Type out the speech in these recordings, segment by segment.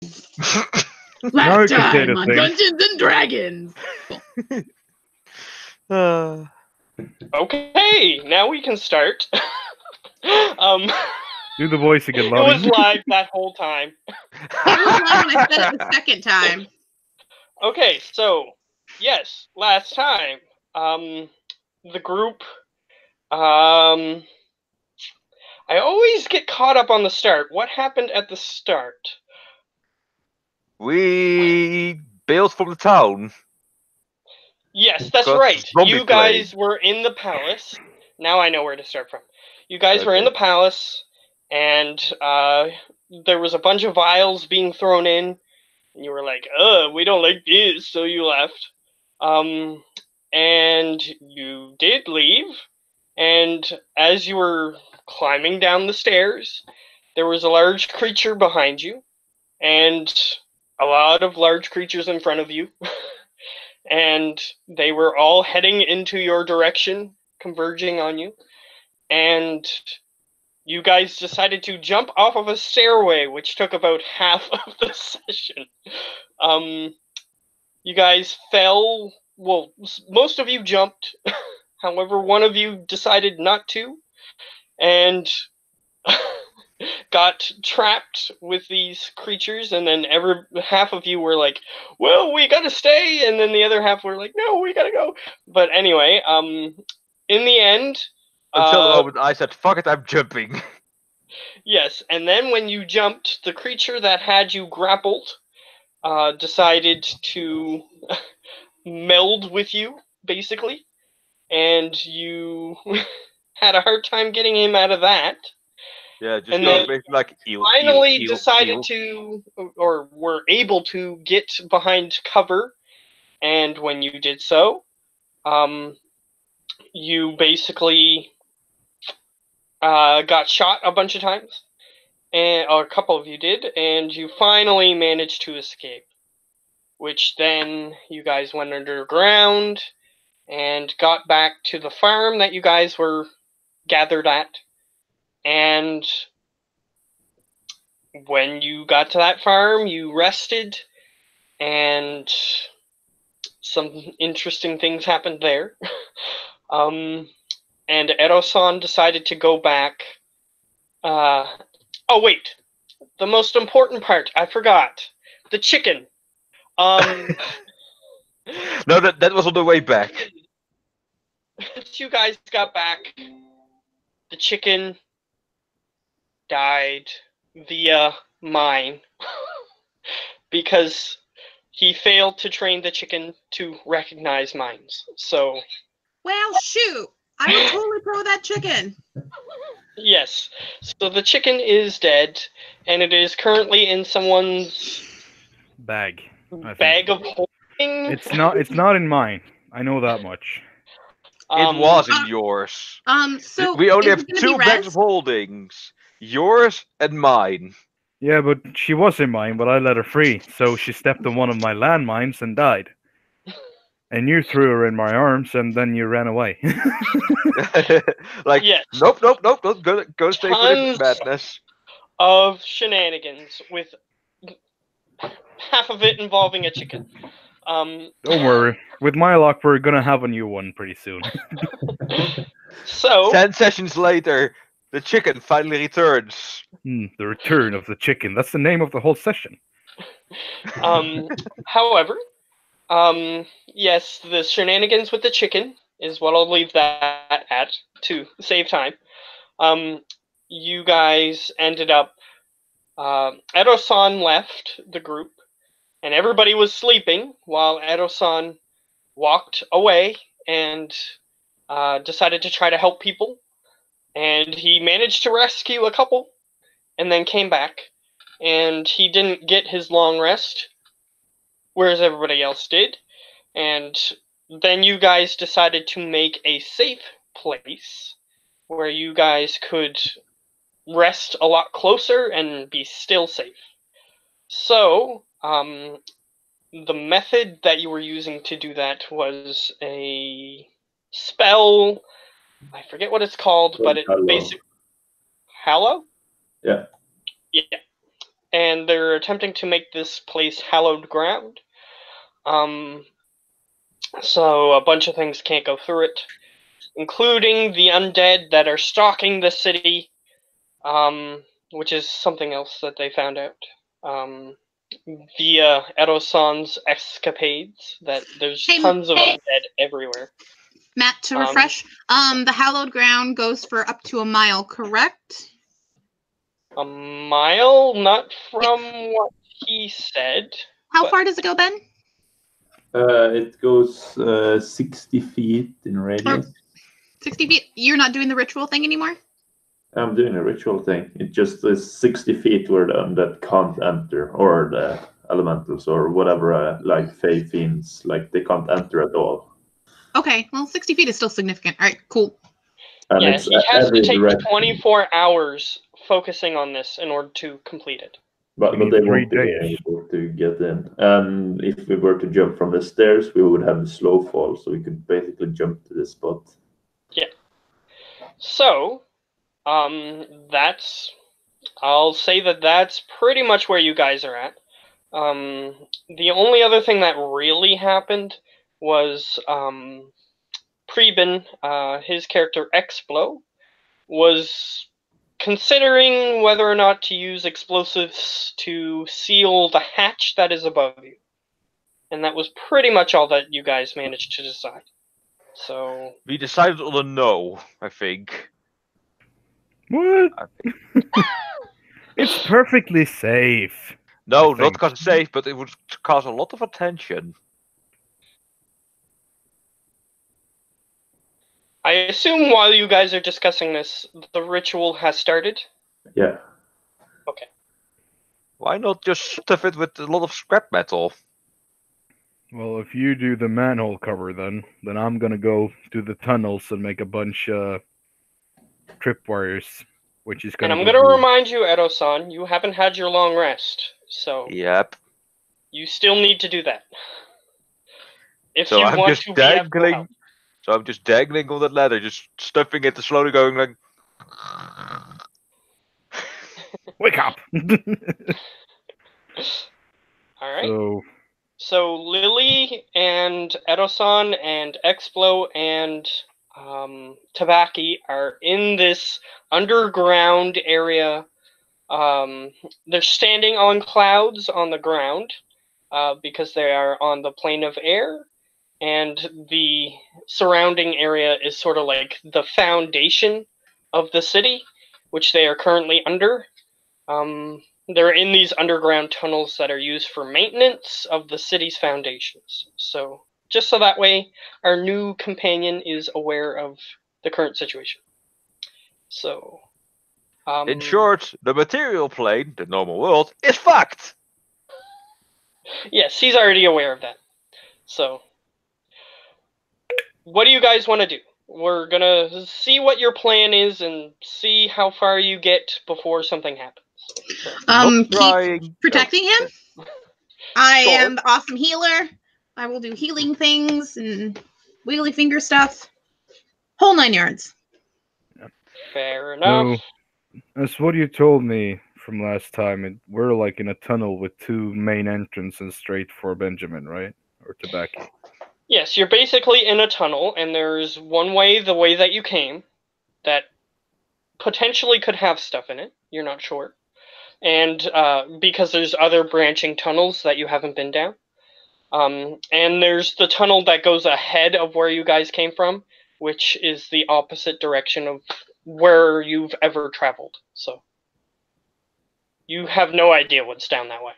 Now Last you can say time the on thing. Dungeons and Dragons. Okay, now we can start. um, Do the voice again, it Lonnie. was live that whole time. I was live when I said it the second time. Okay, so yes, last time, the group, I always get caught up on the start. What happened at the start? We bailed from the town. Yes, that's Got right. zombie You guys were in the palace. Now I know where to start from. You guys were in the Okay. palace, and there was a bunch of vials being thrown in, and you were like, we don't like this, so you left. And you did leave, and as you were climbing down the stairs, there was a large creature behind you, and a lot of large creatures in front of you. And they were all heading into your direction, converging on you. And you guys decided to jump off of a stairway, which took about half of the session. You guys fell. Well, most of you jumped. However, one of you decided not to, and got trapped with these creatures. And then half of you were like, "Well, we gotta stay," and then the other half were like, "No, we gotta go." But anyway, in the end, Until the moment I said, "Fuck it, I'm jumping." yes, and then when you jumped, the creature that had you grappled decided to meld with you, basically, and you had a hard time getting him out of that. Yeah, just And go then basically like finally decided to, or were able to get behind cover, and when you did so, you basically got shot a bunch of times, or a couple of you did, and you finally managed to escape. Which then you guys went underground and got back to the farm that you guys were gathered at. And when you got to that farm, you rested, and some interesting things happened there. And Edo-san decided to go back. Oh, wait. The most important part, I forgot. The chicken. No, that was on the way back. Once you guys got back, the chicken died via mine because he failed to train the chicken to recognize mines. So, Well, shoot. I would totally throw that chicken. yes. So the chicken is dead, and it is currently in someone's Bag. I think. bag of holding. It's not in mine. I know that much. It was in yours. So We only is have it gonna two be bags res? of holdings. Yours and mine. Yeah, but she was in mine, but I let her free, so she stepped on one of my landmines and died. And you threw her in my arms, and then you ran away. Like, Yes. nope, go stay for the Tons madness. of shenanigans with half of it involving a chicken. Don't worry. With my luck, we're gonna have a new one pretty soon. So 10 sessions later, the chicken finally returns. The return of the chicken. That's the name of the whole session. however, yes, the shenanigans with the chicken is what I'll leave that at to save time. You guys ended up, Edo-san left the group, and everybody was sleeping while Edo-san walked away and decided to try to help people. And he managed to rescue a couple, and then came back. And he didn't get his long rest, whereas everybody else did. And then you guys decided to make a safe place where you guys could rest a lot closer and be still safe. So, the method that you were using to do that was a spell. I forget what it's called, but it basically... Hallow? Yeah. Yeah. and they're attempting to make this place hallowed ground. So a bunch of things can't go through it, including the undead that are stalking the city, which is something else that they found out via Edo-san's escapades, that there's Hey, tons of undead everywhere. Matt, to refresh, the hallowed ground goes for up to a mile, correct? A mile? Not from what he said. How But- far does it go, Ben? It goes 60 feet in radius. 60 feet? You're not doing the ritual thing anymore? I'm doing a ritual thing. It just is 60 feet where the undead can't enter, or the elementals, or whatever, like Fey fiends, like they can't enter at all. Okay, well, 60 feet is still significant. All right, cool. And yeah, it's he has to every take direction. 24 hours focusing on this in order to complete it. But You mean they 3 won't be days. able to get in. And if we were to jump from the stairs, we would have a slow fall, so we could basically jump to this spot. So, I'll say that's pretty much where you guys are at. The only other thing that really happened was Preben, his character Explo, was considering whether or not to use explosives to seal the hatch that is above you. And that was pretty much all that you guys managed to decide. So, We decided on a no, I think. What? I think. It's perfectly safe. No, I not think. because it's safe, but it would cause a lot of attention. I assume while you guys are discussing this, the ritual has started. Yeah. Why not just stuff it with a lot of scrap metal? Well, if you do the manhole cover, then I'm gonna go do the tunnels and make a bunch tripwires, which is And gonna. I'm going to remind you, Edo-san, you haven't had your long rest. So, Yep. you still need to do that. If So you I'm want just to be at full dangling. health. So I'm just dangling on that ladder, just stuffing it, slowly going like. Wake up! Alright. So So Lily and Edo-san and Explo and Tabaki are in this underground area. They're standing on clouds on the ground because they are on the plane of air, and the surrounding area is sort of like the foundation of the city, which they are currently under. They're in these underground tunnels that are used for maintenance of the city's foundations. So, just so that way our new companion is aware of the current situation. So, In short, the material plane, the normal world, is fucked! yes, he's already aware of that. So, what do you guys want to do? We're gonna see what your plan is and see how far you get before something happens. So, Not Keep trying. protecting him. I Sure. am the awesome healer. I will do healing things and wiggly finger stuff. Whole 9 yards. fair enough. that's what you told me from last time. We're like in a tunnel with 2 main entrances straight for Benjamin, right? Or Tabaki. Yes, you're basically in a tunnel, and there's one way, the way that you came, that potentially could have stuff in it. You're not sure. And because there's other branching tunnels that you haven't been down. And there's the tunnel that goes ahead of where you guys came from, which is the opposite direction of where you've ever traveled. So you have no idea what's down that way.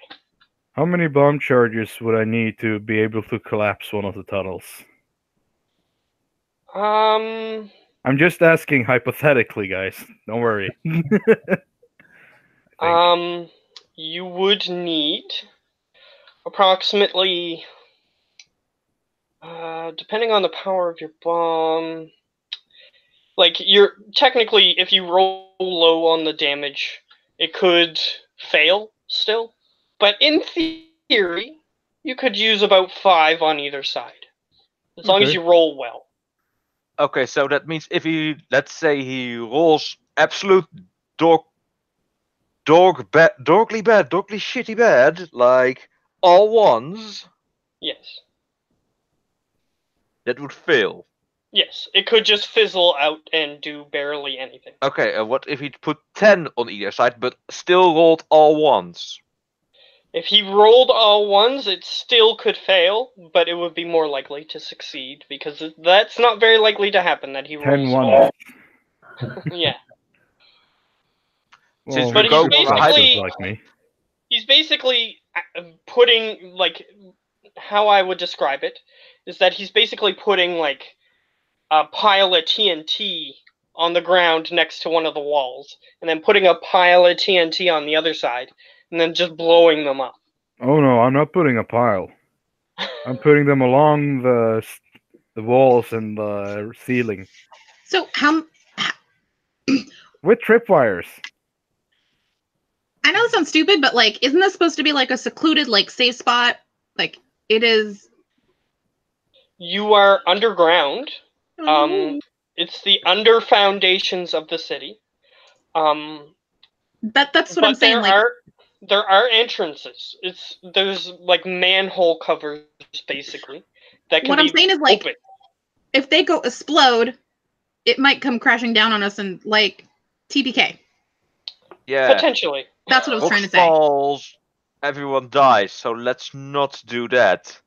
How many bomb charges would I need to be able to collapse one of the tunnels? I'm just asking hypothetically, guys. Don't worry. You would need approximately, depending on the power of your bomb, like you're technically, if you roll low on the damage, it could fail still. But in theory, you could use about 5 on either side, as long as Okay. you roll well. Okay, so that means if he, let's say he rolls absolute dog dogly bad, dogly shitty bad, like all ones, Yes. that would fail. Yes. It could just fizzle out and do barely anything. Okay, what if he put 10 on either side, but still rolled all ones? If he rolled all ones, it still could fail, but it would be more likely to succeed because that's not very likely to happen. That he 10 rolls ones. all. Yeah. Since Well, we're But he's going on a hyper, basically like me. he's basically putting like how I would describe it is that he's basically putting like a pile of TNT on the ground next to one of the walls, and then putting a pile of TNT on the other side, and then just blowing them up. Oh no, I'm not putting a pile. I'm putting them along the walls and the ceiling So how? with tripwires. I know this sounds stupid, but like, isn't this supposed to be like a secluded, like, safe spot? Like, it is. You are underground. Oh. It's the under foundations of the city. That's what I'm But saying. Like, there are entrances. There's like manhole covers basically that can what I'm be saying is like, open. if they go explode, it might come crashing down on us and like TPK. yeah, Potentially. That's what I was box trying to say. falls, everyone dies, so let's not do that.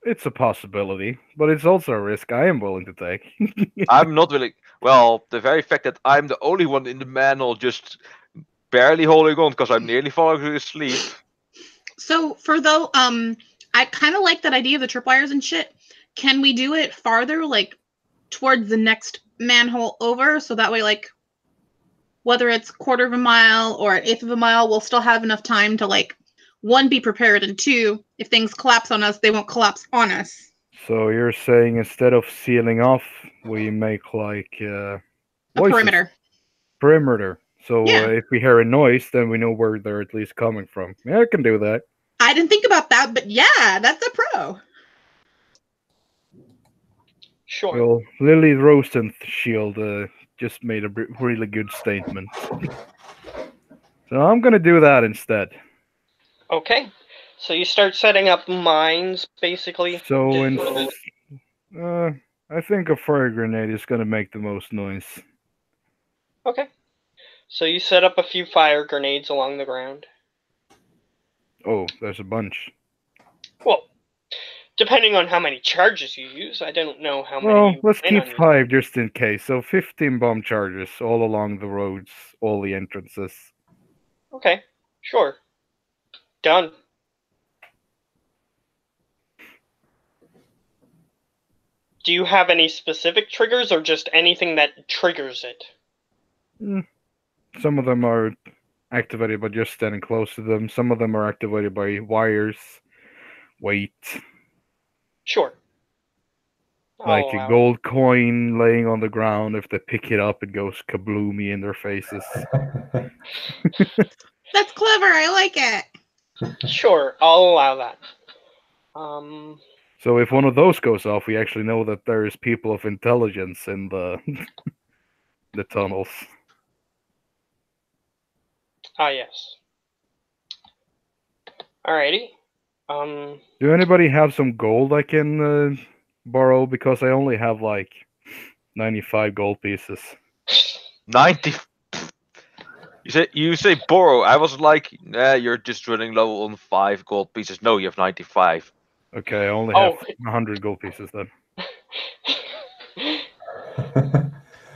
It's a possibility, but it's also a risk I am willing to take. I'm not willing. Well, the very fact that I'm the only one in the manhole just barely holding on because I'm nearly falling asleep. So for though, I kind of like that idea of the tripwires and shit. Can we do it farther, like towards the next manhole over, so that way, like, whether it's quarter of a mile or an eighth of a mile, we'll still have enough time to like, one, be prepared, and two, if things collapse on us, they won't collapse on us. So you're saying instead of sealing off, we make like A voices? perimeter. Perimeter. So Yeah. if we hear a noise, then we know where they're at least coming from. Yeah, I can do that. I didn't think about that, but yeah, that's a pro. Sure. Well, Lily's roast and shield just made a really good statement. So I'm gonna do that instead. Okay. So you start setting up mines basically. So I think a fire grenade is gonna make the most noise. Okay. So you set up a few fire grenades along the ground. Oh, there's a bunch. Well, depending on how many charges you use, I don't know how many. Well, you let's plan keep on using. 5 just in case. So 15 bomb charges all along the roads, all the entrances. Okay. Sure. Done. Do you have any specific triggers or just anything that triggers it? Some of them are activated by just standing close to them. Some of them are activated by wires, weight, Sure. like I'll a allow it. gold coin laying on the ground. If they pick it up, it goes kabloomy in their faces. That's clever. I like it. Sure, I'll allow that. So if one of those goes off, we actually know that there is people of intelligence in the the tunnels. Ah, yes. Alrighty. Do anybody have some gold I can borrow? Because I only have like 95 gold pieces. 90. You say borrow. I was like, nah, you're just running low on 5 gold pieces. No, you have 95. Okay, I only Oh. have 100 gold pieces then.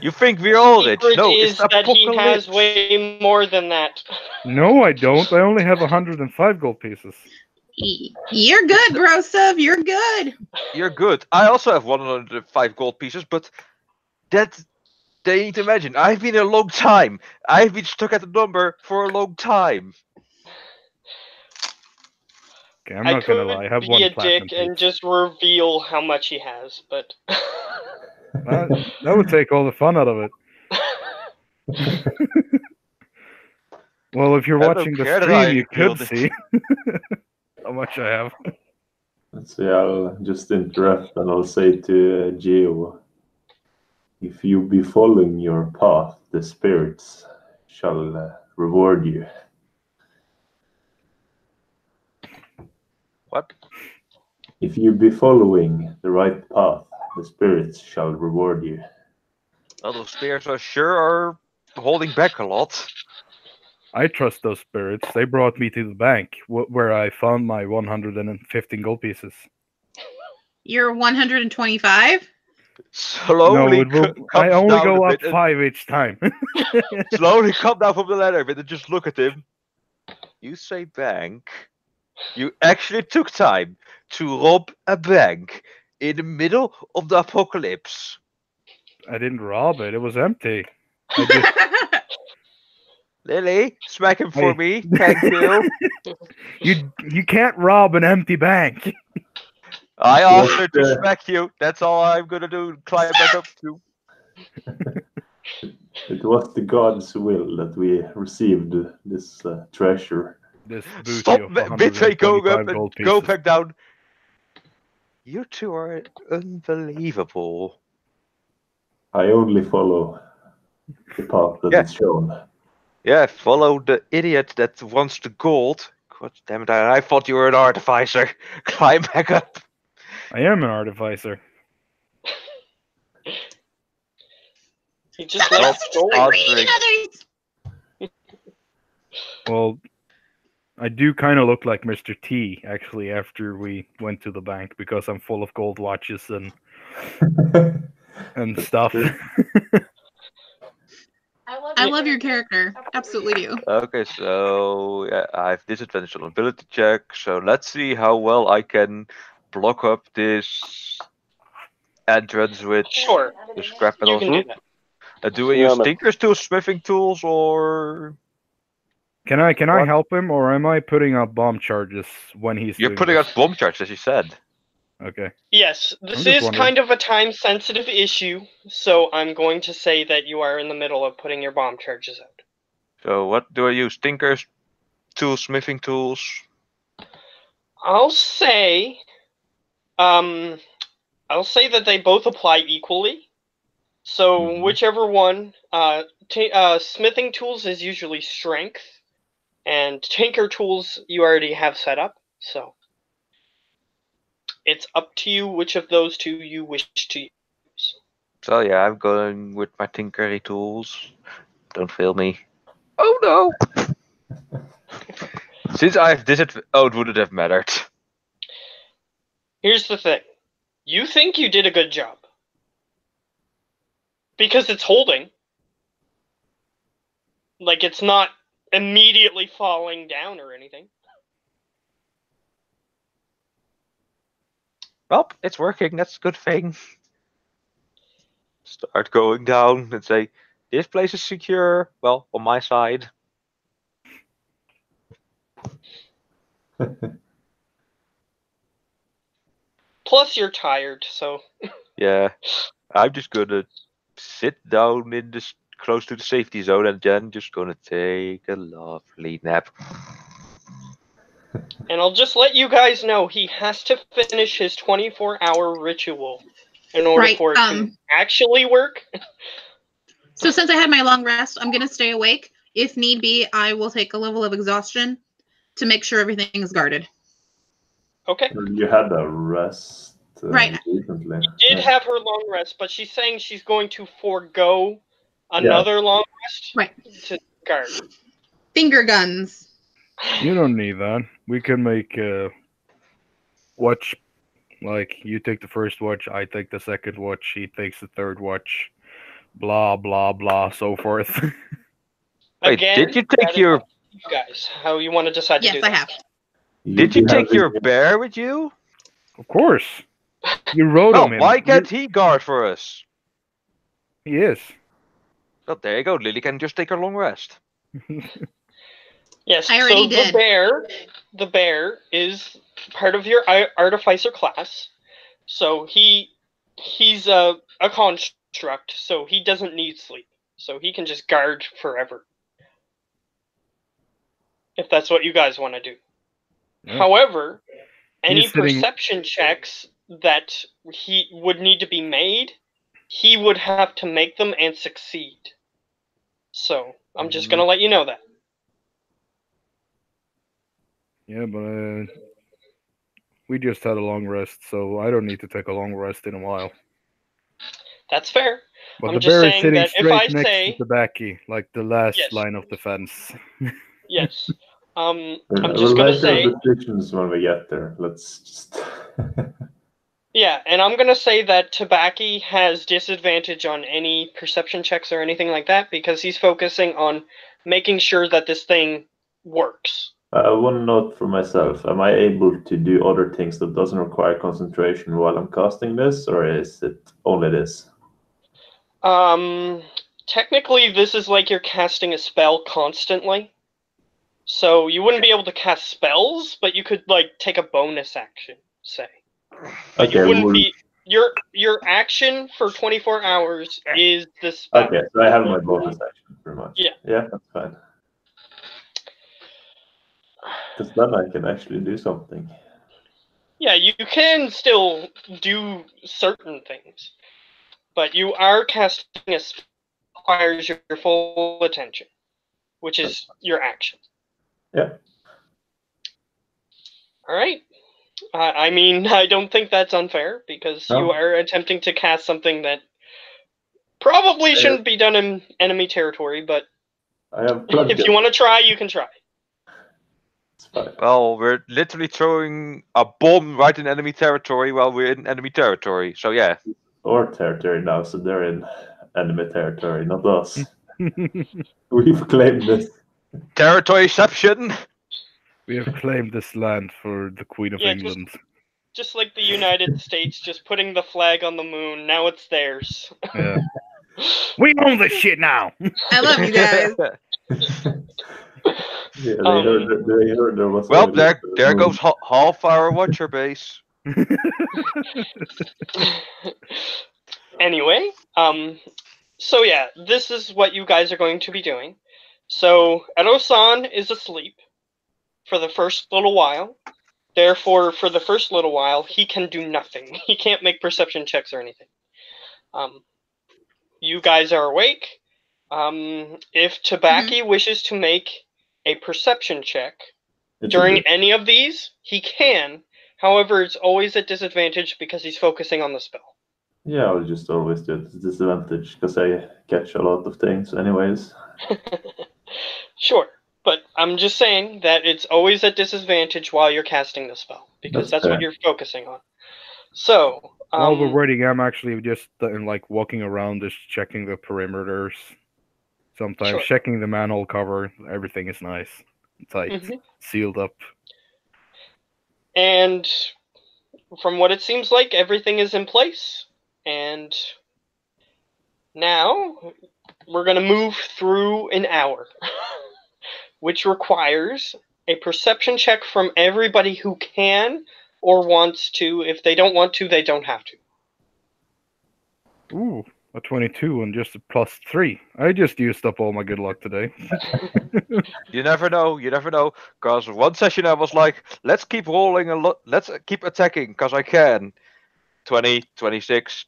You think we're all rich? secret No, is it's that he has apocalypse. way more than that. No, I don't. I only have 105 gold pieces. You're good, Brosov. You're good. You're good. I also have 105 gold pieces, but that they need to imagine. I've been a long time. I've been stuck at the number for a long time. Okay, I'm I not gonna could lie. I have be one a platinum dick and piece. just reveal how much he has, but That would take all the fun out of it. Well, if you're I don't watching the care that I stream, you could revealed it. see how much I have. Let's see, I'll just interrupt and I'll say to Geo, if you be following your path, the spirits shall reward you. What? If you be following the right path, the spirits shall reward you. Well, those spirits are sure are holding back a lot. I trust those spirits. They brought me to the bank where I found my 115 gold pieces. You're 125. Slowly No, I comes only down go a up bit. 5 each time. Slowly come down from the ladder a bit and just look at him. You say bank. You actually took time to rob a bank in the middle of the apocalypse. I didn't rob it. It was empty. I just Lily, smack him for Hey. me. Thank you. you can't rob an empty bank. I asked her to What, smack you. That's all I'm gonna do. Climb back up to. It was the God's will that we received this treasure. This booty Stop of midway going up 125 and gold go pieces. back down. You two are unbelievable. I only follow the path that Yeah. is shown. Yeah, follow the idiot that wants the gold. God damn it, I thought you were an artificer. Climb back up. I am an artificer. He just Stop likes listening gold. to reading others. Well, I do kind of look like Mr. T, actually, after we went to the bank, because I'm full of gold watches and stuff. I love your character. Absolutely do. Okay, so yeah, I have disadvantage on ability check. So let's see how well I can block up this entrance with Sure, the scrap you metals. can do that. Do we Yeah, use but- tinker's tools, smithing tools, or Can I What? help him, or am I putting up bomb charges when he's you're doing putting this? out bomb charges, as you said? Okay. Yes, this just is wondering. kind of a time-sensitive issue, so I'm going to say that you are in the middle of putting your bomb charges out. So what do I use? Tinker's tools, smithing tools. I'll say that they both apply equally. So Mhm. whichever one, smithing tools is usually strength, and tinker tools you already have set up. So it's up to you which of those two you wish to use. So yeah, I'm going with my tinkery tools. Don't fail me. Oh no! Since I have disadvantage, oh, it wouldn't have mattered. Here's the thing. You think you did a good job. Because it's holding. Like, it's not immediately falling down or anything. Well, it's working. That's a good thing. Start going down and say, this place is secure. Well, on my side. Plus, you're tired, so... Yeah, I'm just gonna sit down in this close to the safety zone and then just gonna take a lovely nap. And I'll just let you guys know he has to finish his 24-hour ritual in order Right, for it to actually work. So since I had my long rest, I'm gonna stay awake. If need be, I will take a level of exhaustion to make sure everything is guarded. Okay. You had a rest Right. recently. Did have her long rest, but she's saying she's going to forego another long rest Right. to guard. Finger guns. You don't need that. We can make a watch. Like, you take the first watch, I take the second watch, he takes the third watch. Blah, blah, blah, so forth. Wait, Again, did you that take is your up to you guys, how you want to decide to Yes, do I that. have. Did you take have your it- bear with you? Of course. You rode Oh, him in. why can't he guard for us? He is. Well, there you go. Lily can just take her long rest. Yes, I already so did. the bear is part of your artificer class. So he's a construct, so he doesn't need sleep. So he can just guard forever. If that's what you guys want to do. Yeah. However, any He's sitting- perception checks that he would need to be made, he would have to make them and succeed. So I'm just gonna let you know that. Yeah, but we just had a long rest, so I don't need to take a long rest in a while. That's fair. But I'm the just bear is saying sitting that if I straight next to say Tabaki, like the last yes, line of defense. yes, I'm We'll just gonna make our say decisions when we get there. Let's just. yeah, and I'm gonna say that Tabaki has disadvantage on any perception checks or anything like that because he's focusing on making sure that this thing works. One note for myself: am I able to do other things that doesn't require concentration while I'm casting this, or is it only this? Technically, this is like you're casting a spell constantly. So you wouldn't be able to cast spells, but you could like take a bonus action, say. But you Okay, wouldn't well, be your action for 24 hours is the spell. okay, so I have my bonus action pretty much. Yeah. Yeah, that's fine. Because then I can actually do something. Yeah, you can still do certain things, but you are casting a spell that requires your full attention, which is your action. Yeah. All right. I mean, I don't think that's unfair because No. you are attempting to cast something that probably shouldn't be done in enemy territory, but I have plugged if you want to try, you can try. It's fine. Well, we're literally throwing a bomb right in enemy territory while we're in enemy territory. So yeah. Or territory now, so they're in enemy territory, not us. We've claimed this. Territoryception. We have claimed this land for the Queen of Yeah, England. Just like the United States, just putting the flag on the moon. Now it's theirs. Yeah. We own this shit now. I love you guys. Yeah, they heard there was. Well, oil there in the goes moon. half our watcher base. Anyway, so yeah, this is what you guys are going to be doing. So Edo-san is asleep for the first little while. Therefore, for the first little while, he can do nothing. He can't make perception checks or anything. You guys are awake. If Tabaki wishes to make a perception check during any of these, he can. However, it's always at disadvantage because he's focusing on the spell. Yeah, I'll just always do it. It's disadvantage because I catch a lot of things, anyways. Sure, but I'm just saying that it's always at disadvantage while you're casting the spell because that's what you're focusing on. So, while we're waiting, I'm actually just like walking around, just checking the perimeters. Sometimes checking the manhole cover. Everything is nice, tight, sealed up. And from what it seems like, everything is in place. And now we're going to move through an hour, which requires a perception check from everybody who can or wants to. If they don't want to, they don't have to. Ooh, a 22 and just a +3. I just used up all my good luck today. You never know. You never know. Because one session I was like, let's keep rolling a lot. Let's keep attacking because I can. 20, 26,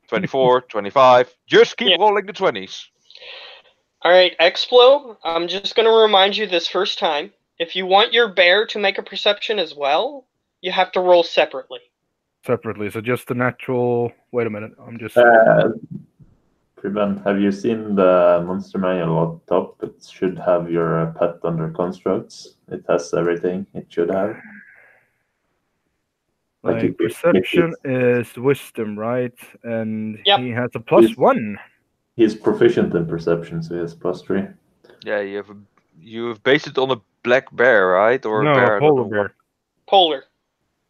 24, 25. Just keep rolling the 20s. All right, Explo, I'm just going to remind you this first time. If you want your bear to make a perception as well, you have to roll separately. Separately, so just the natural. Wait a minute, I'm just. Prevent, have you seen the monster manual on top? It should have your pet under constructs. It has everything it should have. Like perception is wisdom, right? And he has a +1. He's proficient in perception, so he has +3. Yeah, you've based it on a black bear, right? Or no, a bear? polar bear. Polar.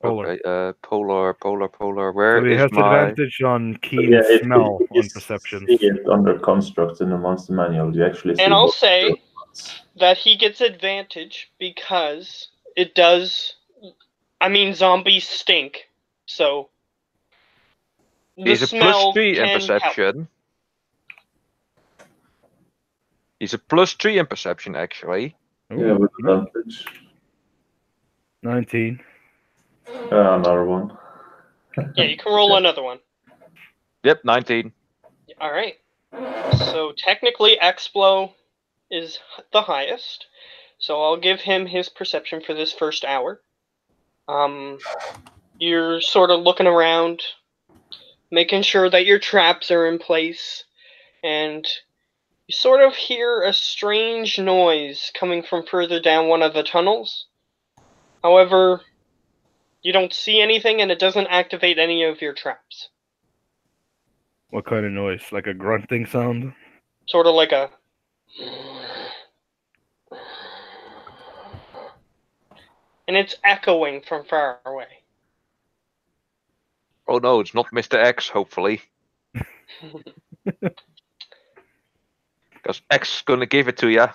Okay, polar. Where so he is has my advantage on keen smell on perception. See it under constructs in the monster manual. You actually see. And I'll say that he gets advantage because it does. I mean, zombies stink, so he's a +3 in perception. Help. He's a +3 in perception, actually. Yeah, with advantage. 19. Another one. Yeah, you can roll another one. Yep, 19. All right. So technically, Explo is the highest. So I'll give him his perception for this first hour. You're sort of looking around, making sure that your traps are in place, and you sort of hear a strange noise coming from further down one of the tunnels. However, you don't see anything, and it doesn't activate any of your traps. What kind of noise? Like a grunting sound? Sort of like a... And it's echoing from far away. Oh no, it's not Mr. X, hopefully. Because X is gonna give it to ya.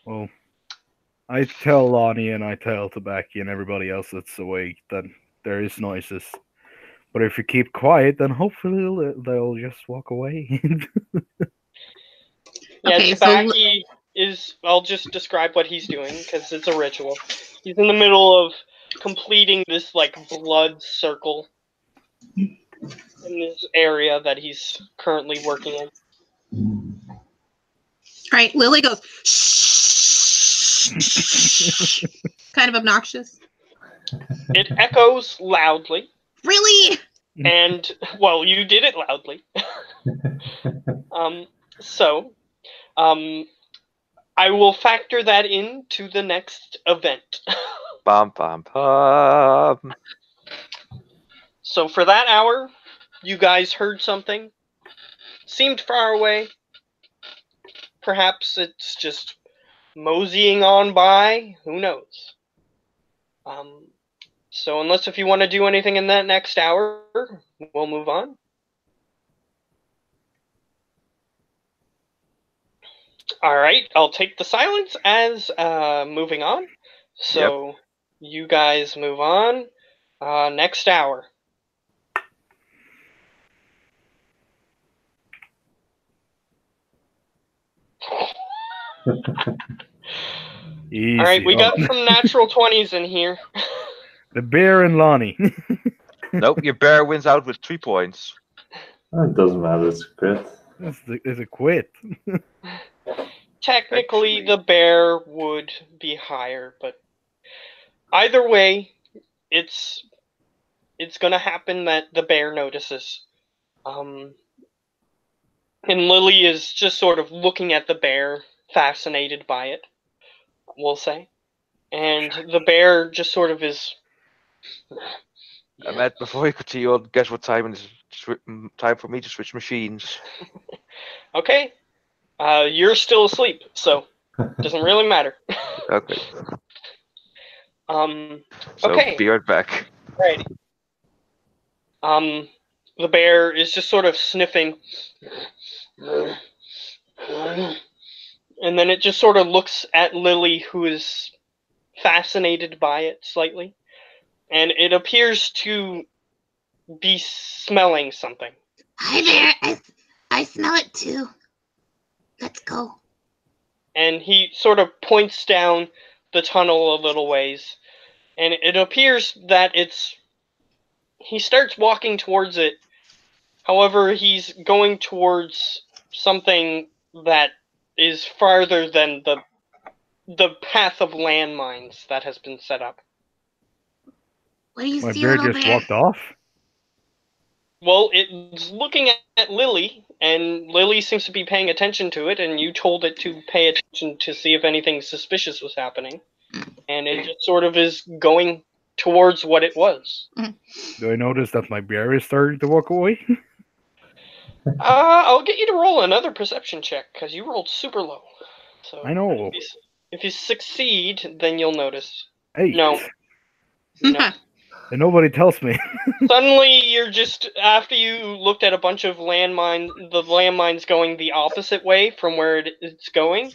Well, I tell Lonnie and I tell Tabaki and everybody else that's awake that there is noises. But if you keep quiet, then hopefully they'll just walk away. Yeah, Okay, so- Tabaki is... I'll just describe what he's doing, because it's a ritual. He's in the middle of completing this, like, blood circle in this area that he's currently working in. All right, Lily goes, shh. Kind of obnoxious. It echoes loudly, Really? and, well, you did it loudly. So, I will factor that into the next event. Bam, bam, bam. So for that hour, you guys heard something. Seemed far away. Perhaps it's just moseying on by. Who knows? So unless if you want to do anything in that next hour, we'll move on. Alright, I'll take the silence as moving on. So you guys move on. Next hour. Easy. Alright, we Oh, got some natural 20s in here. the bear and Lonnie. Nope, your bear wins out with 3 points. It doesn't matter, it's great. It's a quit. Technically, Actually- the bear would be higher, but either way, it's gonna happen that the bear notices. And Lily is just sort of looking at the bear, fascinated by it, we'll say. And the bear just sort of is... Matt, before you continue on, guess what time it is? Time for me to switch machines. Okay, you're still asleep, so doesn't really matter. Okay. So Okay. be right back. Right. The bear is just sort of sniffing. And then it just sort of looks at Lily, who is fascinated by it slightly. And it appears to be smelling something. Hi there. I smell it too. Let's go. And he sort of points down the tunnel a little ways. And it appears that he starts walking towards it. However, he's going towards something that is farther than the path of landmines that has been set up. What do you My see, bear little just bear? walked off. Well, it's looking at Lily, and Lily seems to be paying attention to it, and you told it to pay attention to see if anything suspicious was happening. And it just sort of is going towards what it was. Do I notice that my bear is starting to walk away? I'll get you to roll another perception check, because you rolled super low. So I know. If you succeed, then you'll notice. 8. No. No. And nobody tells me. Suddenly, you're just, after you looked at a bunch of landmines, the landmines going the opposite way from where it's going,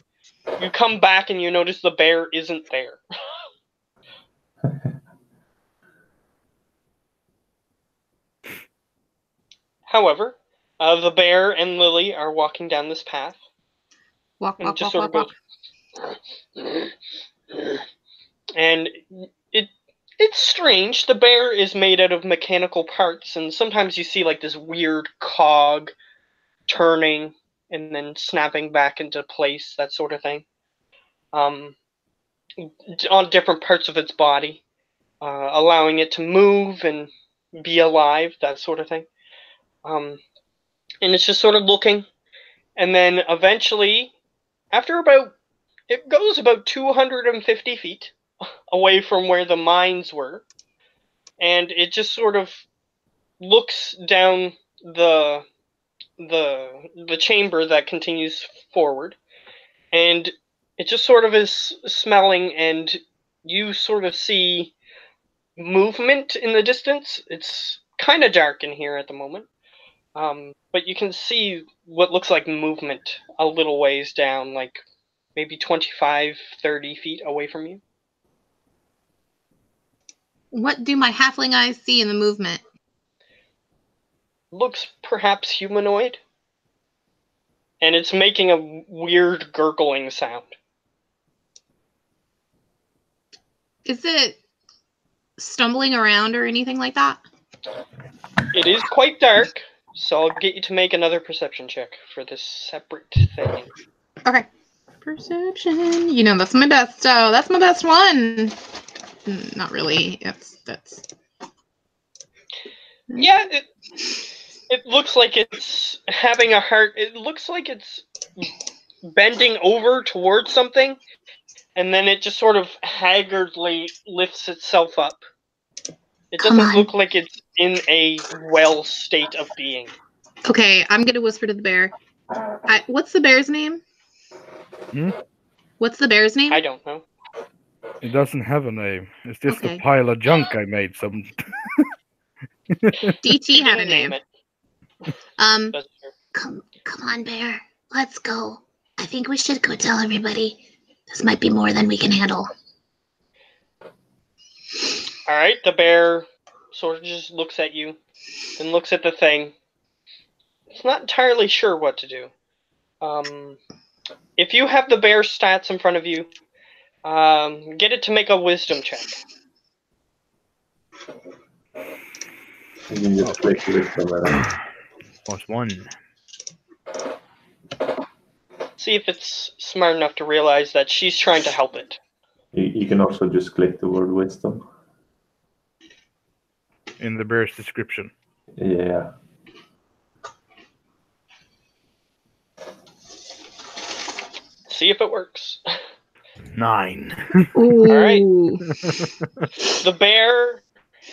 you come back and you notice the bear isn't there. However, the bear and Lily are walking down this path. Walk, And walk, just walk, sort walk, of walk. And it's strange. The bear is made out of mechanical parts, and sometimes you see like this weird cog turning and then snapping back into place, that sort of thing. on different parts of its body, allowing it to move and be alive, that sort of thing. And it's just sort of looking, and then eventually, after it goes about 250 feet away from where the mines were, and it just sort of looks down the chamber that continues forward, and it just sort of is smelling, and you sort of see movement in the distance. It's kind of dark in here at the moment, but you can see what looks like movement a little ways down, like maybe 25, 30 feet away from you. What do my halfling eyes see in the movement? Looks perhaps humanoid, and it's making a weird gurgling sound. Is it stumbling around or anything like that? It is quite dark, so I'll get you to make another perception check for this separate thing. Okay. Perception. You know, that's my best. So that's my best one. Not really. That's. Yeah, it looks like it's having a heart. It looks like it's bending over towards something, and then it just sort of haggardly lifts itself up. It doesn't look like it's in a well state of being. Okay, I'm gonna whisper to the bear. What's the bear's name? What's the bear's name? I don't know. It doesn't have a name. It's just Okay. a pile of junk I made. Some. DT had a name. Name it. That's true. Come on, bear. Let's go. I think we should go tell everybody. This might be more than we can handle. All right, the bear sort of just looks at you, then looks at the thing. It's not entirely sure what to do. If you have the bear stats in front of you, get it to make a wisdom check. You can just click wisdom there. +1. See if it's smart enough to realize that she's trying to help it. You can also just click the word wisdom. In the bear's description. Yeah. See if it works. 9. Ooh. All right. The bear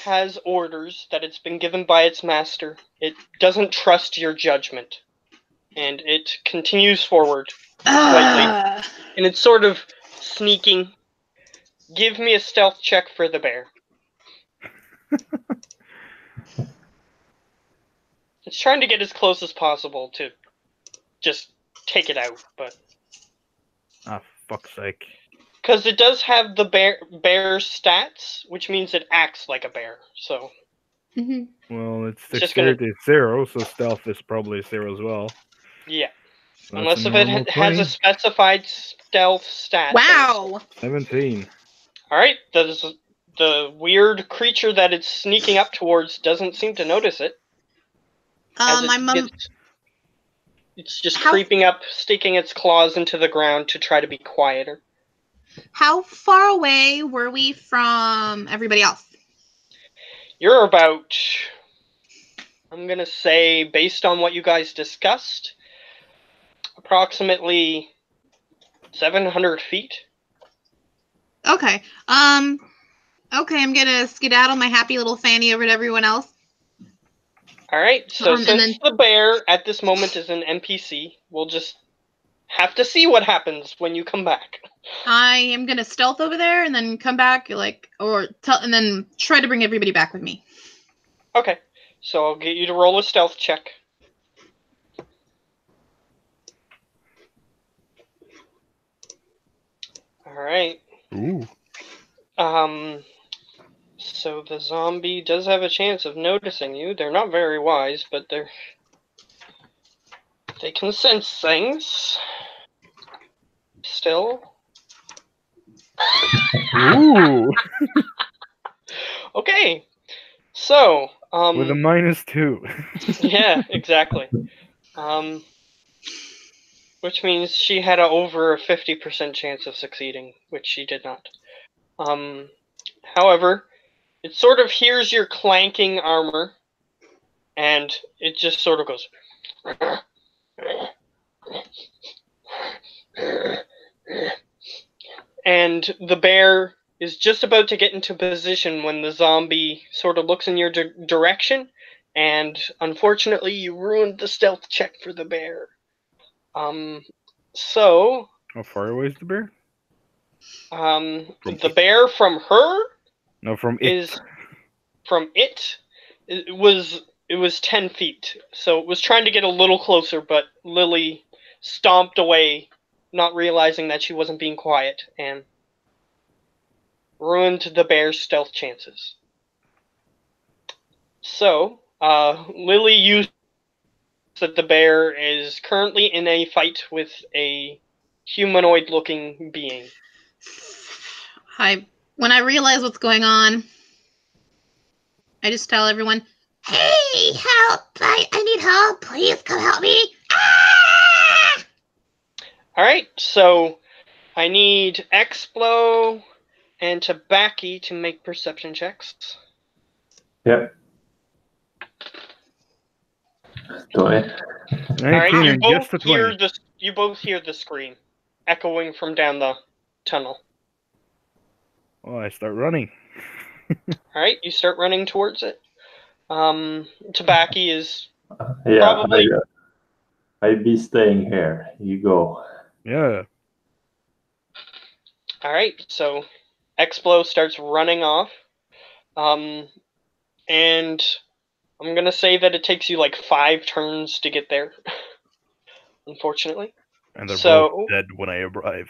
has orders that it's been given by its master. It doesn't trust your judgment, and it continues forward slightly. And it's sort of sneaking. Give me a stealth check for the bear. It's trying to get as close as possible to just take it out, but Ah, fuck's sake. because it does have the bear stats, which means it acts like a bear. So Well, it's Just gonna- dexterity 0, so stealth is probably 0 as well. yeah, That's unless a if it normal has a 20. specified stealth stat. Wow. 17. All right, the weird creature that it's sneaking up towards doesn't seem to notice it. As My mom. It's just How- creeping up, sticking its claws into the ground to try to be quieter. How far away were we from everybody else? You're about, I'm going to say, based on what you guys discussed, approximately 700 feet. Okay. Okay, I'm gonna skedaddle my happy little fanny over to everyone else. All right, so And since then- the bear at this moment is an NPC, we'll just have to see what happens when you come back. I am gonna stealth over there and then come back, and then try to bring everybody back with me. Okay, so I'll get you to roll a stealth check. All right. Ooh. So the zombie does have a chance of noticing you. They're not very wise, but they can sense things. Still. Ooh. Okay. So, With a -2. yeah, exactly. which means she had over a 50% chance of succeeding, which she did not. However, it sort of hears your clanking armor, and it just sort of goes. And the bear is just about to get into position when the zombie sort of looks in your direction, and unfortunately you ruined the stealth check for the bear. So How far away is the bear? the bear from her No, from is it. from it. It was 10 feet, so it was trying to get a little closer, but Lily stomped away, not realizing that she wasn't being quiet, and ruined the bear's stealth chances. So, Lily used that the bear is currently in a fight with a humanoid-looking being. When I realize what's going on, I just tell everyone, Hey, help! I need help. Please come help me. Ah! Alright, so I need Explo and Tabaki to make perception checks. Yep. Toy. 19 Alright, and just a 20. you both hear the scream echoing from down the tunnel. Oh, I start running. Alright, you start running towards it. Tabaki is Yeah, probably I'd be staying here. You go. Yeah. alright, so Explo starts running off. And I'm gonna say that it takes you like 5 turns to get there. Unfortunately. And they're So- both dead when I arrive.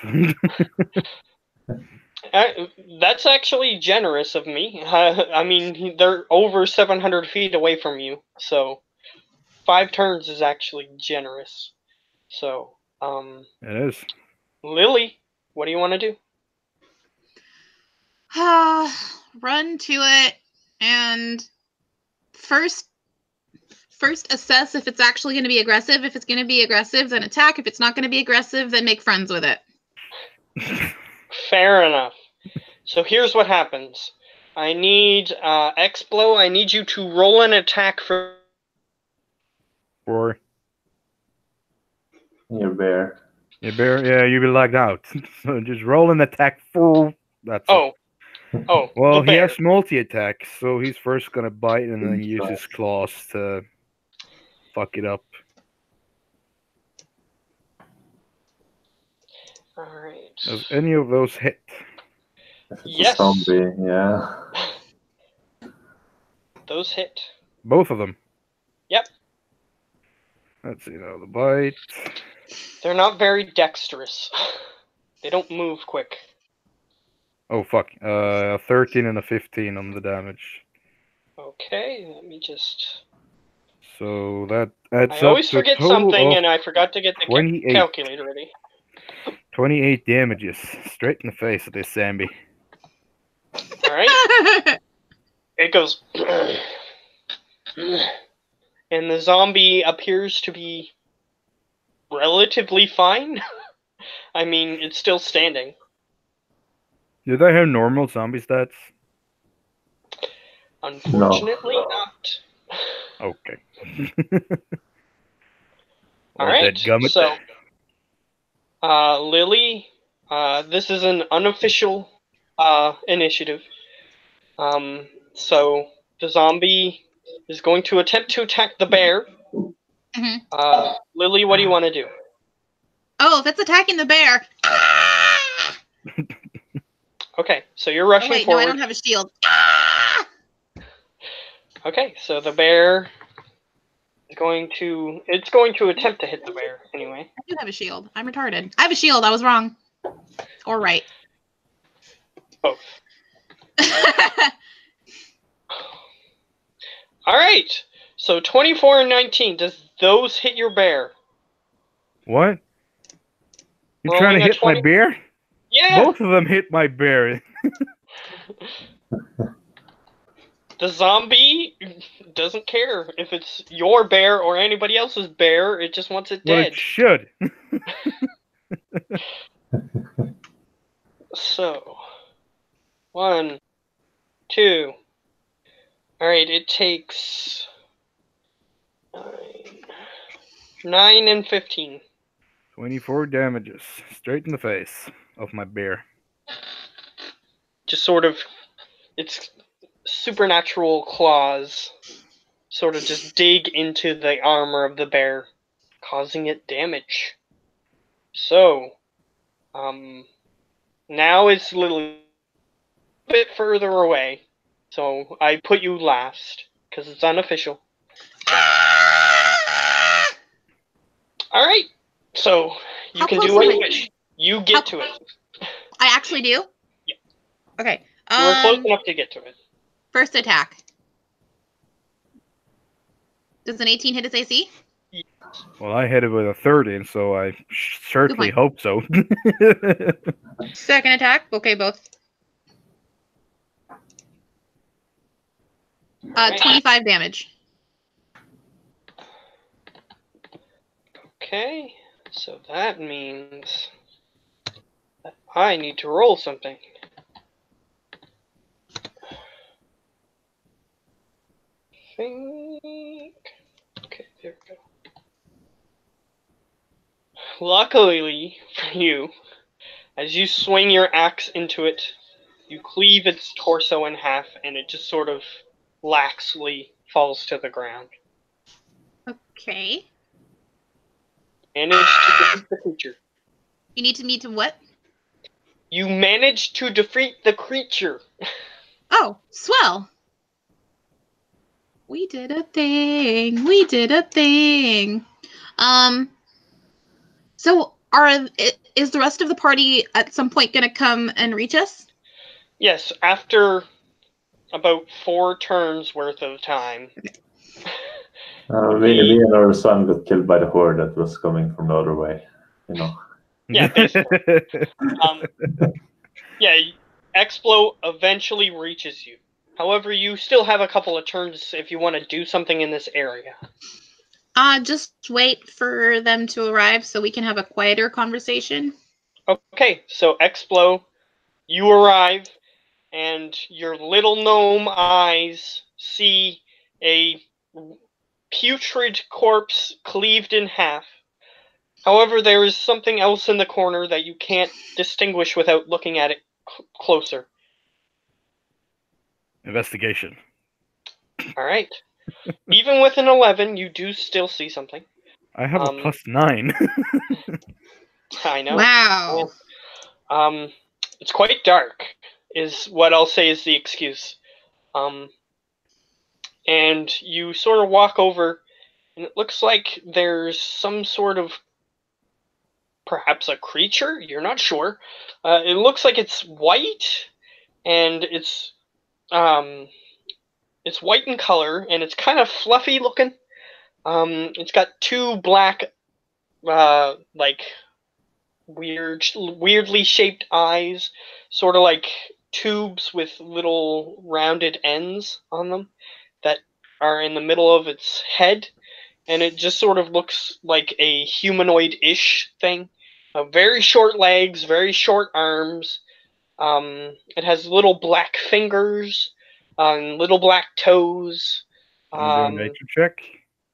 That's actually generous of me. I mean, they're over 700 feet away from you, so 5 turns is actually generous. So, It is. Lily, what do you want to do? run to it, and first assess if it's actually going to be aggressive. If it's going to be aggressive, then attack. If it's not going to be aggressive, then make friends with it. Fair enough. So here's what happens. I need Explo. I need you to roll an attack for. Or Your bear. you bear, yeah, you be lagged out. So just roll an attack full. That's it. Oh, Well, the he bear. has multi attacks, so he's first gonna bite and then use his claws to fuck it up. All right. Does any of those hit? If it's Yes. a zombie, yeah. Those hit. Both of them. Yep. Let's see now the bite. They're not very dexterous. They don't move quick. Oh fuck. A 13 and a 15 on the damage. Okay, let me just. So that adds I up always to a forget total something, of and I forgot to get the 28. calculator ready. 28 damages straight in the face of this zombie. All right. It goes. And the zombie appears to be relatively fine. I mean, it's still standing. Did I have normal zombie stats? Unfortunately, not. Okay. All Well, right. dadgummit. So, Lily, this is an unofficial initiative. So the zombie is going to attempt to attack the bear. Mhm. Lily, what do you want to do? Oh, if it's attacking the bear. Ah! Okay, so you're Oh, rushing wait, no, forward. I don't have a shield. Ah! Okay, so the bear is going to. It's going to attempt to hit the bear anyway. I do have a shield. I'm retarded. I have a shield. I was wrong. Or right. Both. All right. So 24 and 19. Does those hit your bear? What? You Rolling trying to a hit 20 my bear? Yeah. Both of them hit my bear. The zombie doesn't care if it's your bear or anybody else's bear. It just wants it Well, dead. it should. So, 1, 2. Alright, it takes 9 and 15. 24 damages. Straight in the face of my bear. Just sort of, its supernatural claws sort of just dig into the armor of the bear, causing it damage. So, now it's a little bit further away. So I put you last, because it's unofficial. Alright, so you How can close do what am you I? wish. You get to it. I actually do? Yeah. Okay. You were close enough to get to it. First attack. Does an 18 hit its AC? Well, I hit it with a 30, so I certainly point. hope so. Second attack. Okay, both. Alright. 25 damage. Okay, so that means that I need to roll something. Think. Okay, there we go. Luckily for you, as you swing your axe into it, you cleave its torso in half, and it just sort of laxly falls to the ground. Okay. Managed to defeat the creature. You need me to what? You managed to defeat the creature. Oh, swell. We did a thing. We did a thing. So is the rest of the party at some point going to come and reach us? Yes, after about 4 turns worth of time. Me and our son got killed by the horde that was coming from the other way. You know. Yeah, basically. Yeah, Explo eventually reaches you. However, you still have a couple of turns if you want to do something in this area. Just wait for them to arrive so we can have a quieter conversation. Okay, so Explo, you arrive, and your little gnome eyes see a putrid corpse cleaved in half. However, there is something else in the corner that you can't distinguish without looking at it closer. Investigation. Alright. Even with an 11, you do still see something. I have a +9. I know. Wow. It's quite dark, is what I'll say is the excuse. And you sort of walk over, and it looks like there's some sort of, perhaps a creature? You're not sure. It looks like it's white, and it's white in color, and it's kind of fluffy looking. It's got 2 black, like, weirdly shaped eyes, sort of like tubes with little rounded ends on them that are in the middle of its head, and it just sort of looks like a humanoid-ish thing. Very short legs, very short arms. It has little black fingers, little black toes. Can you do a nature check?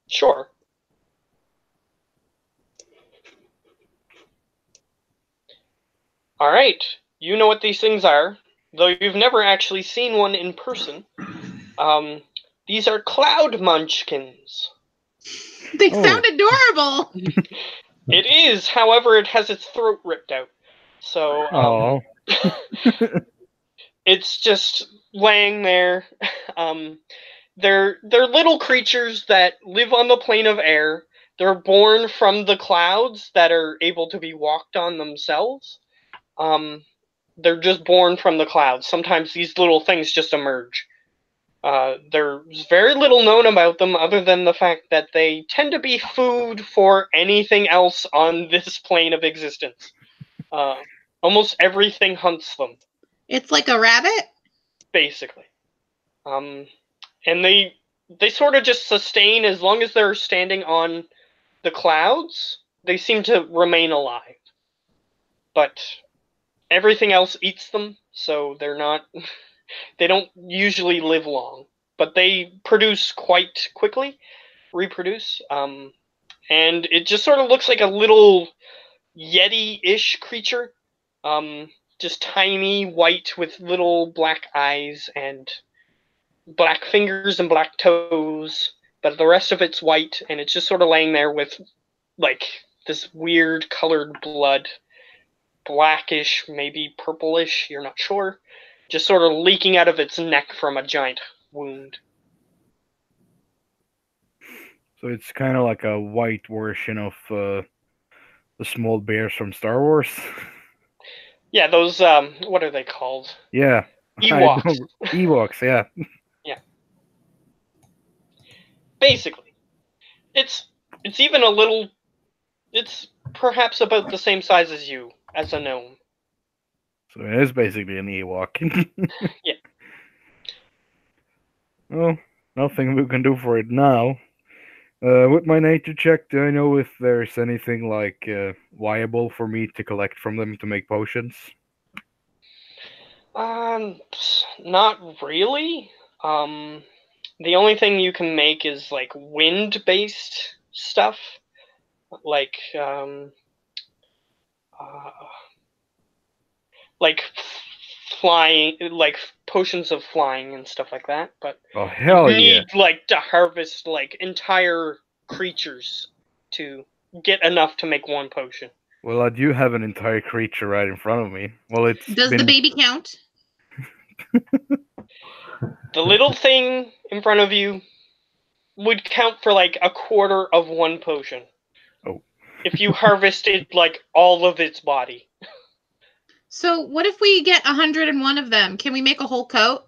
Sure. Alright, you know what these things are, though you've never actually seen one in person. These are cloud munchkins. They sound adorable! It is, however, it has its throat ripped out. So, it's just laying there. They're little creatures that live on the plane of air. They're born from the clouds that are able to be walked on themselves. They're just born from the clouds. Sometimes these little things just emerge. There's very little known about them other than the fact that they tend to be food for anything else on this plane of existence. Almost everything hunts them. It's like a rabbit? Basically. and they sort of just sustain as long as they're standing on the clouds. They seem to remain alive, but everything else eats them, so they're not. They don't usually live long, but they produce quite quickly, reproduce. And it just sort of looks like a little Yeti-ish creature. Just tiny, white, with little black eyes and black fingers and black toes, but the rest of it's white, and it's just sort of laying there with, like, this weird colored blood. Blackish, maybe purplish, you're not sure. Just sort of leaking out of its neck from a giant wound. So it's kind of like a white version of the small bears from Star Wars. Yeah, those, what are they called? Yeah. Ewoks. Ewoks, yeah. Yeah. Basically. It's even a little... It's perhaps about the same size as you, as a gnome. So it is basically an Ewok. Yeah. Well, nothing we can do for it now. With my nature check, do I know if there's anything like viable for me to collect from them to make potions? Not really. The only thing you can make is like wind-based stuff, like like flying, like potions of flying and stuff like that. But Oh hell you yeah! need like to harvest like entire creatures to get enough to make one potion. Well, I do have an entire creature right in front of me. Well, it's Does been... the baby count? The little thing in front of you would count for like a quarter of one potion. Oh. If you harvested like all of its body. So what if we get 101 of them? Can we make a whole coat?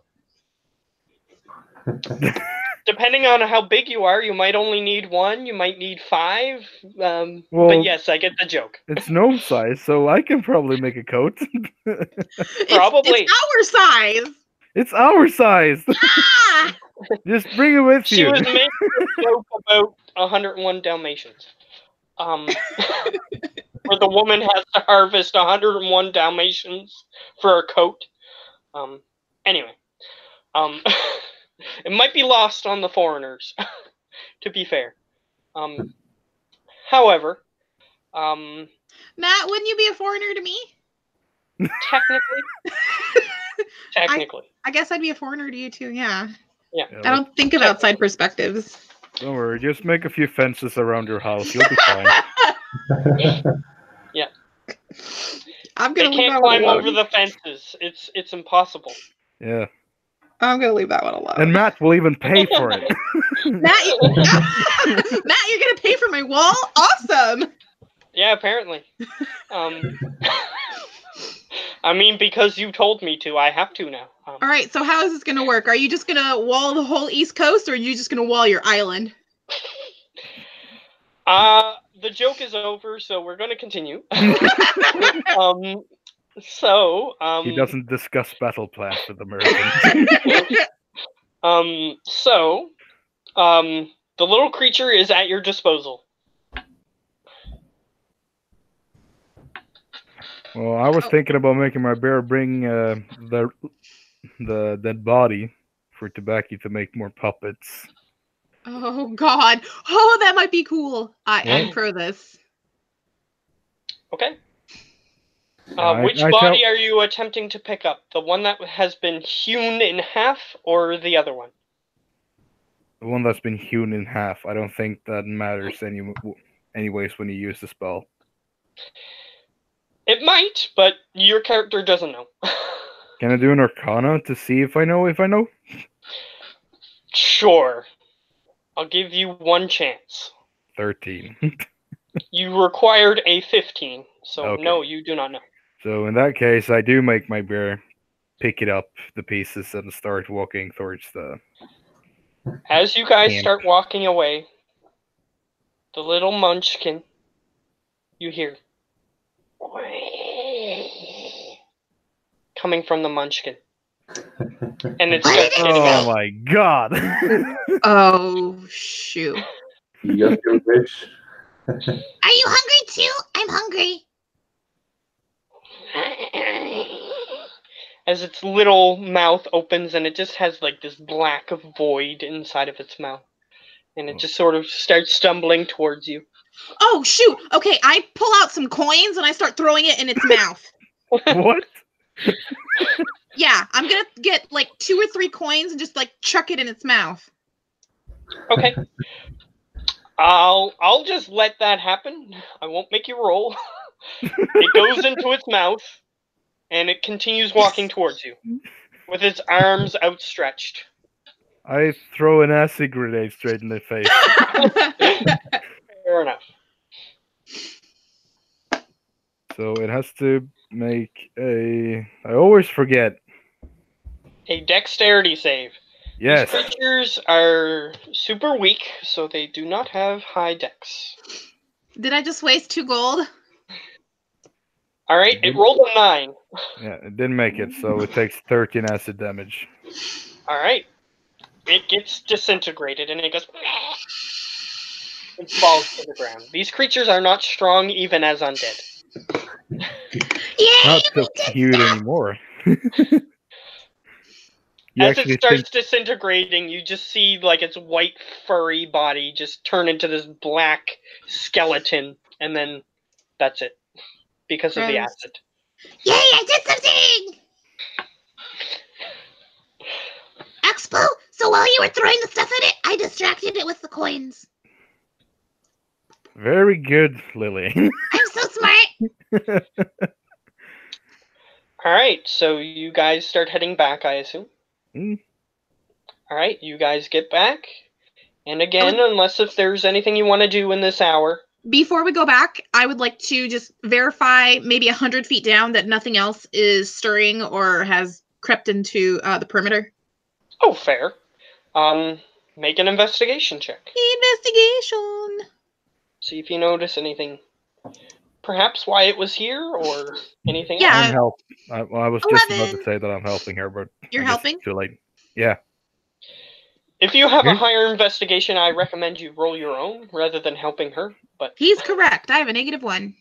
Depending on how big you are, you might only need one, you might need 5. Well, but yes, I get the joke. It's gnome size, so I can probably make a coat. Probably. It's our size. It's our size. Ah! Just bring it with She you. was making a joke about 101 Dalmatians. Where the woman has to harvest 101 Dalmatians for a coat. Anyway. It might be lost on the foreigners, to be fair. However, Matt, wouldn't you be a foreigner to me? technically. I guess I'd be a foreigner to you too, yeah. Yeah. I don't think of outside perspectives. Don't worry, just make a few fences around your house. You'll be fine. Yeah. I'm They gonna leave can't that one climb alone. over the fences. It's impossible. Yeah. I'm gonna leave that one alone. And Matt will even pay for it. Matt, you're gonna pay for my wall? Awesome. Yeah, apparently. I mean, because you told me to, I have to now. All right, so how is this gonna work? Are you just gonna wall the whole East Coast, or are you just gonna wall your island? The joke is over, so we're going to continue. He doesn't discuss battle plans with Americans. The little creature is at your disposal. Well, I was thinking about making my bear bring the dead body for Tobacco to make more puppets. Oh God! Oh, that might be cool. I'm pro this. Okay. Yeah, which body are you attempting to pick up? The one that has been hewn in half, or the other one? The one that's been hewn in half. I don't think that matters anyways when you use the spell. It might, but your character doesn't know. Can I do an Arcana to see if I know? Sure. I'll give you one chance. 13. You required a 15, so Okay. No, you do not know. So in that case, I do make my bear pick it up, the pieces, and start walking towards the... As you guys Camp. start walking away, the little munchkin, you hear coming from the munchkin. and it What starts did it getting say? out. Oh my god! Oh shoot. You got your wish. Are you hungry too? I'm hungry. As its little mouth opens and it just has like this black void inside of its mouth. And it just sort of starts stumbling towards you. Oh shoot. Okay, I pull out some coins and I start throwing it in its mouth. What? Yeah, I'm gonna get like 2 or 3 coins and just like chuck it in its mouth. Okay. I'll just let that happen. I won't make you roll. It goes into its mouth and it continues walking towards you with its arms outstretched. I throw an acid grenade straight in the face. Fair enough. So it has to make a. I always forget. A dexterity save. Yes. These creatures are super weak, so they do not have high dex. Did I just waste 2 gold? Alright, it rolled a 9. Yeah, it didn't make it, so it takes 13 acid damage. Alright. It gets disintegrated and it goes and falls to the ground. These creatures are not strong even as undead. Yay! Not we so did cute stuff. anymore. As it starts disintegrating, you just see like its white furry body just turn into this black skeleton, and then that's it. Because of the Gross. acid. Yay! I did something. Expo. So while you were throwing the stuff at it, I distracted it with the coins. Very good, Lily. I'm so smart. Alright, so you guys start heading back, I assume. Mm. Alright, you guys get back. And again, unless if there's anything you want to do in this hour. Before we go back, I would like to just verify maybe 100 feet down that nothing else is stirring or has crept into the perimeter. Oh, fair. Make an investigation check. Investigation. See if you notice anything. Perhaps why it was here or anything Yeah. else. I'm help. I was just about to 11. say that I'm helping her, but You're I guess helping? it's too late. Yeah. If you have a Hmm? higher investigation, I recommend you roll your own rather than helping her. But He's correct. I have a -1.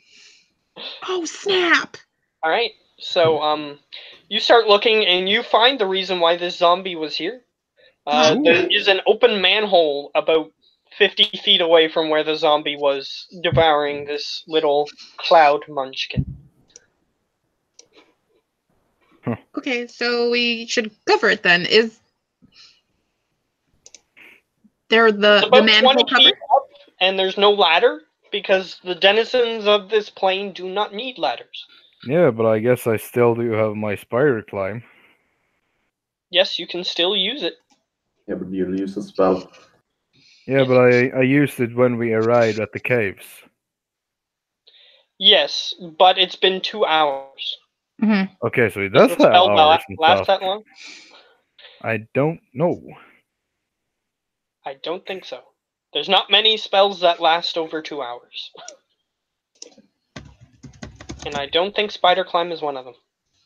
Oh, snap. alright. So you start looking and you find the reason why this zombie was here. Oh. There is an open manhole about 50 feet away from where the zombie was devouring this little cloud munchkin. Okay, so we should cover it then. Is there It's the about manhole 20 cover? feet up, and there's no ladder because the denizens of this plane do not need ladders. Yeah, but I guess I still do have my spider climb. Yes, you can still use it. Yeah, but you'll use a spell. Yeah, but I used it when we arrived at the caves. Yes, but it's been 2 hours. Mm-hmm. Okay, so it Does does the have spell hours and last stuff. that long? I don't know. I don't think so. There's not many spells that last over 2 hours. And I don't think Spider Climb is one of them.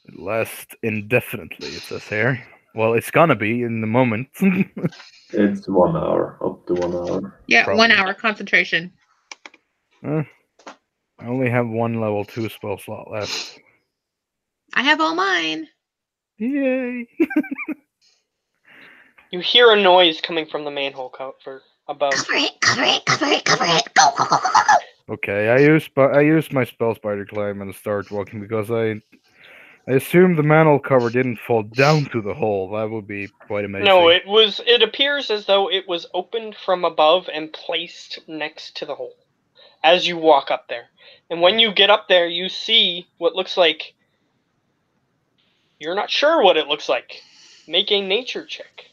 It lasts indefinitely, it says here. Well, it's gonna be in the moment. It's 1 hour, up to 1 hour. Yeah, Probably. 1 hour concentration. I only have 1 level 2 spell slot left. I have all mine. Yay! You hear a noise coming from the manhole cover above. Cover it. Cover it. Cover it. Cover it. Go. Go. Go. Go. Go. Go. Okay, I used my spell spider climb and start walking because I assumed the manhole cover didn't fall down to the hole. That would be quite amazing. No, it appears as though it was opened from above and placed next to the hole as you walk up there. And when you get up there, you see what looks like... You're not sure what it looks like. Make a nature check.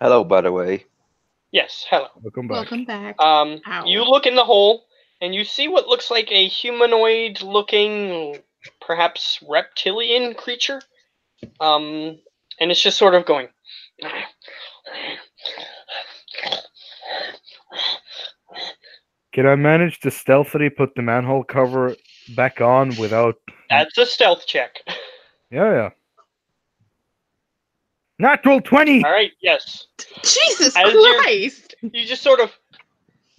Hello, by the way. Yes, hello. Welcome back. Welcome back. Ow. Ow. You look in the hole, and you see what looks like a humanoid-looking, perhaps reptilian creature. And it's just sort of going... Can I manage to stealthily put the manhole cover back on without... That's a stealth check. Yeah. Natural 20! All right, yes. Jesus As you're- Christ! You just sort of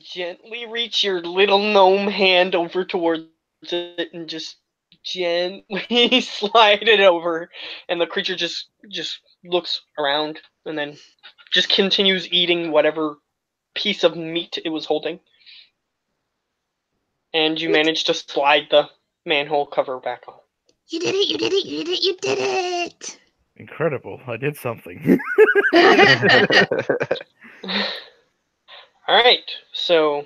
gently reach your little gnome hand over towards it and just gently slide it over, and the creature just looks around and then just continues eating whatever piece of meat it was holding. And you manage to slide the manhole cover back on. You did it, you did it, you did it, you did it! Incredible. I did something. Alright, so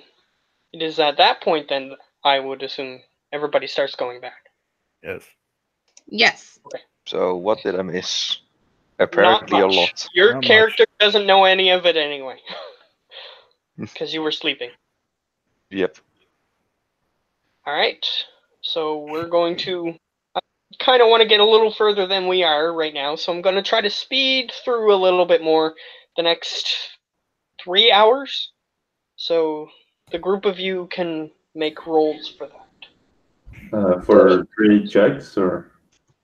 it is at that point then I would assume everybody starts going back. Yes. Yes. So what did I miss? Not Apparently a much. lot. Your Not much. character doesn't know any of it anyway. Because you were sleeping. Yep. Alright, so we're going to kind of want to get a little further than we are right now, so I'm going to try to speed through a little bit more the next 3 hours. So the group of you can make rolls for that. For 3 checks, or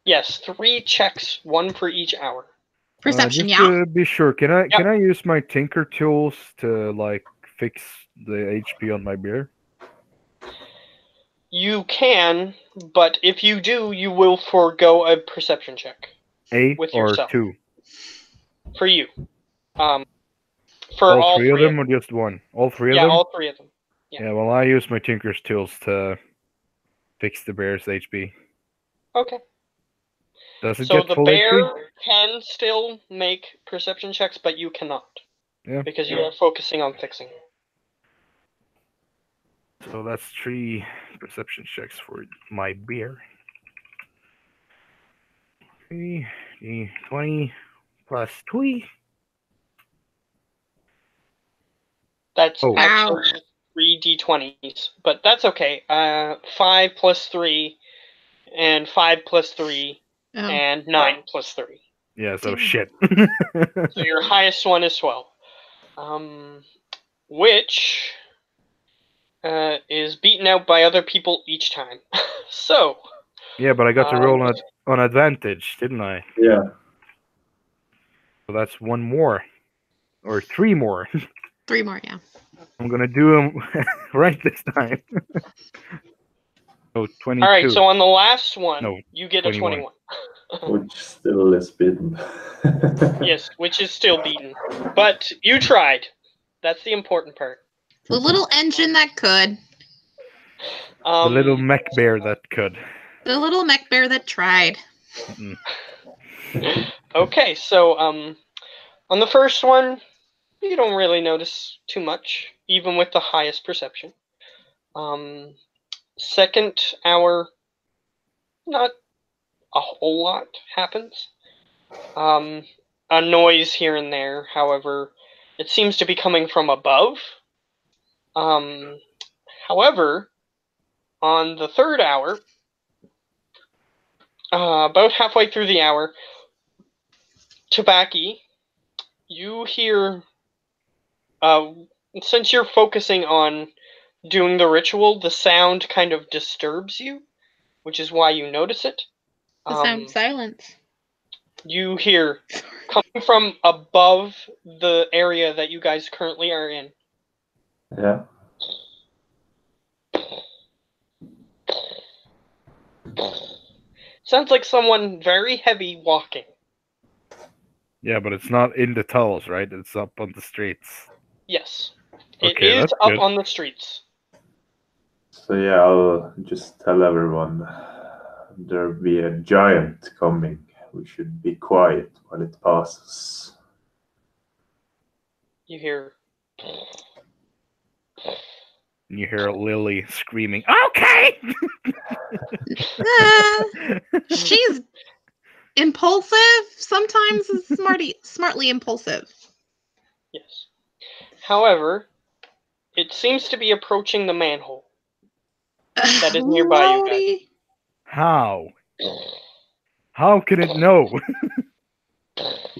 Yes, 3 checks, 1 for each hour. Perception, just yeah. to be sure, can I Yep. use my tinker tools to like fix the HP on my beer? You can, but if you do, you will forego a perception check A with or yourself. 2? For you. For All three of them them. or just one? All three of Yeah, them? all 3 of them. Yeah, well, I use my tinker's tools to fix the bear's HP. Okay. Does it So get the full bear HP? can still make perception checks, but you cannot. Yeah. Because you are focusing on fixing. So that's 3 perception checks for my beer. 3 D20 plus 2. That's Oh. actually 3 d20s, but that's okay. 5 plus 3, and 5 plus 3, Oh. and 9 plus 3. Yeah, so Damn. shit. So your highest one is 12. Which is beaten out by other people each time. So, Yeah, but I got to roll on advantage, didn't I? yeah, So that's 1 more. Or 3 more. 3 more, yeah. I'm gonna do them right this time. So 22. alright, so on the last one, No, you get 21. a 21. which still is beaten. Yes, which is still beaten. But you tried. That's the important part. The little engine that could. The little mech bear that could. The little mech bear that tried. Mm. Okay, so on the first one, you don't really notice too much, even with the highest perception. Second hour, not a whole lot happens. A noise here and there, however, it seems to be coming from above. However, on the third hour, about halfway through the hour, Tabaki, you hear, since you're focusing on doing the ritual, the sound kind of disturbs you, which is why you notice it. The sound silence. You hear, coming from above the area that you guys currently are in, Yeah. sounds like someone very heavy walking. Yeah, but it's not in the tunnels, right? It's up on the streets. Yes. It Okay, is that's up good. on the streets. So yeah, I'll just tell everyone there'll be a giant coming. We should be quiet while it passes. You hear, And you hear Lily screaming, "Okay!" She's impulsive. Sometimes is smartly impulsive. yes. However, it seems to be approaching the manhole. That is nearby you guys. Lordy. How? How can it know?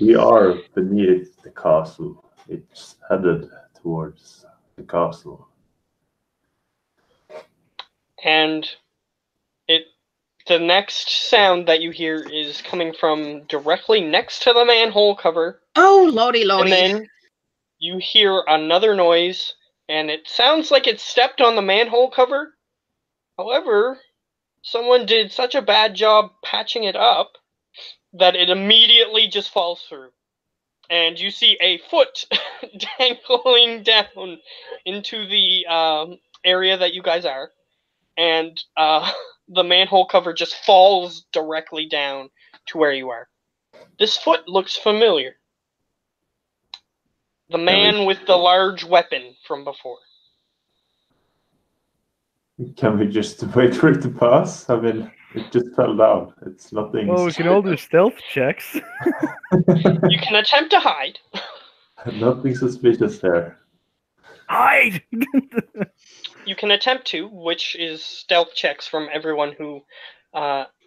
We are beneath the castle. It's headed towards the castle. And it The next sound that you hear is coming from directly next to the manhole cover. Oh, lordy, lordy. And then you hear another noise, and it sounds like it stepped on the manhole cover. However, someone did such a bad job patching it up that it immediately just falls through. And you see a foot dangling down into the area that you guys are. And the manhole cover just falls directly down to where you are. This foot looks familiar. The man with the large weapon from before. Can we just wait for it to pass? I mean, it just fell down. It's nothing. Oh, we can all do stealth checks. You can attempt to hide. Nothing suspicious there. Hide! You can attempt to, which is stealth checks from everyone who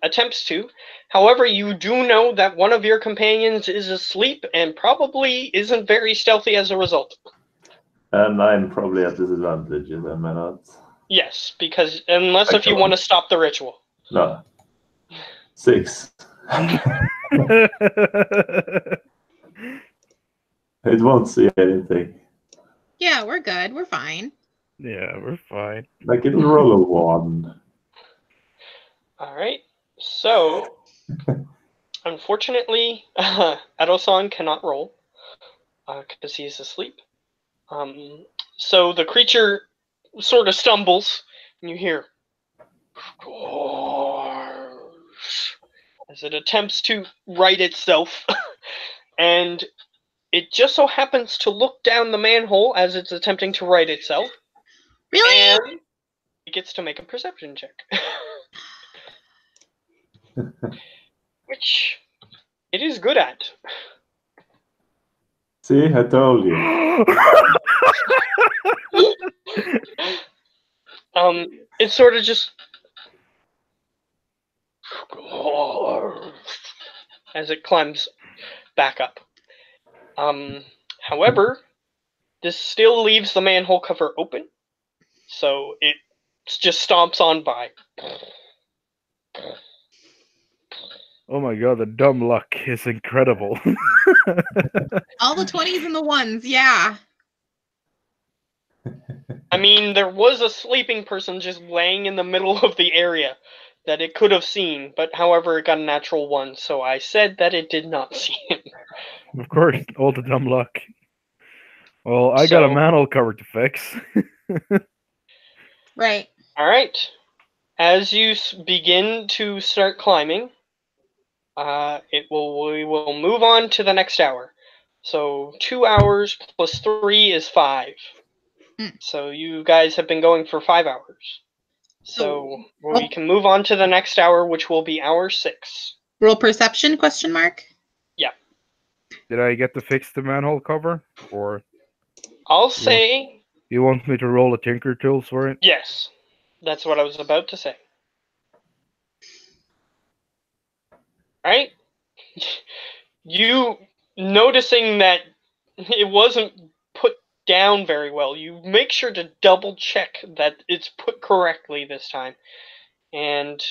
attempts to. However, you do know that one of your companions is asleep and probably isn't very stealthy as a result. And I'm probably at disadvantage, am I not? Yes, because unless if you want to stop the ritual. No. 6. It won't see anything. Yeah, we're good. We're fine. Yeah, we're fine. Like it'll roll a 1. Alright, so unfortunately, Adosan cannot roll because he's asleep. So the creature sort of stumbles, and you hear as it attempts to right itself, and it just so happens to look down the manhole as it's attempting to right itself. Really? And it gets to make a perception check. Which it is good at. See, I told you. It sort of just as it climbs back up. However, this still leaves the manhole cover open, so it just stomps on by. Oh my god, the dumb luck is incredible. All the 20s and the 1s, yeah. I mean, there was a sleeping person just laying in the middle of the area that it could have seen, but however, it got a natural 1, so I said that it did not see him. Of course, all the dumb luck. Well, I got a manhole cover to fix. Right. Alright. As you begin to start climbing, we will move on to the next hour. So 2 hours plus 3 is 5. So you guys have been going for 5 hours. So we can move on to the next hour, which will be hour 6. Roll perception, question mark? Yeah. Did I get to fix the manhole cover? Or I'll say... You want me to roll a Tinker Tools for it? Yes. That's what I was about to say. Alright? You noticing that it wasn't put down very well, you make sure to double check that it's put correctly this time. And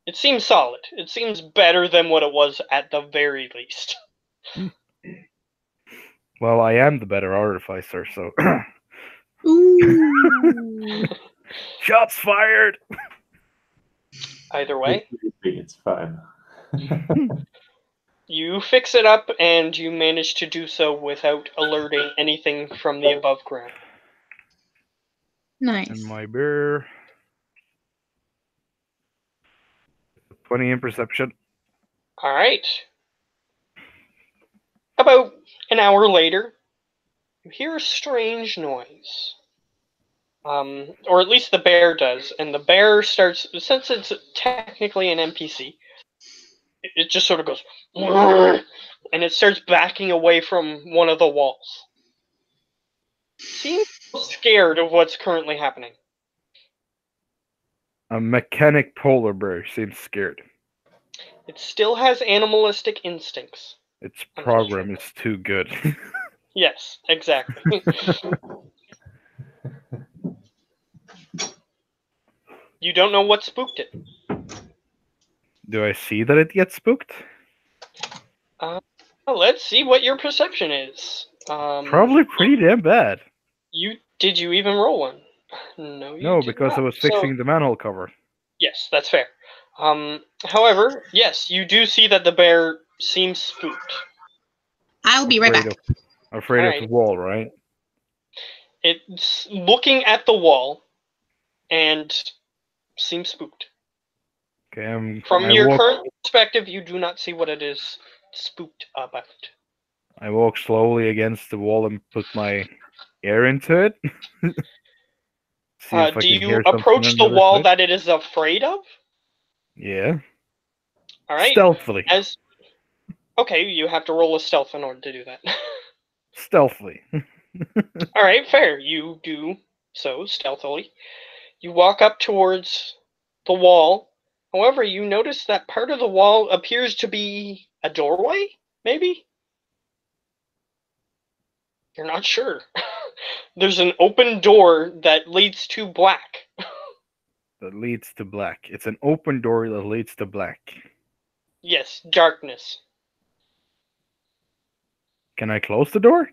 it seems solid. It seems better than what it was at the very least. Well, I am the better artificer, so... Ooh. Shots fired! Either way. It's fine. You fix it up, and you manage to do so without alerting anything from the above ground. Nice. And my bear... 20 in perception. Alright. About an hour later, you hear a strange noise. Or at least the bear does, and the bear starts, since it's technically an NPC, it just sort of goes, and it starts backing away from one of the walls. Seems scared of what's currently happening. A mechanic polar bear seems scared. It still has animalistic instincts. Its program is too good. Yes, exactly. You don't know what spooked it. Do I see that it gets spooked? Let's see what your perception is. Probably pretty damn bad. Did you even roll one? No, you No, did because not. I was fixing the manhole cover. Yes, that's fair. However, yes, you do see that the bear seems spooked. I'll be right back. Afraid of Alright. the wall, right? It's looking at the wall and seems spooked. Okay, From your current perspective, you do not see what it is spooked about. I walk slowly against the wall and put my ear into it. See if I Do can you hear something approach on the other wall side. that it is afraid of? Yeah. Alright. Stealthily. Okay, you have to roll a stealth in order to do that. Stealthily. Alright, fair. You do so stealthily. You walk up towards the wall. However, you notice that part of the wall appears to be a doorway, maybe? You're not sure. There's an open door that leads to black. That leads to black. It's an open door that leads to black. Yes, darkness. Can I close the door?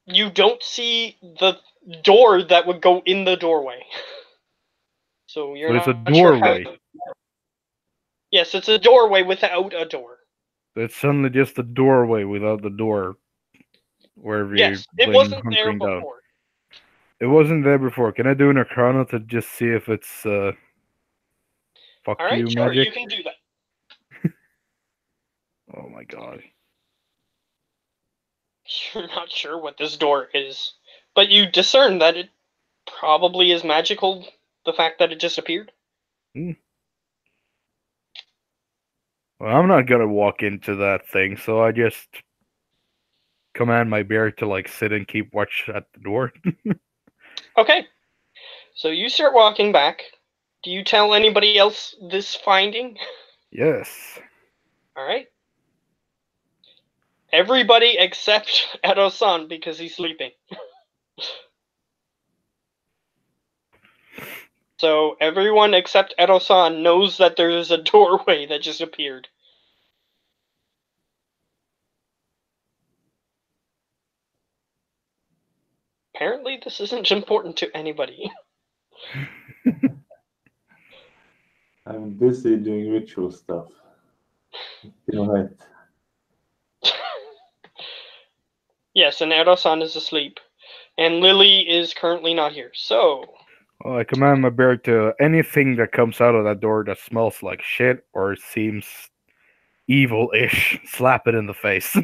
You don't see the door that would go in the doorway. So you're So it's not a sure doorway. how... Yes, it's a doorway without a door. So it's suddenly just a doorway without the door. Wherever Yes, you're it wasn't there hunkering down. before. It wasn't there before. Can I do an Arcana to just see if it's fuck Alright, you sure, magic? you can do that. Oh my god. You're not sure what this door is, but you discern that it probably is magical, the fact that it just appeared. Well, I'm not gonna walk into that thing, so I just command my bear to like sit and keep watch at the door. Okay, so you start walking back. Do you tell anybody else this finding? Yes. Alright. Everybody except Edo-san because he's sleeping. So everyone except Edo-san knows that there is a doorway that just appeared. Apparently this isn't important to anybody. I'm busy doing ritual stuff. All right. Yes, and Edo-san is asleep. And Lily is currently not here. So, Well, I command my bear to anything that comes out of that door that smells like shit or seems evil-ish, slap it in the face.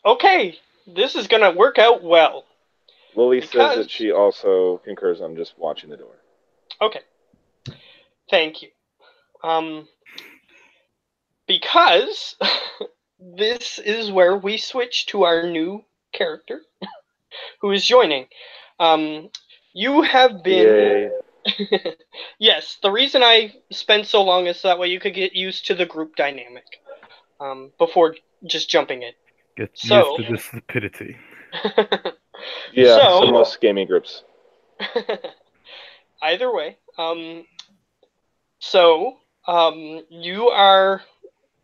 okay, this is gonna work out well. Lily Because- says that she also concurs on just watching the door. Okay. Thank you. Because this is where we switch to our new character who is joining. You have been... Yay. Yes, the reason I spent so long is that way you could get used to the group dynamic before just jumping in. Get So- used to the stupidity. Yeah, So- some most gaming groups. Either way,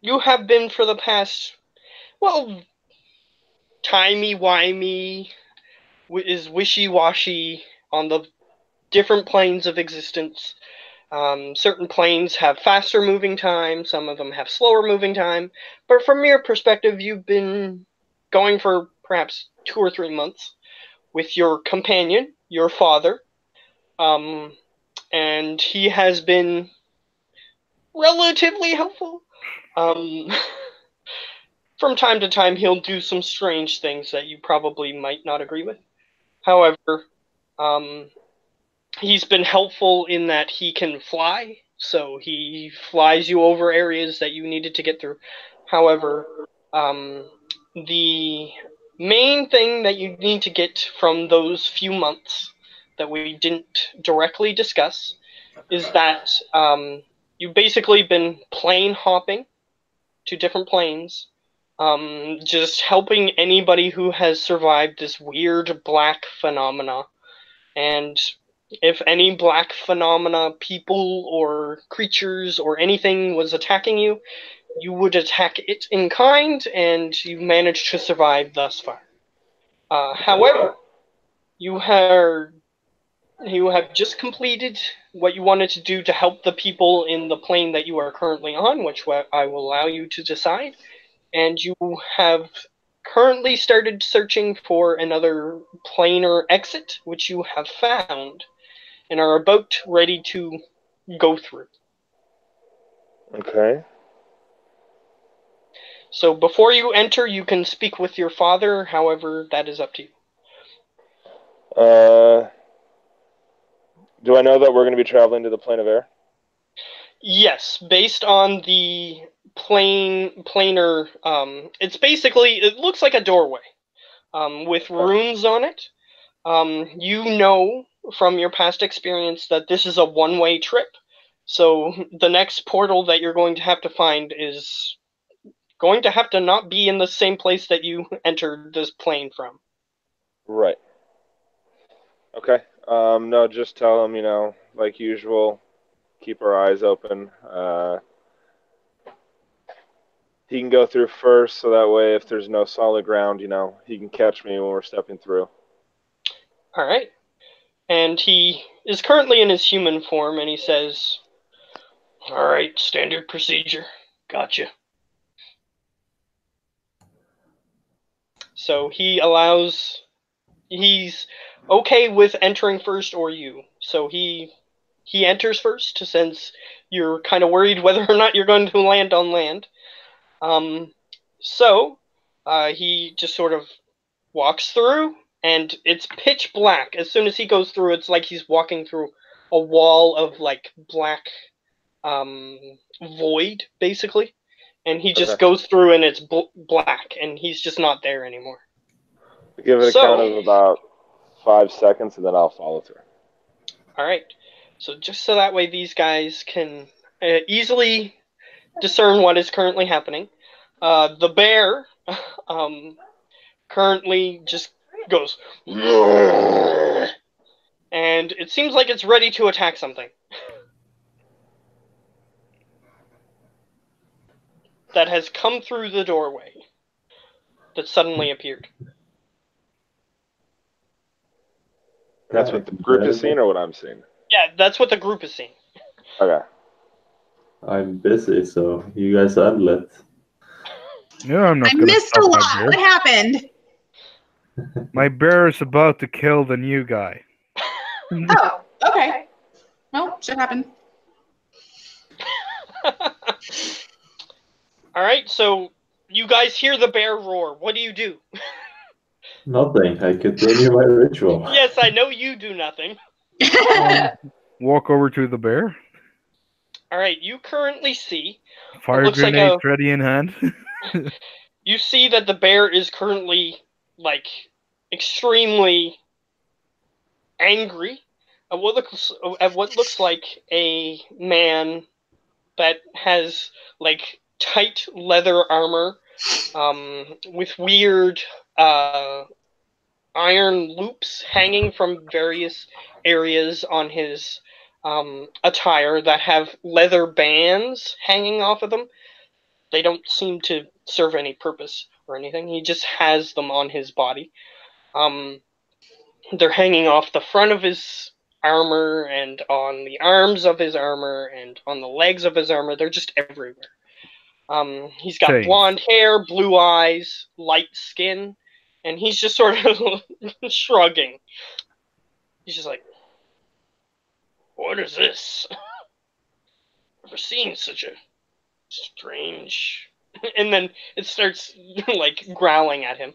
you have been for the past, well, timey-wimey, is wishy-washy on the different planes of existence. Certain planes have faster moving time, some of them have slower moving time, but from your perspective, you've been going for perhaps 2 or 3 months with your companion, your father, and he has been relatively helpful. From time to time, he'll do some strange things that you probably might not agree with. However, he's been helpful in that he can fly, so he flies you over areas that you needed to get through. However, the main thing that you need to get from those few months that we didn't directly discuss is that you've basically been plane hopping to different planes, just helping anybody who has survived this weird black phenomena. And if any black phenomena, people or creatures or anything was attacking you, you would attack it in kind, and you managed to survive thus far. However, you have just completed what you wanted to do to help the people in the plane that you are currently on, which I will allow you to decide. And you have currently started searching for another planar exit, which you have found, and are about ready to go through. Okay. So before you enter, you can speak with your father. However, that is up to you. Do I know that we're going to be traveling to the plane of air? Yes, based on the planar, it's basically, it looks like a doorway, with runes on it. You know from your past experience that this is a one-way trip, so the next portal that you're going to have to find is going to have to not be in the same place that you entered this plane from. Right. Okay. No, just tell them, like usual, keep our eyes open. He can go through first, so that way if there's no solid ground, he can catch me when we're stepping through. All right. And he is currently in his human form, and he says, "All right, standard procedure. Gotcha." So he's okay with entering first, or you. So he enters first, since you're kind of worried whether or not you're going to land on land. So he just sort of walks through, and it's pitch black. As soon as he goes through, it's like he's walking through a wall of like black void, basically. And he just goes through, and it's black, and he's just not there anymore. Give it a count of about 5 seconds, and then I'll follow through. All right. So just so that way these guys can easily discern what is currently happening. The bear currently just goes, and it seems like it's ready to attack something that has come through the doorway that suddenly appeared. That's what the group is seeing, or what I'm seeing? Yeah, that's what the group is seeing. Okay. I'm busy, so you guys handle it. Yeah, I'm not I gonna missed stop a my lot. bear. What happened? My bear is about to kill the new guy. Oh, okay. Well, shit happened. All right, so you guys hear the bear roar. What do you do? Nothing. I continue my ritual. Yes, I know you do nothing. Walk over to the bear. All right, you currently see Fire looks like grenade ready in hand. you see that the bear is currently like extremely angry at what looks like a man that has like tight leather armor, with weird iron loops hanging from various areas on his attire that have leather bands hanging off of them. They don't seem to serve any purpose or anything. He just has them on his body. They're hanging off the front of his armor and on the arms of his armor and on the legs of his armor. They're just everywhere. He's got Chains. blonde hair, blue eyes, light skin, and he's just sort of shrugging. He's just like, "What is this? Never seen such a strange..." And then it starts like growling at him.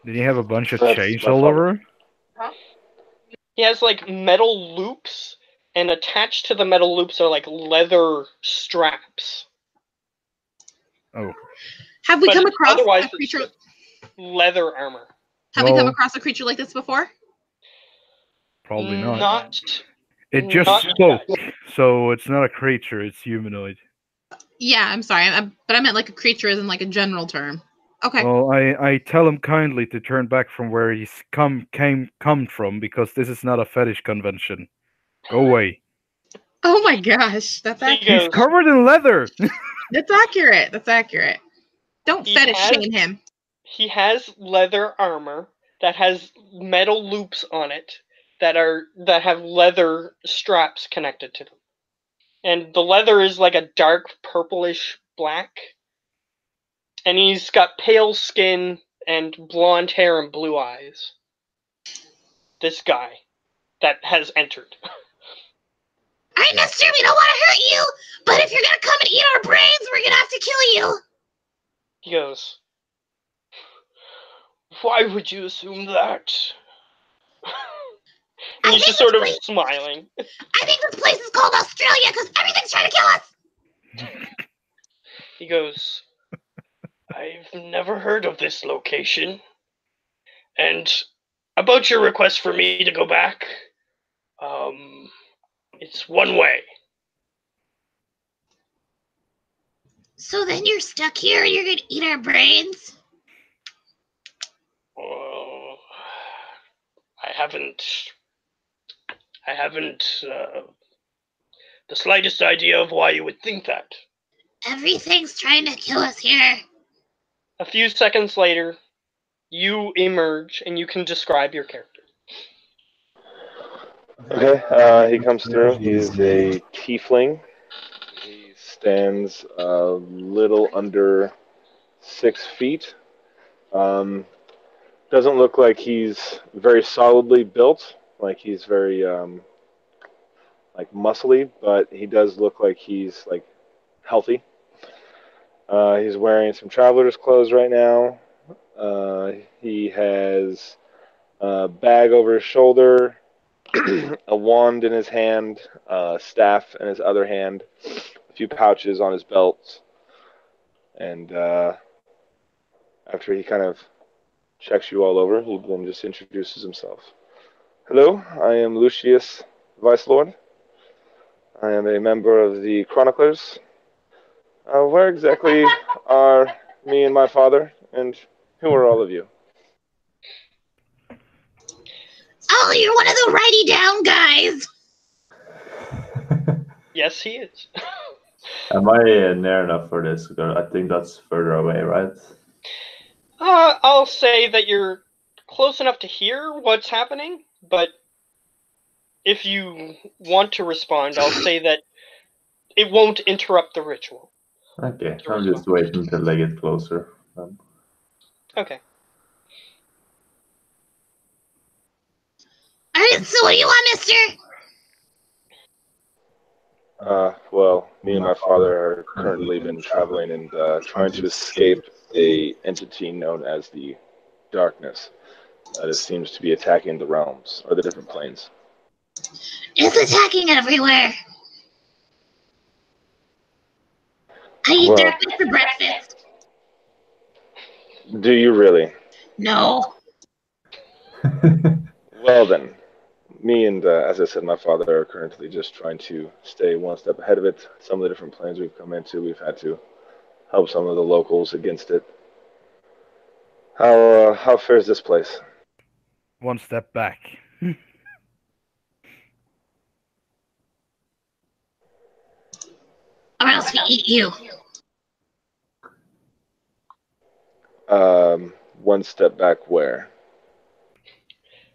Did he have a bunch of That's chains my all fault. over him? He has like metal loops, and attached to the metal loops are like leather straps. Oh. Have we But come across otherwise, a creature? it's leather armor. Have we come Well- across a creature like this before? Probably not. Not. It just not spoke, yet. so it's not a creature, it's humanoid. Yeah, I'm sorry, but I meant like a creature isn't like a general term. Okay. Well, I tell him kindly to turn back from where he's come from because this is not a fetish convention. Go away. Oh my gosh, that's He accurate. He's goes, covered in leather. That's accurate. That's accurate. Don't He fetish has- shame him. he has leather armor that has metal loops on it that have leather straps connected to them. And the leather is like a dark purplish black. And he's got pale skin and blonde hair and blue eyes. This guy that has entered. All right, mister, we don't want to hurt you, but if you're going to come and eat our brains, we're going to have to kill you. He goes, "Why would you assume that?" And he's just sort of smiling. I think this place is called Australia because everything's trying to kill us. He goes, "I've never heard of this location. And about your request for me to go back, it's one way." So then you're stuck here and you're going to eat our brains? I haven't the slightest idea of why you would think that. Everything's trying to kill us here. A few seconds later, you emerge and you can describe your character. Okay, he comes through. He's a tiefling. He stands a little under 6 feet. Doesn't look like he's very solidly built, like he's very like muscly, but he does look like he's like healthy. He's wearing some traveler's clothes right now. He has a bag over his shoulder, a wand in his hand, a staff in his other hand, a few pouches on his belt, and after he kind of checks you all over, he then just introduces himself. "Hello, I am Lucius Vicelord. I am a member of the Chroniclers. Where exactly are me and my father, and who are all of you?" Oh, you're one of the writing down guys. Yes, he is. Am I near enough for this? Because I think that's further away, right? I'll say that you're close enough to hear what's happening, but if you want to respond, I'll say that it won't interrupt the ritual. Okay, I'll just wait until they get closer. Okay. All right, so what do you want, mister? Well, me and my father are currently been traveling and trying to escape a entity known as the Darkness that seems to be attacking the realms, or the different planes. It's attacking everywhere. I eat Well- darkness for breakfast. Do you really? No. Well then, me and, as I said, my father are currently just trying to stay one step ahead of it. Some of the different planes we've come into, we've had to help some of the locals against it. How fares this place? One step back. Or else we eat you. One step back where?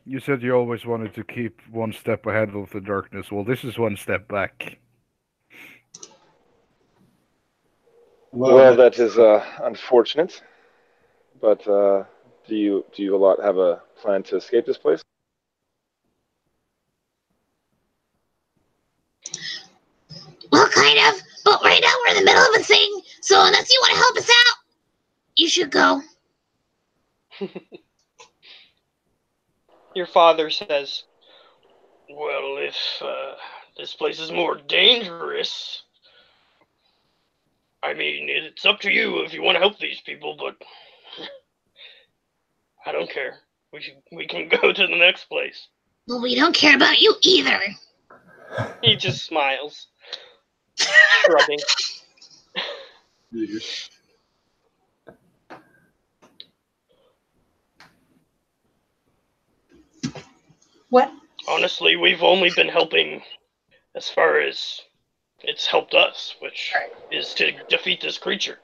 You said you always wanted to keep one step ahead of the darkness. Well, this is one step back. Well, that is unfortunate. But do you have a plan to escape this place? Well, kind of. But right now we're in the middle of a thing. So unless you want to help us out, you should go. Your father says, "Well, if this place is more dangerous, I mean, it's up to you if you want to help these people, but I don't care. We can go to the next place." Well, we don't care about you either. He just smiles, shrugging. What? Honestly, we've only been helping as far as it's helped us, which is to defeat this creature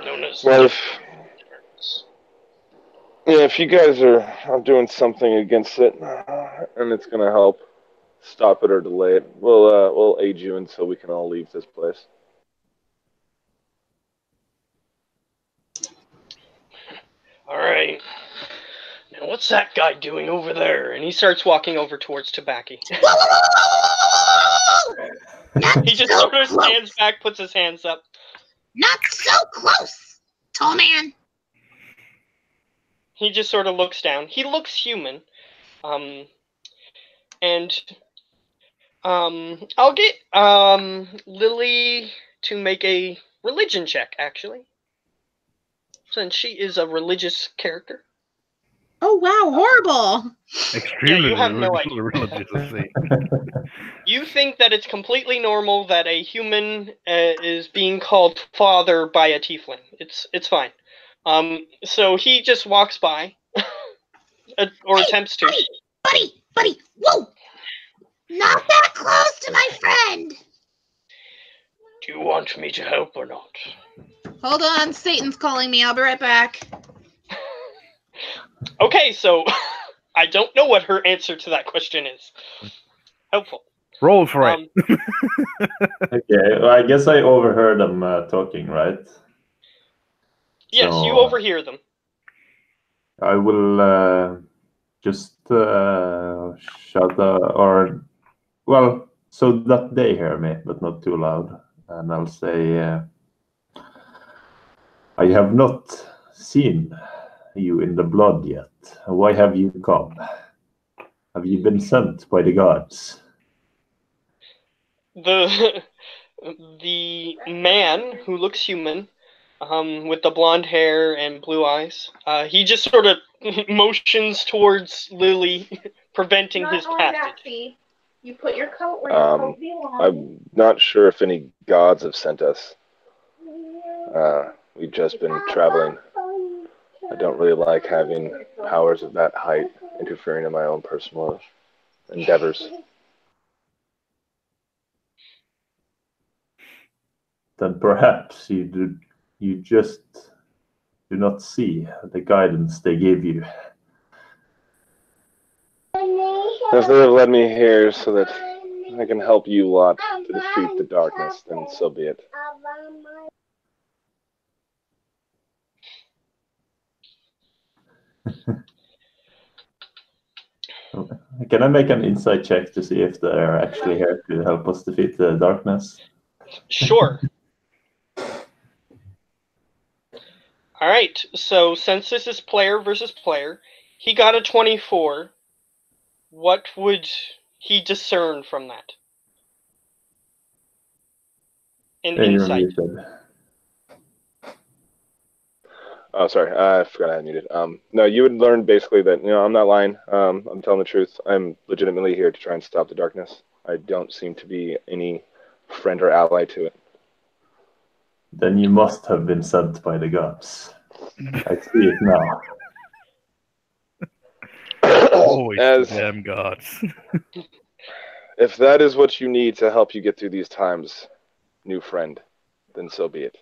known as Well, Devouring. if you guys are doing something against it, and it's gonna help stop it or delay it, we'll aid you until we can all leave this place. All right. Now, what's that guy doing over there? And he starts walking over towards Tabaki. Whoa, whoa, whoa, whoa, whoa, whoa, whoa. Not He just so sort of close. stands back, puts his hands up. Not so close, tall man. He just sort of looks down. He looks human. And I'll get Lily to make a religion check, actually, since she is a religious character. Oh wow, horrible. Extremely you have no idea. religious, I see. You think that it's completely normal that a human is being called father by a tiefling. It's fine. So he just walks by, or attempts to. Buddy, whoa! Not that close to my friend. Do you want me to help or not? Hold on, Satan's calling me. I'll be right back. Okay, so I don't know what her answer to that question is. Helpful. Roll for it. Okay, well, I guess I overheard them talking, right? Yes, So, you overhear them. I will just shout well, so that they hear me, but not too loud. And I'll say, I have not seen you in the blood yet. Why have you come? Have you been sent by the gods? The man who looks human, with the blonde hair and blue eyes, he just sort of motions towards Lily, preventing his passage. You put your coat where your coat belongs. I'm not sure if any gods have sent us. We've just been traveling. I don't really like having powers of that height interfering in my own personal endeavors. Then perhaps you just do not see the guidance they gave you. If they have led me here so that I can help you lot to defeat the darkness, then so be it. Can I make an insight check to see if they're actually here to help us defeat the darkness? Sure. Alright, so since this is player versus player, he got a 24. What would he discern from that? In insight. Oh, sorry, I forgot I had muted. No, you would learn basically that, I'm not lying. I'm telling the truth. I'm legitimately here to try and stop the darkness. I don't seem to be any friend or ally to it. Then you must have been sent by the gods. I see it now. Always As- the damn gods. If that is what you need to help you get through these times, new friend, then so be it.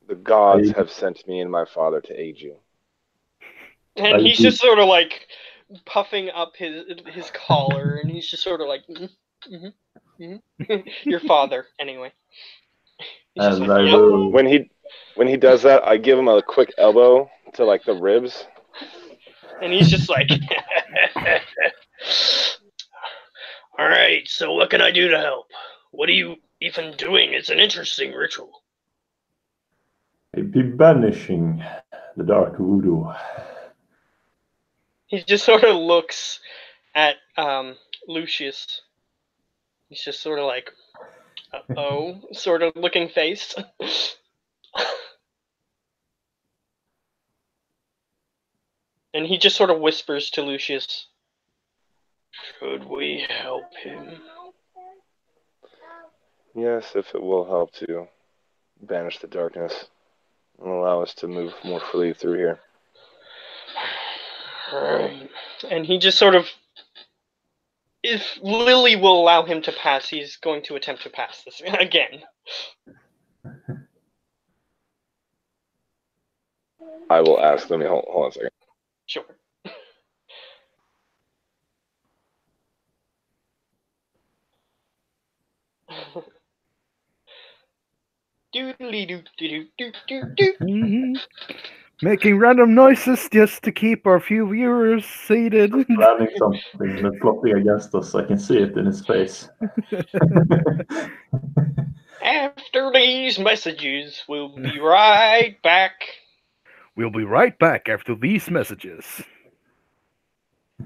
The gods have sent me and my father to aid you. And he's just sort of like puffing up his collar, and he's just sort of like, your father, anyway. He's just like, will... When he does that, I give him a quick elbow to like the ribs. And he's just like, all right, so what can I do to help? What are you even doing? It's an interesting ritual. I'd be banishing the dark voodoo. He just sort of looks at Lucius. He's just sort of like, uh-oh, sort of looking face. And he just sort of whispers to Lucius, should we help him? Yes, if it will help to banish the darkness and allow us to move more freely through here. And he just sort of, if Lily will allow him to pass, he's going to attempt to pass this again. I will ask. Let me hold on a second. Sure. Doodly doo doo doo doo doo. Mhm. Making random noises just to keep our few viewers seated. Planning something, but plotting against us. I can see it in his face. After these messages, we'll be right back. We'll be right back after these messages.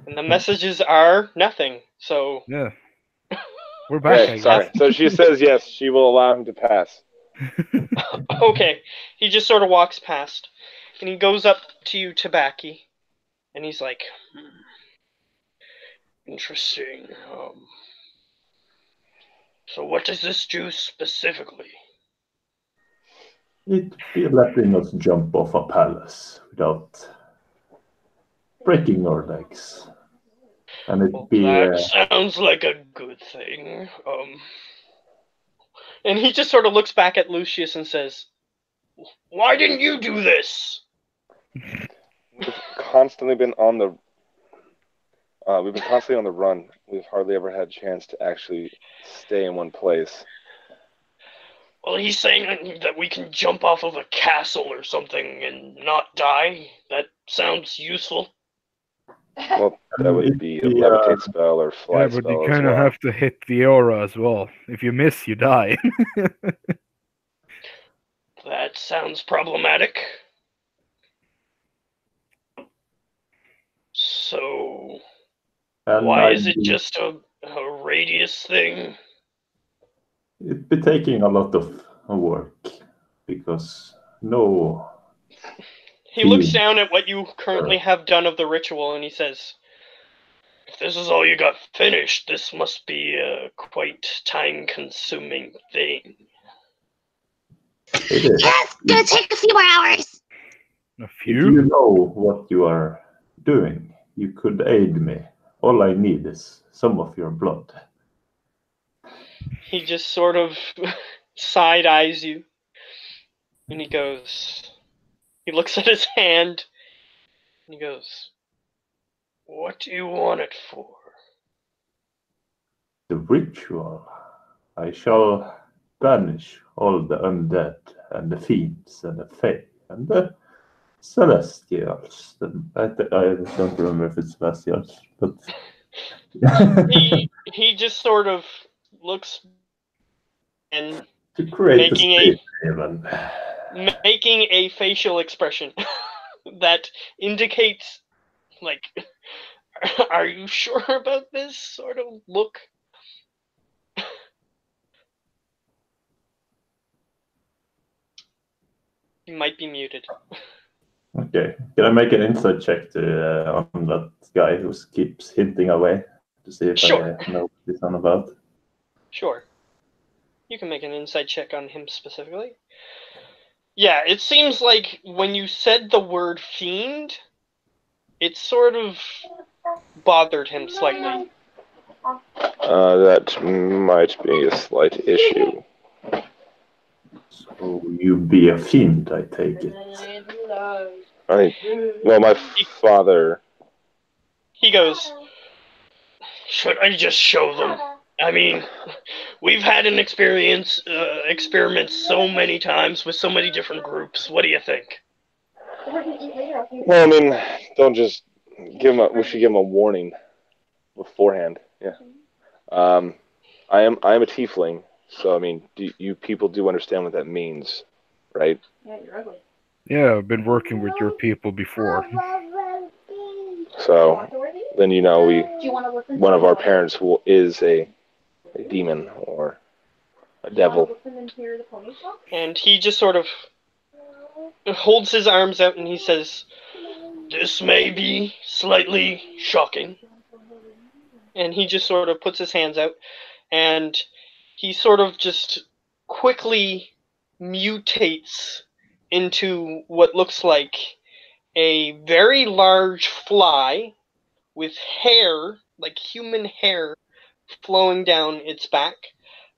And the messages are nothing. So Yeah. We're back, Okay, sorry. I So she says yes, she will allow him to pass. guess. okay, he just sort of walks past, and he goes up to you, Tabaki, and he's like, interesting. So what does this do specifically? It'd be letting us jump off a palace without breaking our legs. And it'd Well, be that sounds like a good thing. And he just sort of looks back at Lucius and says, "Why didn't you do this?" We've constantly been on the run. We've hardly ever had a chance to actually stay in one place. Well, he's saying that we can jump off of a castle or something and not die. That sounds useful. Well, that would be a Yeah. levitate spell or fly Yeah, but spell you as kind of well. have to hit the aura as well. If you miss, you die. That sounds problematic. So, And why is it just a radius thing? It'd be taking a lot of work because no. He looks down at what you currently have done of the ritual and he says, if this is all you got finished, this must be a quite time-consuming thing. It is. Yeah, it's gonna take a few more hours. A If few? you know what you are doing, you could aid me. All I need is some of your blood. He just sort of side-eyes you. And he goes, he looks at his hand, and he goes, what do you want it for? The ritual. I shall banish all the undead and the fiends and the fae and the celestials. I don't remember if it's celestials, but He just sort of looks and to create making a space haven. making a facial expression that indicates, like, are you sure about this sort of look? You might be muted. Okay, can I make an insight check to on that guy who keeps hinting away to see if Sure. I know what he's on about? Sure. You can make an insight check on him specifically. Yeah, it seems like when you said the word fiend, it sort of bothered him slightly. That might be a slight issue. So you be a fiend, I take it. Well, my father. He goes, should I just show them? I mean, we've had an experiment so many times with so many different groups. What do you think? Well, I mean, don't just give him. We should give him a warning beforehand. Yeah. I am a tiefling, so I mean, you people do understand what that means, right? Yeah, I've been working with your people before. So then one of our parents is a demon or a devil. And he just sort of holds his arms out and he says, this may be slightly shocking. And he just sort of puts his hands out and he sort of just quickly mutates into what looks like a very large fly with hair, like human hair, flowing down its back.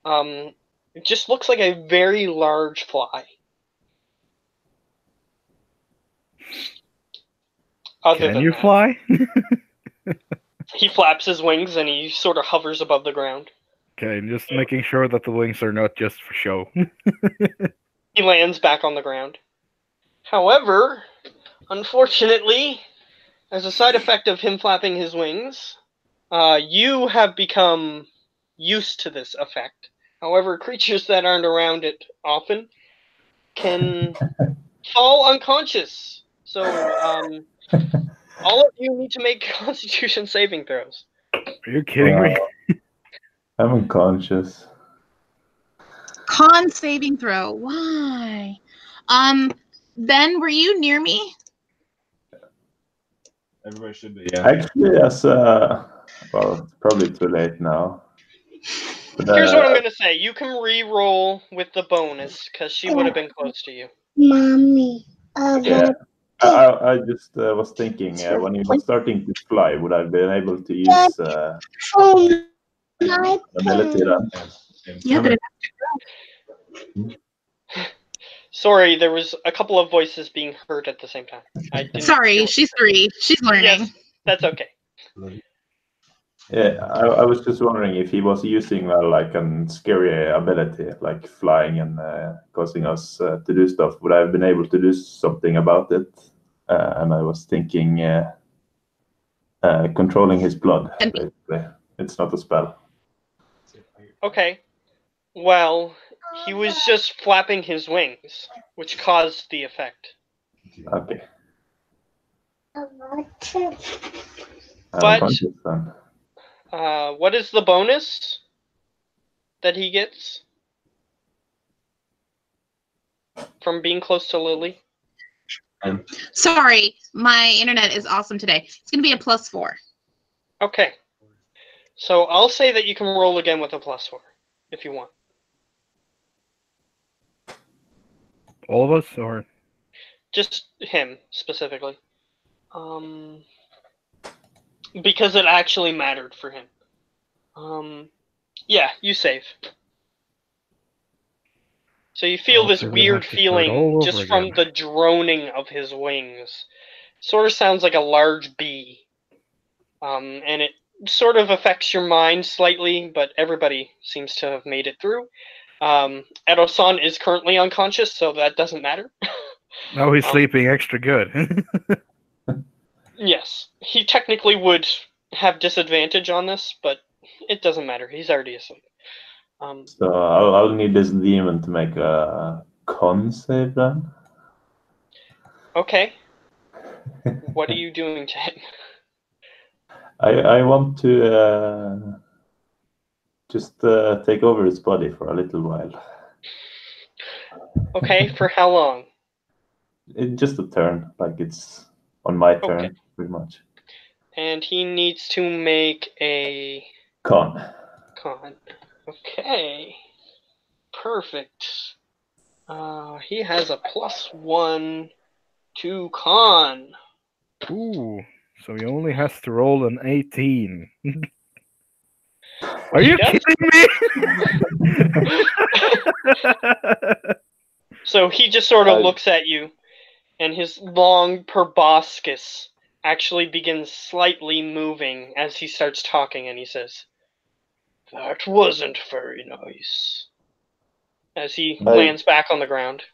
It just looks like a very large fly. Other Can than you that, fly? he flaps his wings and he sort of hovers above the ground. Okay, just making sure that the wings are not just for show. He lands back on the ground. However, unfortunately, as a side effect of him flapping his wings, you have become used to this effect. However, creatures that aren't around it often can fall unconscious. So, all of you need to make Constitution saving throws. Are you kidding me? I'm unconscious. Con saving throw. Why? Ben, were you near me? Everybody should be. Yeah. Actually, well, it's probably too late now. But, Here's what I'm gonna say: you can re-roll with the bonus because she would have been close to you. Mommy. yeah, I just was thinking when he was starting to fly, would I have been able to use ability then? Yeah, but Sorry, there was a couple of voices being heard at the same time. I didn't sorry, hear- she's 3. She's learning. Yes, that's okay. Yeah, I was just wondering if he was using like a scary ability, like flying and causing us to do stuff. Would I have been able to do something about it? And I was thinking controlling his blood, basically. It's not a spell. Okay. Well, he was just flapping his wings, which caused the effect. Okay. I'm But conscious then. what is the bonus that he gets from being close to Lily? Sorry, my internet is awesome today. It's going to be a +4. Okay. So I'll say that you can roll again with a +4 if you want. All of us, or Just him specifically. Because it actually mattered for him. Yeah, you save. So you feel this so we're gonna weird have to start all feeling over just from again. the droning of his wings. Sort of sounds like a large bee. And it sort of affects your mind slightly, but everybody seems to have made it through. Edo-san is currently unconscious, so that doesn't matter. now he's sleeping extra good. Yes, he technically would have disadvantage on this, but it doesn't matter. He's already asleep. So I'll need this demon to make a con save then. Okay. What are you doing to him? I want to just take over his body for a little while. Okay, for how long? Just a turn, like it's on my turn, Okay. pretty much. And he needs to make a Con. Okay. Perfect. He has a +1 to con. Ooh, so he only has to roll an 18. Are you kidding me? So he just sort of looks at you, and his long proboscis actually begins slightly moving as he starts talking, and he says, "That wasn't very nice," as he lands back on the ground.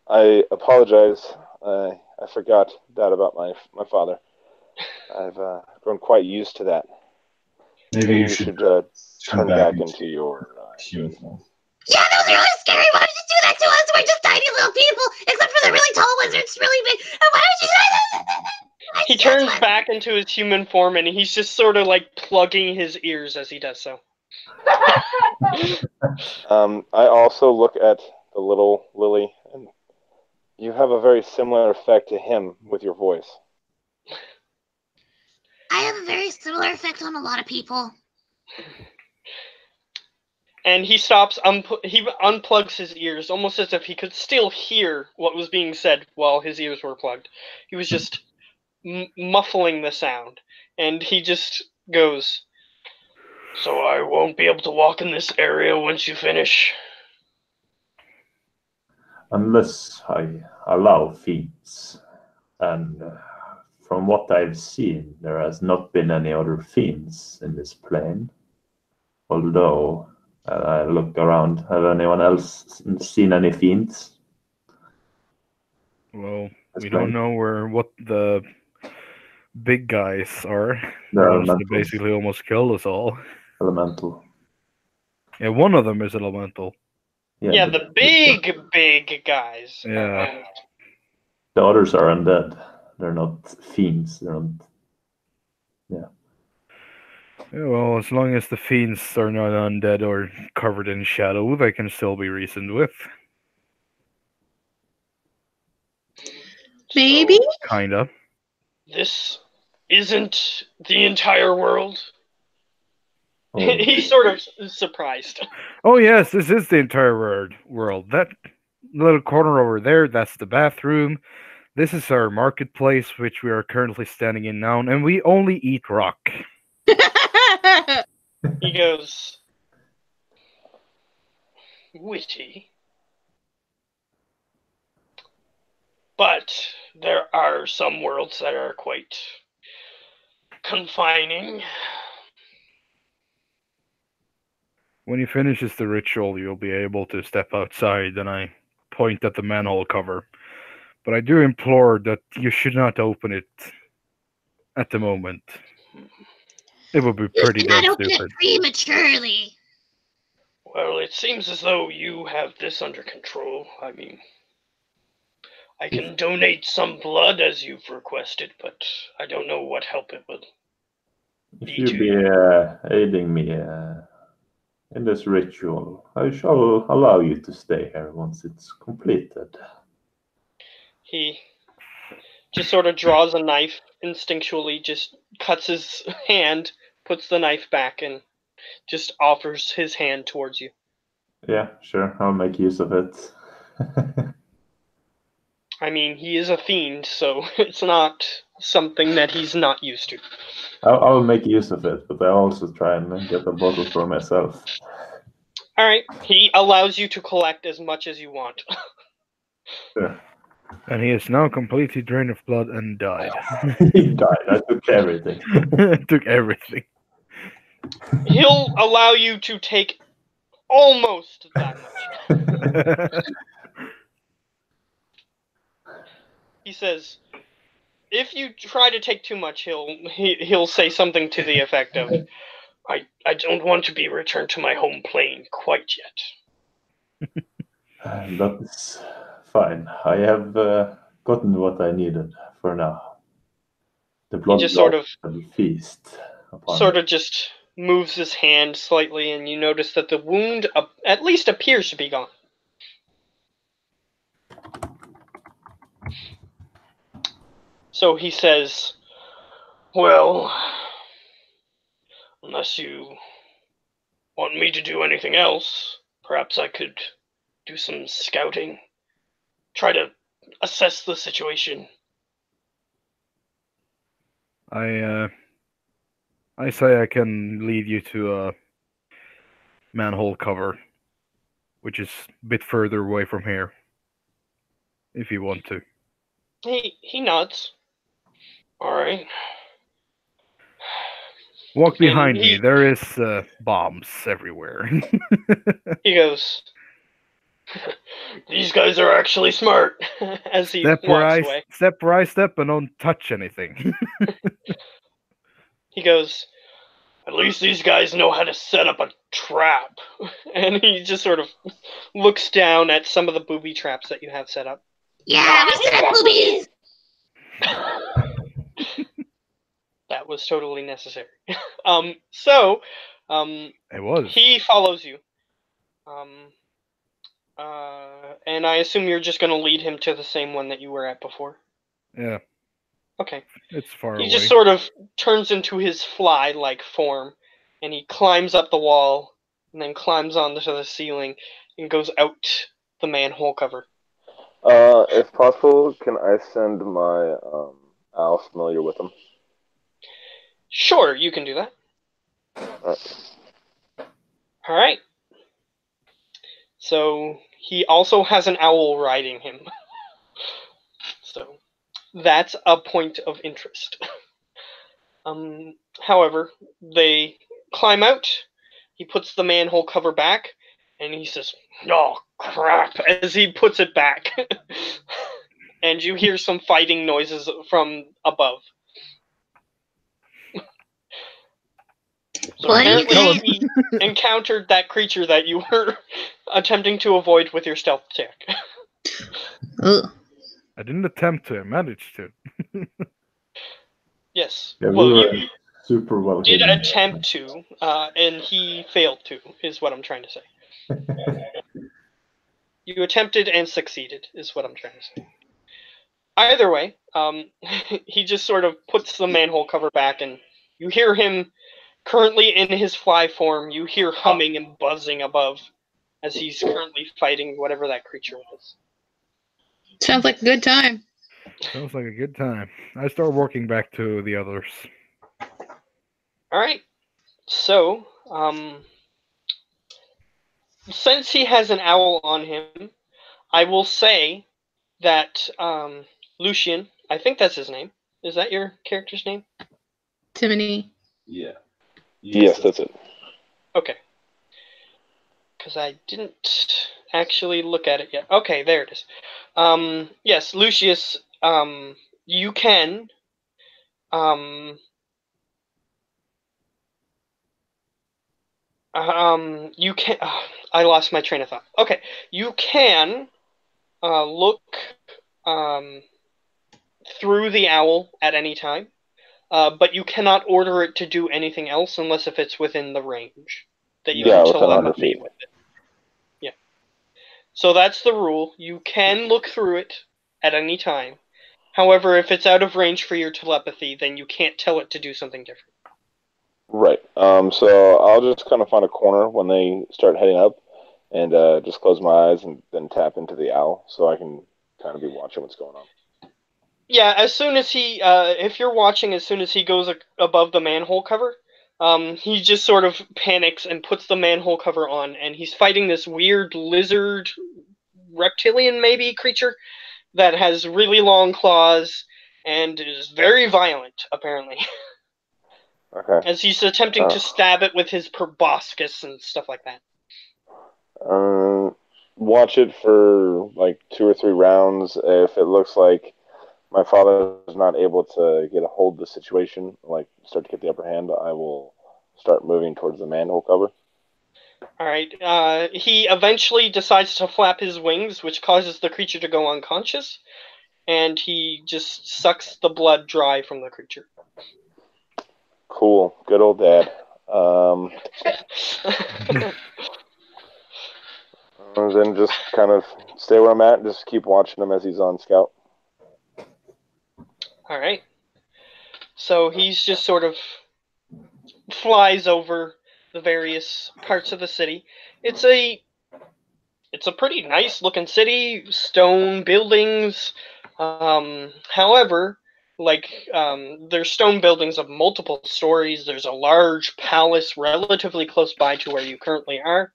I apologize. I forgot that about my father. I've grown quite used to that. Maybe you should turn back into your human form. Yeah, that was really scary. Why would you do that to us? We're just tiny little people, except for the really tall ones. It's really big. And why would you do that? He turns back into his human form, and he's just sort of like plugging his ears as he does so. I also look at the little Lily, and you have a very similar effect to him with your voice. I have a very similar effect on a lot of people. And he stops, he unplugs his ears, almost as if he could still hear what was being said while his ears were plugged. He was just muffling the sound. And he just goes, "So I won't be able to walk in this area once you finish?" Unless I allow fiends. And from what I've seen, there has not been any other fiends in this plane. Although, I look around, have anyone else seen any fiends? Well, This we plane? don't know what the big guys are. The The ones that elementals. basically almost killed us all. Elemental. Yeah, one of them is elemental. Yeah, the big guys. Yeah. The others are undead. They're not fiends. They're not. Yeah, well, as long as the fiends are not undead or covered in shadow, they can still be reasoned with. Maybe? So, Kinda. this isn't the entire world? Oh, He's sort of surprised. Oh yes, this is the entire world. That little corner over there, that's the bathroom. This is our marketplace, which we are currently standing in now, and we only eat rock. He goes, "Witty. But there are some worlds that are quite confining." When he finishes the ritual, you'll be able to step outside, and I point at the manhole cover. But I do implore that you should not open it at the moment. It would be You pretty should dead not open stupid. it prematurely. Well, it seems as though you have this under control. I mean, I can donate some blood as you've requested, but I don't know what help it would if be you to be you. aiding me in this ritual, I shall allow you to stay here once it's completed. He just sort of draws a knife instinctually, just cuts his hand, puts the knife back, and just offers his hand towards you. Yeah, sure, I'll make use of it. I mean, he is a fiend, so it's not something that he's not used to. I'll make use of it, but I also try and get a bottle for myself. Alright, he allows you to collect as much as you want. Sure. And he is now completely drained of blood and died. He died. I took everything. Took everything. He'll allow you to take almost that much. He says, if you try to take too much, he'll say something to the effect of, I don't want to be returned to my home plane quite yet. That is fine. I have gotten what I needed for now. The He blood just sort of will feast upon sort me. of just moves his hand slightly, and you notice that the wound at least appears to be gone. So he says, well, unless you want me to do anything else, perhaps I could do some scouting, try to assess the situation. I say I can lead you to a manhole cover, which is a bit further away from here, if you want to. He nods. All right. Walk behind And me. There is bombs everywhere. He goes, these guys are actually smart, as he walks away. Step where I step and don't touch anything. He goes, at least these guys know how to set up a trap. And he just sort of looks down at some of the booby traps that you have set up. Yeah, we set up boobies. That was totally necessary. So, It was. he follows you. And I assume you're just going to lead him to the same one that you were at before? Yeah. Okay. It's far He away. just sort of turns into his fly-like form, and he climbs up the wall and then climbs onto the ceiling and goes out the manhole cover. If possible, can I send my owl familiar with him? Sure, you can do that. All right. So he also has an owl riding him. So that's a point of interest. However, they climb out. He puts the manhole cover back, and he says, "Oh crap!" as he puts it back. And you hear some fighting noises from above. So What do you apparently think? he encountered that creature that you were attempting to avoid with your stealth check. Ugh. I didn't attempt to. I managed to. Yes. Yeah, Well, we were you super well did hidden. attempt to, and he failed to, is what I'm trying to say. You attempted and succeeded, is what I'm trying to say. Either way, he just sort of puts the manhole cover back, and you hear him currently in his fly form. You hear humming and buzzing above as he's currently fighting whatever that creature was. Sounds like a good time. Sounds like a good time. I start walking back to the others. All right. So, since he has an owl on him, I will say that Lucian, I think that's his name. Is that your character's name? Timony. Yeah. Yes, that's it. Okay. Because I didn't actually look at it yet. Okay, there it is. Yes, Lucius, you can you can I lost my train of thought. Okay, you can look through the owl at any time, but you cannot order it to do anything else unless if it's within the range that you Yeah, can within 100 telepathy feet. with it. Yeah. So that's the rule. You can look through it at any time. However, if it's out of range for your telepathy, then you can't tell it to do something different. Right. So I'll just kind of find a corner when they start heading up, and just close my eyes and then tap into the owl so I can kind of be watching what's going on. Yeah, as soon as he, if you're watching, as soon as he goes above the manhole cover, he just sort of panics and puts the manhole cover on, and he's fighting this weird lizard, reptilian maybe creature that has really long claws and is very violent, apparently. Okay. As he's attempting to stab it with his proboscis and stuff like that. Watch it for like 2 or 3 rounds. If it looks like my father is not able to get a hold of the situation, like start to get the upper hand, I will start moving towards the manhole cover. Alright, he eventually decides to flap his wings, which causes the creature to go unconscious, and he just sucks the blood dry from the creature. Cool. Good old dad. And then just kind of stay where I'm at and just keep watching him as he's on scout. Alright. So he's just sort of flies over the various parts of the city. It's a pretty nice looking city, stone buildings. However, there's stone buildings of multiple stories. There's a large palace relatively close by to where you currently are.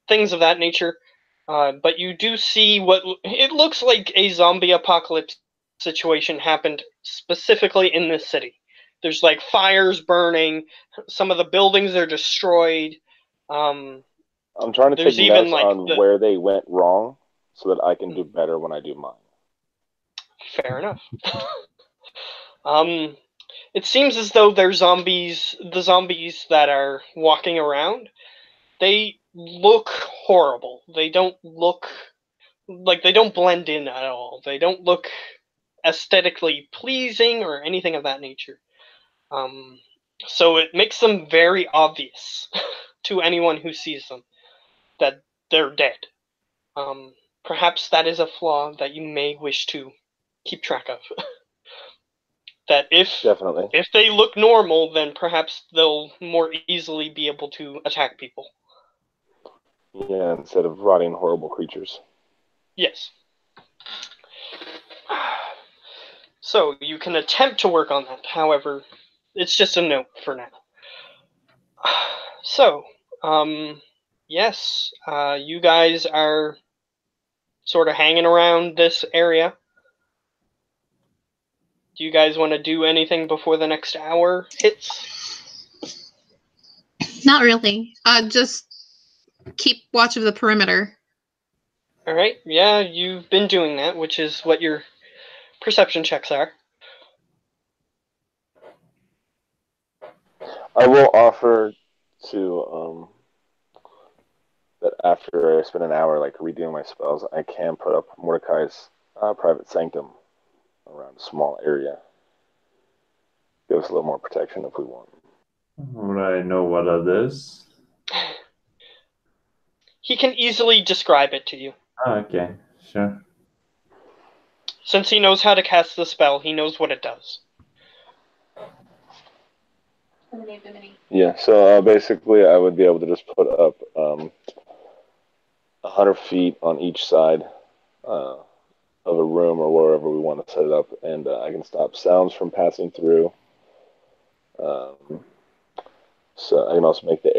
Things of that nature. But you do see what it looks like a zombie apocalypse situation happened specifically in this city. There's like fires burning. Some of the buildings are destroyed. I'm trying to There's take even, notes like, on where they went wrong so that I can do better when I do mine. Fair enough. It seems as though they're zombies. The zombies that are walking around, they look horrible. They don't look like they don't blend in at all. They don't look aesthetically pleasing or anything of that nature. So it makes them very obvious to anyone who sees them that they're dead. Perhaps that is a flaw that you may wish to keep track of. That if Definitely. if they look normal, then perhaps they'll more easily be able to attack people. Yeah, instead of rotting horrible creatures. Yes. So you can attempt to work on that. However, it's just a note for now. So, yes, you guys are sort of hanging around this area. Do you guys want to do anything before the next hour hits? Not really. Just keep watch of the perimeter. All right. Yeah, you've been doing that, which is what your perception checks are. I will offer to that after I spend an hour like redoing my spells, I can put up Mordecai's private sanctum around a small area. Give us a little more protection if we want. Would I know what that is? He can easily describe it to you. Okay, sure. Since he knows how to cast the spell, he knows what it does. Yeah, so basically I would be able to just put up 100 feet on each side of a room or wherever we want to set it up, and I can stop sounds from passing through. So I can also make the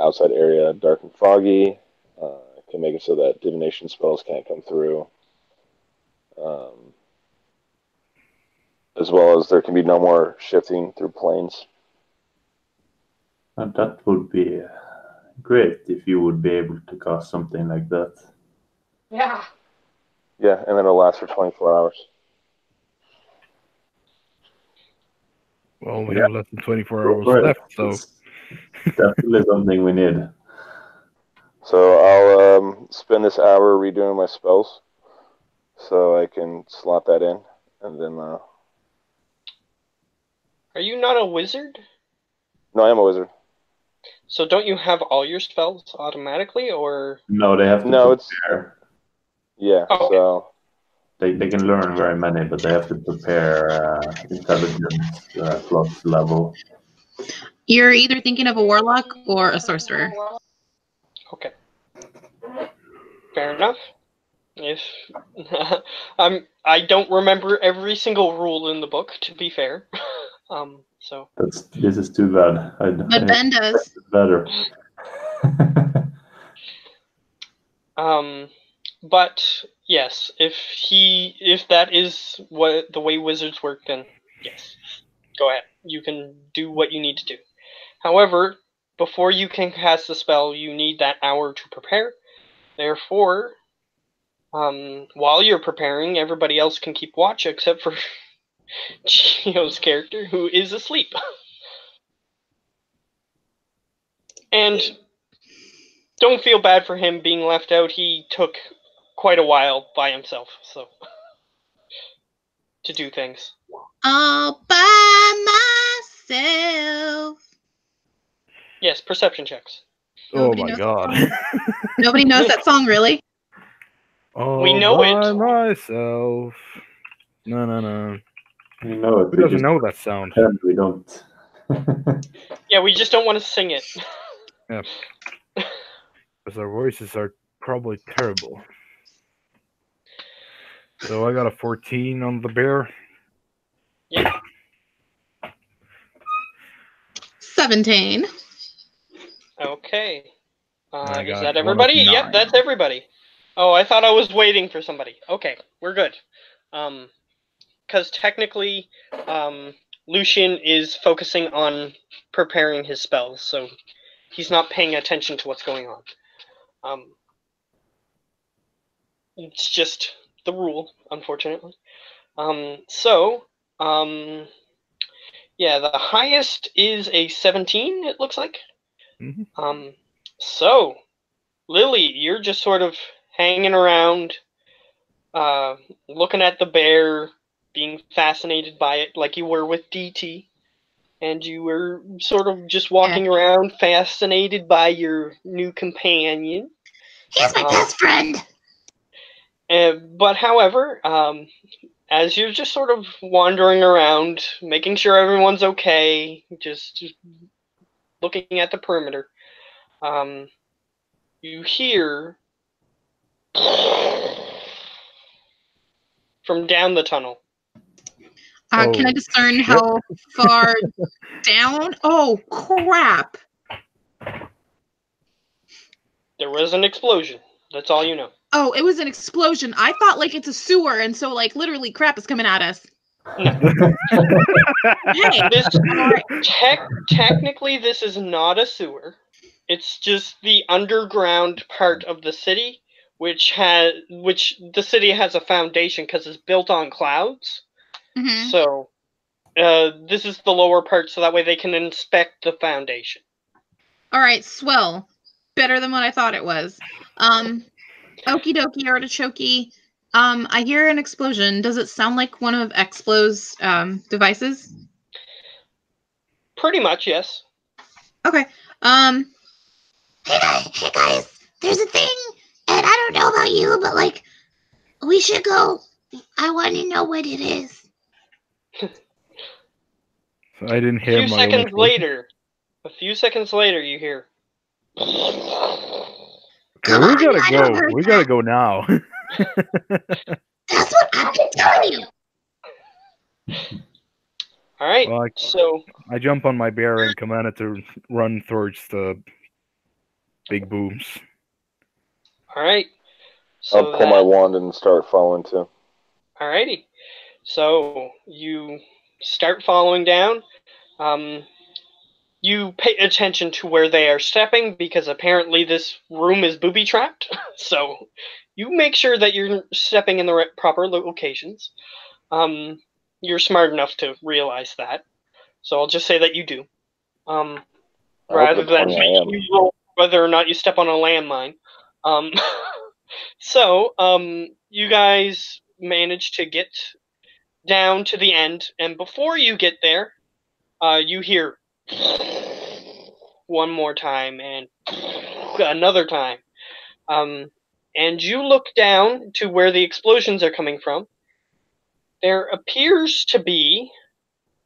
outside area, dark and foggy. I can make it so that divination spells can't come through. As well as there can be no more shifting through planes. And that would be great if you would be able to cast something like that. Yeah. Yeah, and then it'll last for 24 hours. Well, we have less than 24 Go hours for it. left, so It's definitely something we need. So I'll spend this hour redoing my spells, so I can slot that in, and then. Are you not a wizard? No, I am a wizard. So don't you have all your spells automatically, or? No, they have to prepare. Yeah, okay. So. They can learn very many, but they have to prepare intelligence plus level. You're either thinking of a warlock or a sorcerer. Okay. Fair enough. If I don't remember every single rule in the book, to be fair. So This is too bad. But Ben does. Better. But yes, if that is what the way wizards work, then yes, go ahead. You can do what you need to do. However, before you can cast the spell, you need that hour to prepare. Therefore, while you're preparing, everybody else can keep watch except for Gio's character, who is asleep. And don't feel bad for him being left out. He took quite a while by himself, so to do things. All by myself. Yes, perception checks. Nobody oh my knows god. Nobody knows that song, really? All We know by it. myself. No. You know it. Who doesn't know that sound? We don't. Yeah, we just don't want to sing it. Yeah. Because our voices are probably terrible. So I got a 14 on the bear. Yeah. 17. Okay. I Is got that one everybody? of Yep, 9. that's everybody. Oh, I thought I was waiting for somebody. Okay, we're good. Because technically, Lucian is focusing on preparing his spells, so he's not paying attention to what's going on. It's just the rule, unfortunately. Yeah, the highest is a 17, it looks like. Mm-hmm. So, Lily, you're just sort of hanging around, looking at the bear, being fascinated by it like you were with DT. And you were sort of just walking around, fascinated by your new companion. He's my best friend. But however, as you're just sort of wandering around, making sure everyone's okay, just looking at the perimeter, you hear from down the tunnel. Can I discern how far down? Oh, crap. There was an explosion. That's all you know. Oh, it was an explosion. I thought, like, it's a sewer, and so, like, literally crap is coming at us. No. Hey. This, technically, this is not a sewer. It's just the underground part of the city, which the city has a foundation because it's built on clouds. Mhm. So this is the lower part, so that way they can inspect the foundation. All right, swell. Better than what I thought it was. Okie dokie, artichoke. I hear an explosion. Does it sound like one of Explo's devices? Pretty much, yes. Okay. Hey guys, there's a thing, and I don't know about you, but like, we should go. I want to know what it is. So I didn't hear A few seconds later, you hear. Okay, we gotta go. We gotta go now. That's what I've been telling you. All right. Well, So I jump on my bear and command it to run towards the big booms. all right. So I'll pull my wand and start following too. Alrighty. So you start following down. You pay attention to where they are stepping because apparently this room is booby trapped. So you make sure that you're stepping in the proper locations. You're smart enough to realize that. So I'll just say that you do. Rather than making you roll whether or not you step on a landmine. So you guys manage to get down to the end, and before you get there, you hear one more time and another time. And you look down to where the explosions are coming from. There appears to be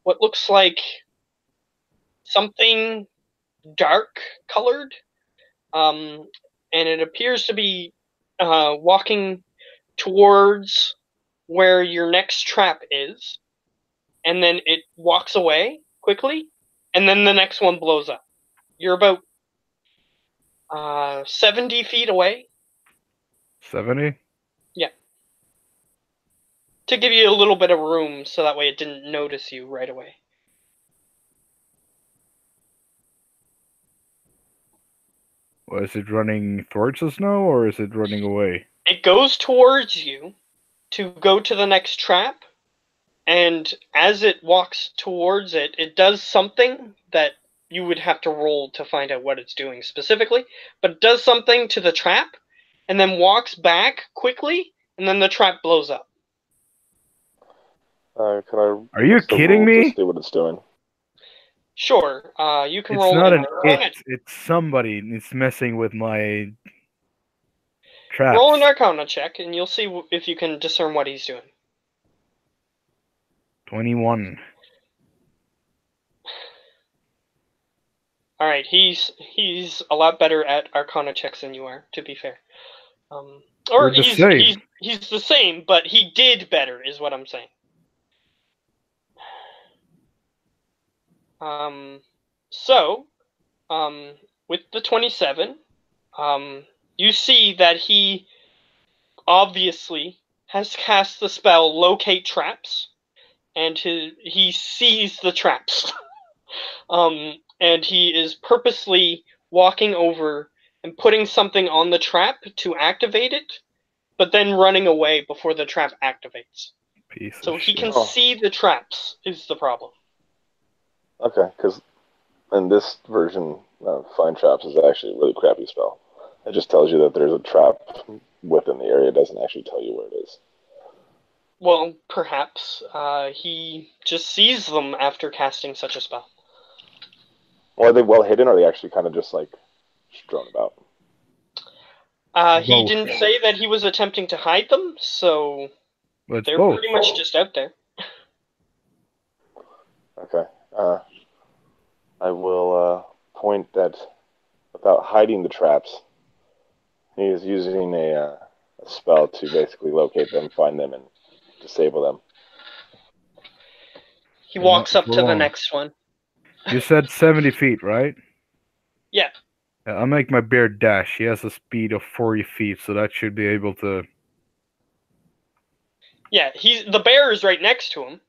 what looks like something dark colored, and it appears to be walking towards where your next trap is, and then it walks away quickly, and then the next one blows up. You're about 70 feet away. 70? Yeah. To give you a little bit of room so that way it didn't notice you right away. Well, is it running towards us now, or is it running away? It goes towards you to go to the next trap, and as it walks towards it, it does something that you would have to roll to find out what it's doing specifically, but it does something to the trap, and then walks back quickly, and then the trap blows up. Are you kidding me? To see what it's doing. Sure, you can It's roll. not an it. It's somebody. It's messing with my traps. Roll an Arcana check, and you'll see if you can discern what he's doing. 21. All right, he's a lot better at Arcana checks than you are, to be fair. Or he's the same, but he did better, is what I'm saying. So, with the 27, you see that he obviously has cast the spell Locate Traps, and he sees the traps. And he is purposely walking over and putting something on the trap to activate it, but then running away before the trap activates. So he can see the traps is the problem. Okay, because in this version, Find Traps is actually a really crappy spell. It just tells you that there's a trap within the area. It doesn't actually tell you where it is. Well, perhaps he just sees them after casting such a spell. Well, are they well hidden, or are they actually kind of just like strewn about? He Both. didn't say that he was attempting to hide them, so It's they're both. pretty much just out there. Okay. I will point that without hiding the traps, he is using a spell to basically locate them, find them, and disable them. He walks up to the Hold on. next one. You said 70 feet, right? Yeah. I'll make my bear dash. He has a speed of 40 feet, so that should be able to... Yeah, the bear is right next to him.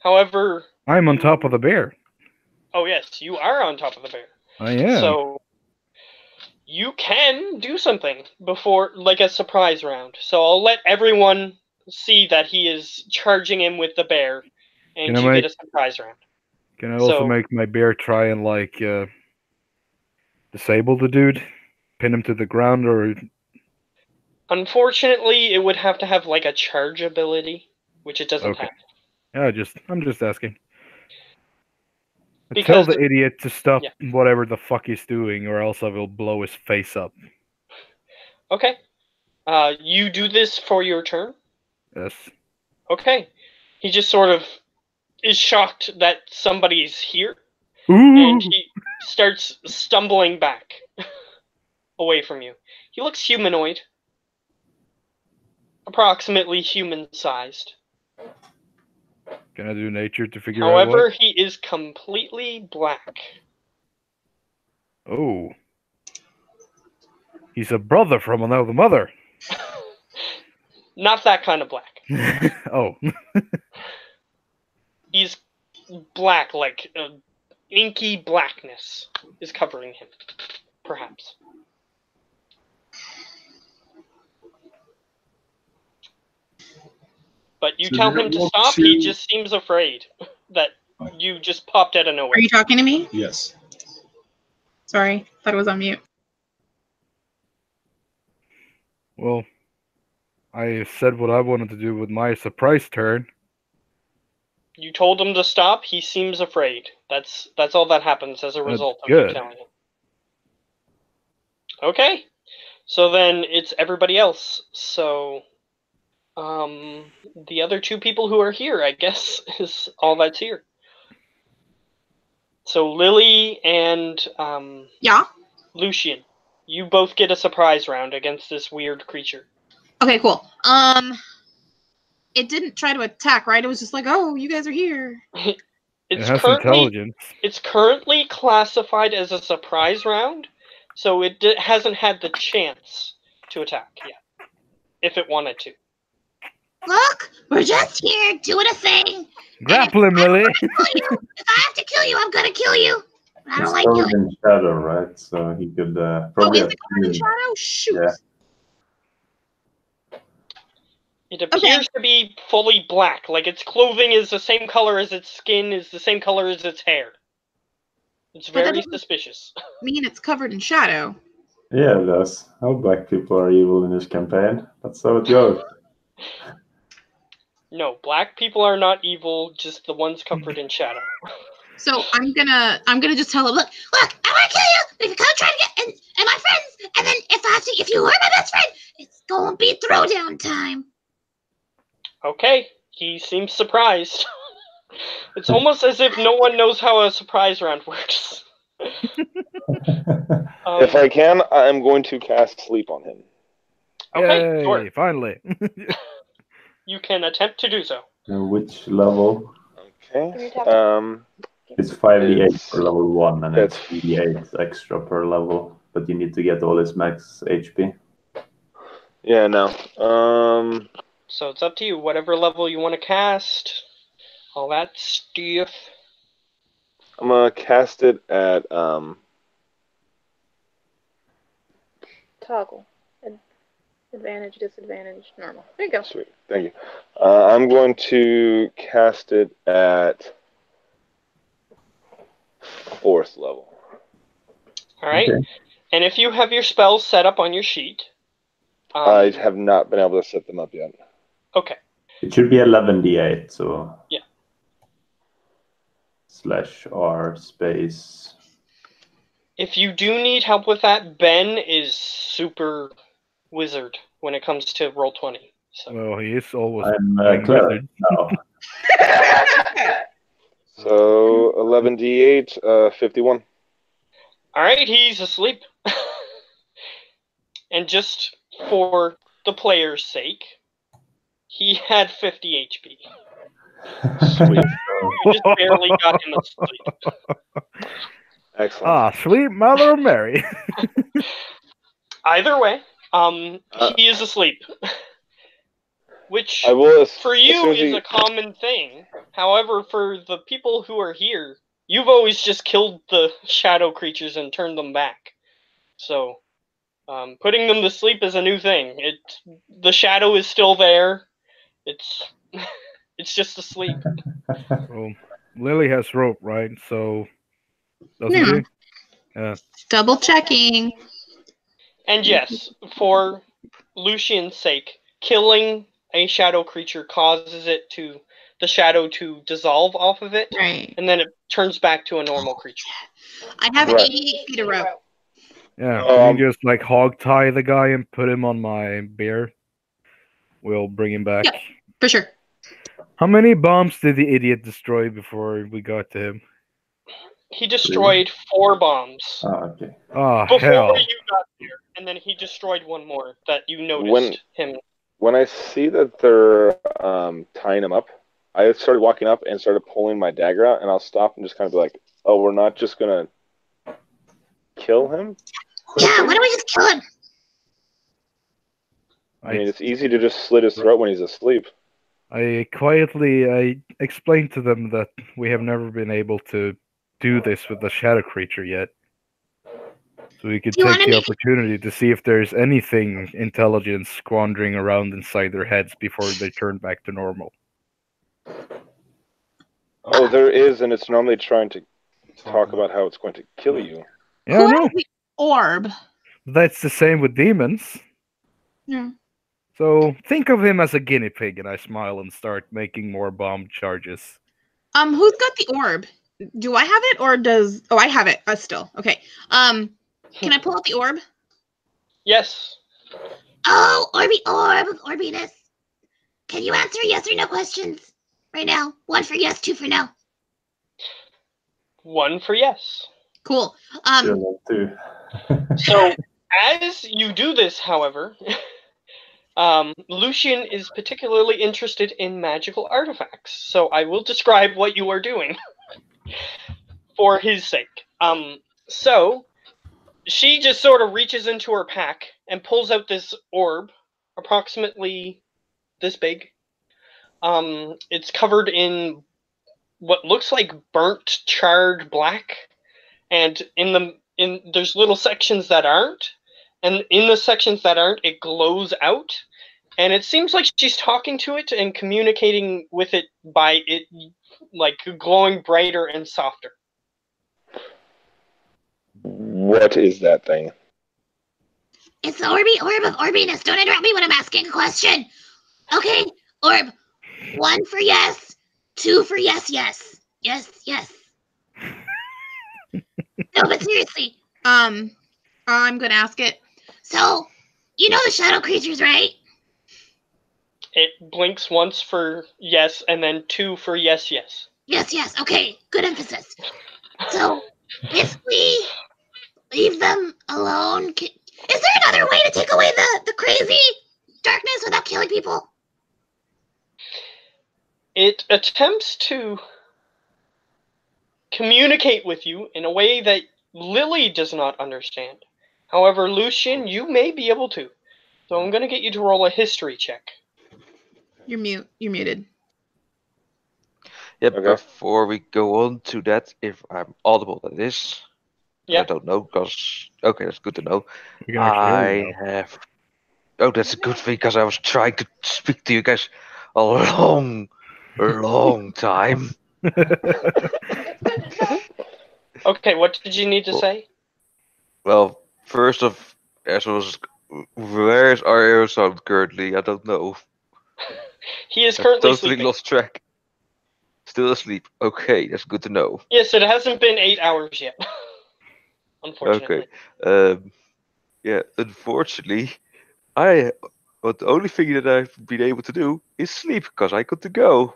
However... I'm on top of the bear. Oh, yes, you are on top of the bear. I am. So, you can do something before, like a surprise round. So I'll let everyone see that he is charging in with the bear, and Can I you make- get a surprise round. Can I also So- make my bear try and, like, disable the dude? Pin him to the ground, or... Unfortunately, it would have to have, like, a charge ability, which it doesn't Okay. have. Yeah, I'm just asking. Because- Tell the idiot to stop Yeah. whatever the fuck he's doing, or else I will blow his face up. Okay. You do this for your turn? Yes. Okay. He just sort of is shocked that somebody's here, Ooh! and he starts stumbling back away from you. He looks humanoid. Approximately human-sized. Can I do nature to figure out However, what? he is completely black. Oh. He's a brother from another mother. Not that kind of black. Oh. He's black, like inky blackness is covering him, perhaps. But you So tell do him to you want stop, to- he just seems afraid that you just popped out of nowhere. Are you talking to me? Yes. Sorry, thought it was on mute. Well, I said what I wanted to do with my surprise turn. You told him to stop, he seems afraid. That's all that happens as a That's result of you good. telling him. Okay. So then it's everybody else. So the other two people who are here, I guess, is all that's here. So Lily and Yeah. Lucian, you both get a surprise round against this weird creature. Okay, cool. It didn't try to attack, right? It was just like, oh, you guys are here. It It's has currently intelligence. it's currently classified as a surprise round, so it hasn't had the chance to attack yet, if it wanted to. Look, we're just here doing a thing. Grapple him, Lily! If I have to kill you, I'm gonna kill you. I don't It's like covered killing. in shadow, right? So he could Oh, probably is have it covered in seen- shadow? Shoot. Yeah. It appears to be fully black, like its clothing is the same color as its skin, is the same color as its hair. It's But that very doesn't- suspicious. mean it's covered in shadow. Yeah, it does. All black people are evil in this campaign. That's how it goes. No, black people are not evil, just the ones covered in shadow. So I'm gonna just tell him, look, Look, I want to kill you. If you come try to get and my friends, and then if you hurt my best friend, it's gonna be throwdown time. Okay, he seems surprised. It's almost as if no one knows how a surprise round works. If I can, I'm going to cast sleep on him. Okay, Yay, sure. finally. You can attempt to do so. Which level? Okay. It's 5d8 It's- per level 1, and it's- it's d8 extra per level. But you need to get all his max HP. Yeah, no. So it's up to you, whatever level you want to cast, all that stuff. I'm gonna cast it at Toggle. Advantage, disadvantage, normal. There you go. Sweet, thank you. I'm going to cast it at 4th level. Alright? Okay. And if you have your spells set up on your sheet. I have not been able to set them up yet. Okay. It should be 11d8, so... Yeah. /r space. If you do need help with that, Ben is super wizard when it comes to Roll20. So Well, he is always I'm playing cleric wizard. now. So 11d8, 51. all right, he's asleep. And just for the player's sake, he had 50 HP. Sweet. You just barely got him asleep. Excellent. Ah, sweet Mother of Mary. Either way, he is asleep. Which, I will, for as you, soon as is he- a common thing. However, for the people who are here, you've always just killed the shadow creatures and turned them back. So, putting them to sleep is a new thing. The shadow is still there. It's just asleep. Well, Lily has rope, right? So doesn't Yeah. she? Yeah. Double checking. And yes, for Lucian's sake, killing a shadow creature causes the shadow to dissolve off of it, Right. and then it turns back to a normal creature. I have Right. 88 feet of rope. Yeah. Um, Can you just like hog tie the guy and put him on my bear? We'll bring him back. Yep. For sure. How many bombs did the idiot destroy before we got to him? He destroyed 4 bombs Okay. Oh, before hell. you got there, and then he destroyed one more that you noticed When- him. When I see that they're tying him up, I started walking up and started pulling my dagger out, and I'll stop and just kind of be like, "Oh, we're not just gonna kill him." Yeah, why don't we just kill him? I mean, it's easy to just slit his throat when he's asleep. I explained to them that we have never been able to do this with the shadow creature yet. So we could Do you take wanna the make- opportunity to see if there's anything intelligent squandering around inside their heads before they turn back to normal. Oh, there is, and it's normally trying to talk about how it's going to kill you. Yeah, I Who know. has the orb? That's the same with demons. Yeah. So think of him as a guinea pig, and I smile and start making more bomb charges. Who's got the orb? Do I have it or does? Oh, I have it. Still okay. Can I pull out the orb? Yes. Oh, orb of orbiness. Can you answer yes or no questions right now? 1 for yes, 2 for no. 1 for yes. Cool. Still want to. So, as you do this, however, Lucian is particularly interested in magical artifacts. So I will describe what you are doing for his sake. So she just sort of reaches into her pack and pulls out this orb, approximately this big. It's covered in what looks like burnt, charred black, and there's little sections that aren't, and in the sections that aren't, it glows out, and it seems like she's talking to it and communicating with it by it like glowing brighter and softer. What is that thing? It's the orb of orbiness. Don't interrupt me when I'm asking a question. Okay, orb. 1 for yes, 2 for yes, yes. Yes, yes. No, but seriously. I'm gonna ask it. So, you know the shadow creatures, right? It blinks once for yes, and then 2 for yes, yes. Yes, yes. Okay, good emphasis. So, if we leave them alone, is there another way to take away the crazy darkness without killing people? It attempts to communicate with you in a way that Lily does not understand. However, Lucian, you may be able to. So I'm going to get you to roll a history check. You're muted. Yep, Okay. before we go on to that, if I'm audible, that is. Yeah. I don't know, because. Okay, that's good to know. We can actually hear you I have. Oh, that's a good thing, because I was trying to speak to you guys a long time. Okay, what did you need to Well, say? Well, first of, as was, where's our aerosol currently? I don't know. He is I currently totally sleeping. lost track. Still asleep. Okay, that's good to know. Yes, it hasn't been 8 hours yet. Unfortunately. Okay. Yeah, unfortunately, But the only thing that I've been able to do is sleep because I got to go.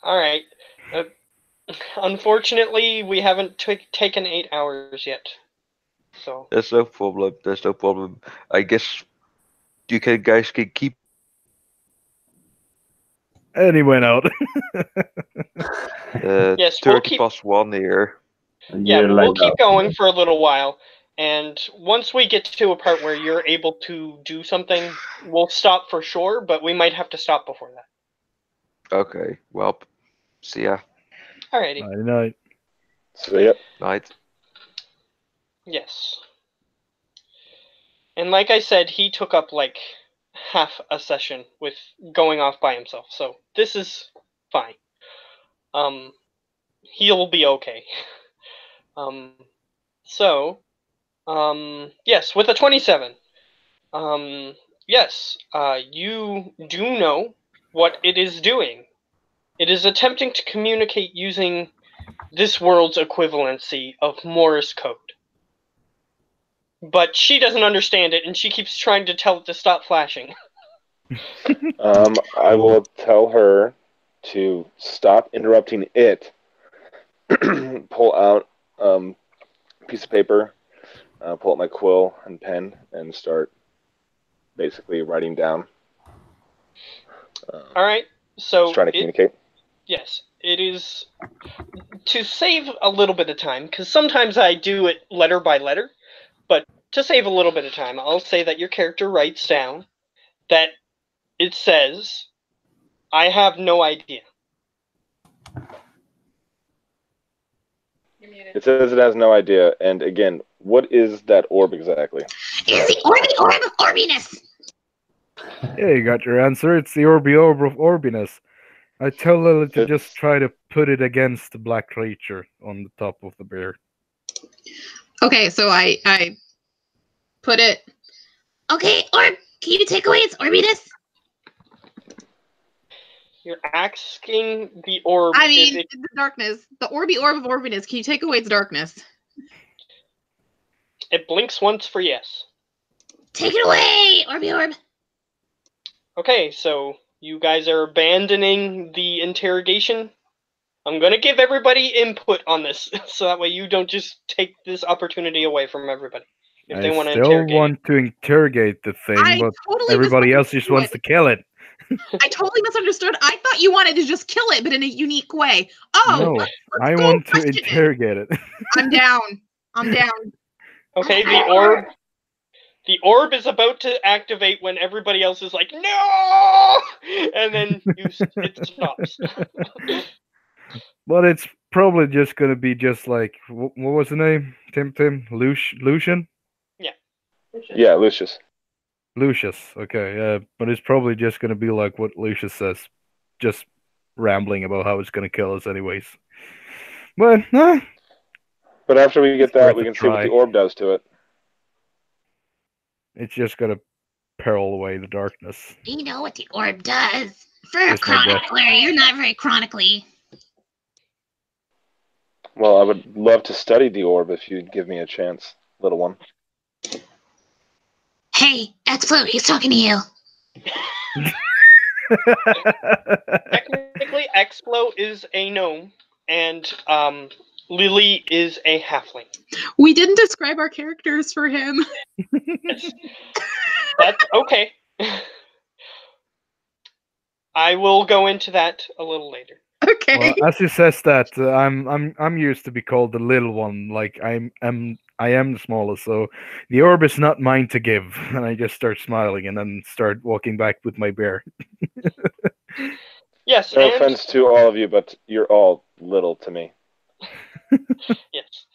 All right. Unfortunately, we haven't taken 8 hours yet. So That's no problem. That's no problem. I guess you guys can keep. And he went out. yes, we'll 30 keep. past 1 here. Yeah, we'll keep going for a little while, and once we get to a part where you're able to do something, we'll stop for sure. But we might have to stop before that. Okay. Well, see ya. Alrighty. Night night. See ya. Night. Yes. And like I said, he took up like half a session with going off by himself, so this is fine. He'll be okay. Yes, with a 27. Yes, you do know what it is doing. It is attempting to communicate using this world's equivalency of Morse code. But she doesn't understand it, and she keeps trying to tell it to stop flashing. I will tell her to stop interrupting it. Pull out a piece of paper, pull out my quill and pen, and start basically writing down. All right. So just trying to communicate. Yes, it is to save a little bit of time, because sometimes I do it letter by letter, but to save a little bit of time, I'll say that your character writes down that it says, I have no idea. It says it has no idea, and again, what is that orb exactly? It's the Orby Orb of Orbiness. Yeah, you got your answer. It's the Orb of Orbiness. I tell Lily to just try to put it against the black creature on the top of the bear. Okay, so I put it. Okay, Orb, can you take away its Orbiness? You're asking the orb. I mean, the darkness. The Orby Orb of Orbiness. Can you take away its darkness? It blinks once for yes. Take it away, Orby Orb. Okay, so you guys are abandoning the interrogation. I'm going to give everybody input on this, so that way you don't just take this opportunity away from everybody. If they want to interrogate. I still want to interrogate the thing, but totally everybody else just wants to kill it. I totally misunderstood. I thought you wanted to just kill it, but in a unique way. Oh, no, I want to interrogate it. I'm down. I'm down. Okay, the orb is about to activate when everybody else is like, no! And then it stops. But it's probably just going to be just like, what was the name? Lucian? Yeah. Yeah, Lucius. Lucius, okay, but it's probably just going to be like what Lucius says, just rambling about how it's going to kill us anyways. But after we get that, we can see what the orb does to it. It's just going to peril away the darkness. You know what the orb does. For a chronicler, you're not very chronically. Well, I would love to study the orb if you'd give me a chance, little one. Hey, Explo, he's talking to you. Technically, Explo is a gnome, and Lily is a halfling. We didn't describe our characters for him. Yes. That's okay. I will go into that a little later. Okay. Well, as he says that, I'm used to be called the little one. Like I am the smallest, so the orb is not mine to give. And I just start smiling and then start walking back with my bear. Yes. No offense to all of you, but you're all little to me. Yes.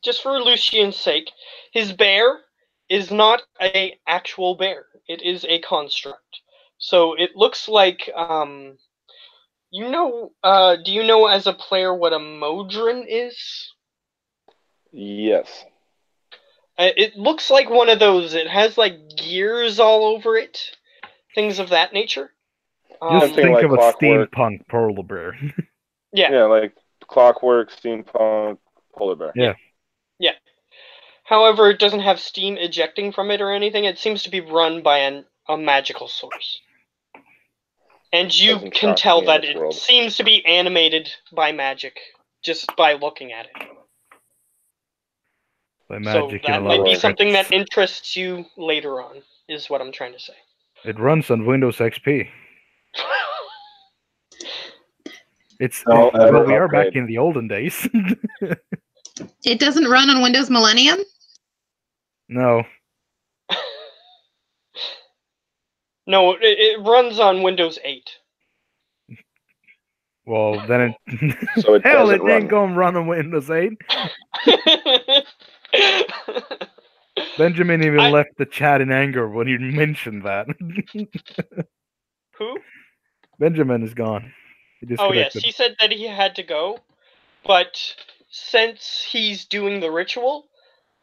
Just for Lucian's sake, his bear is not an actual bear. It is a construct. So it looks like, do you know as a player what a modron is? Yes. It looks like one of those. It has like gears all over it, things of that nature. Just think like of a clockwork. steampunk polar bear. Yeah. Yeah, like clockwork, steampunk, polar bear. Yeah. Yeah. However, it doesn't have steam ejecting from it or anything. It seems to be run by a magical source. And you Doesn't can shock tell me in that this it world. seems to be animated by magic just by looking at it. By So magic and that a lot might of be something that tricks. interests you later on, is what I'm trying to say. It runs on Windows XP. It's No, well, we are back upgrade. in the olden days. It doesn't run on Windows Millennium? No, No, it runs on Windows 8. well then So it hell, doesn't it ain't run. gonna run on Windows 8. Benjamin even left the chat in anger when you mentioned that. Who? Benjamin is gone. He Oh yes, disconnected. he said that he had to go, but since he's doing the ritual,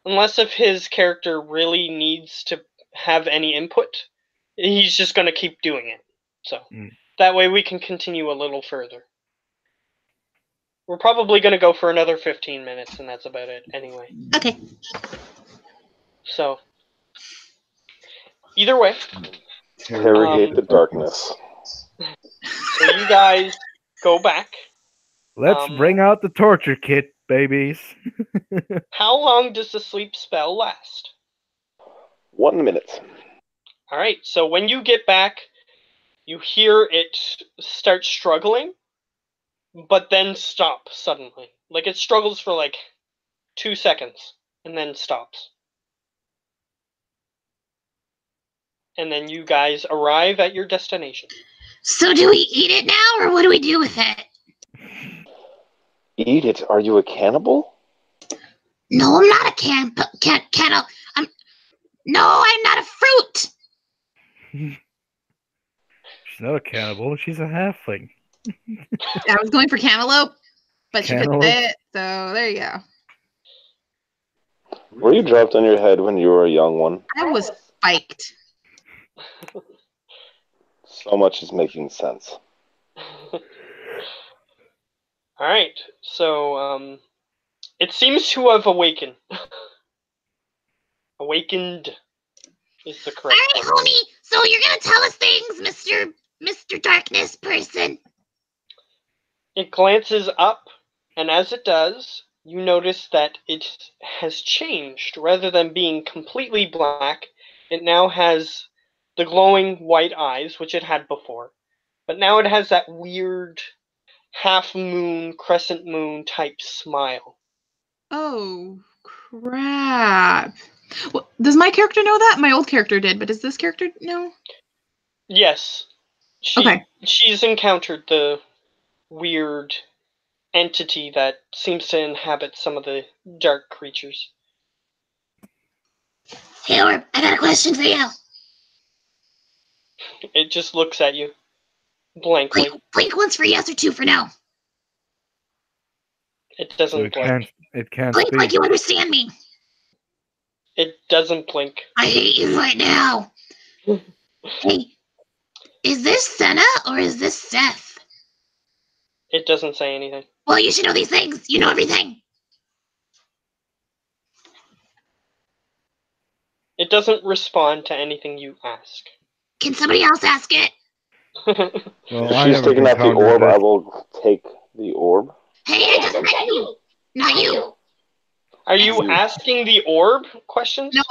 unless if his character really needs to have any input, he's just going to keep doing it. So that way we can continue a little further. We're probably going to go for another 15 minutes, and that's about it anyway. Okay. So, either way, Interrogate the darkness. so you guys go back. Let's bring out the torture kit, babies. How long does the sleep spell last? 1 minute. Alright, so when you get back, you hear it start struggling, but then stop suddenly. Like it struggles for like 2 seconds, and then stops. And then you guys arrive at your destination. So do we eat it now, or what do we do with it? Eat it? Are you a cannibal? No, I'm not a cannibal. No, I'm not a fruit. She's not a cannibal. She's a halfling. I was going for cantaloupe, but she couldn't Cantaloupe? say it, so there you go. Were you dropped on your head when you were a young one? I was spiked. So much is making sense. Alright, so it seems to have awakened. Awakened is the correct All right, homie. So you're gonna tell us things, Mr. Darkness person. It glances up, and as it does, you notice that it has changed. Rather than being completely black, it now has the glowing white eyes, which it had before. But now it has that weird half-moon, crescent moon type smile. Oh, crap. Well, does my character know that? My old character did, but does this character know? Yes. She's encountered the weird entity that seems to inhabit some of the dark creatures. Hey, Orb, I got a question for you. It just looks at you blankly. Blink once for yes or two for no. It doesn't blink. It can't Blink speak. like you understand me. It doesn't blink. I hate you right now. Hey, is this Senna or is this Seth? It doesn't say anything. Well, you should know these things. You know everything. It doesn't respond to anything you ask. Can somebody else ask it? Well, If she's taking out the orb, I will take the orb. Hey, it doesn't matter you. Not you. Are you asking the orb questions? No,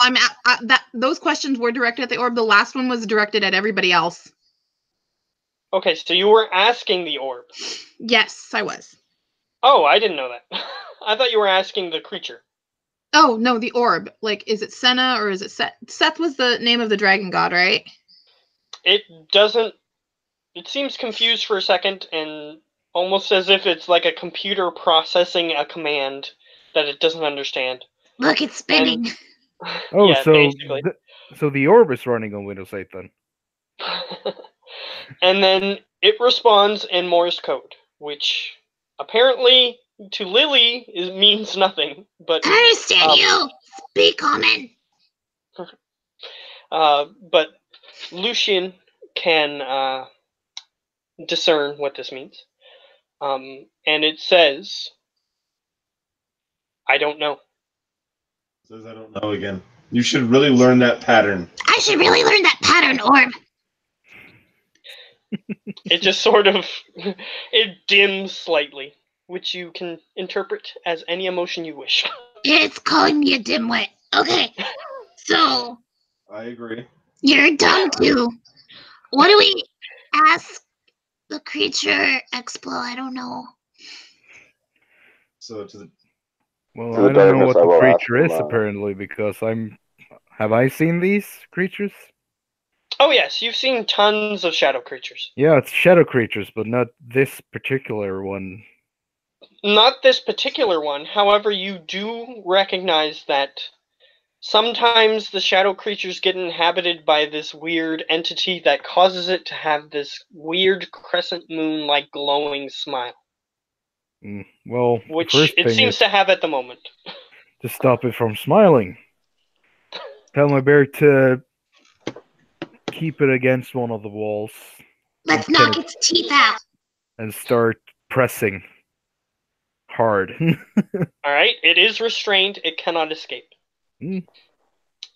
those questions were directed at the orb. The last one was directed at everybody else. Okay, so you were asking the orb. Yes, I was. Oh, I didn't know that. I thought you were asking the creature. Oh, no, the orb. Like, is it Senna or is it Seth? Seth was the name of the dragon god, right? It doesn't... It seems confused for a second, and almost as if it's like a computer processing a command that it doesn't understand. Look, it's spinning. Oh, yeah, so the orb is running on Windows 8 then. And then it responds in Morse code, which apparently to Lily means nothing. But I understand you. Speak common. But Lucian can discern what this means. And it says, I don't know. Says I don't know again. You should really learn that pattern. I should really learn that pattern, Orb. It just sort of it dims slightly, which you can interpret as any emotion you wish. It's calling me a dimwit. Okay, so I agree. you're dumb too. What do we ask the creature Explo? I don't know. So to the Well, To the I don't know darkness, what I the will ask creature him, is apparently because I'm. Have I seen these creatures? Oh yes, you've seen tons of shadow creatures. Yeah, it's shadow creatures, but not this particular one. Not this particular one. However, you do recognize that sometimes the shadow creatures get inhabited by this weird entity that causes it to have this weird crescent moon-like glowing smile, Well, the which first it thing seems is to have at the moment. to stop it from smiling. Tell my bear to keep it against one of the walls Let's and knock its teeth out. and start pressing hard. Alright, it is restrained, it cannot escape. Hmm.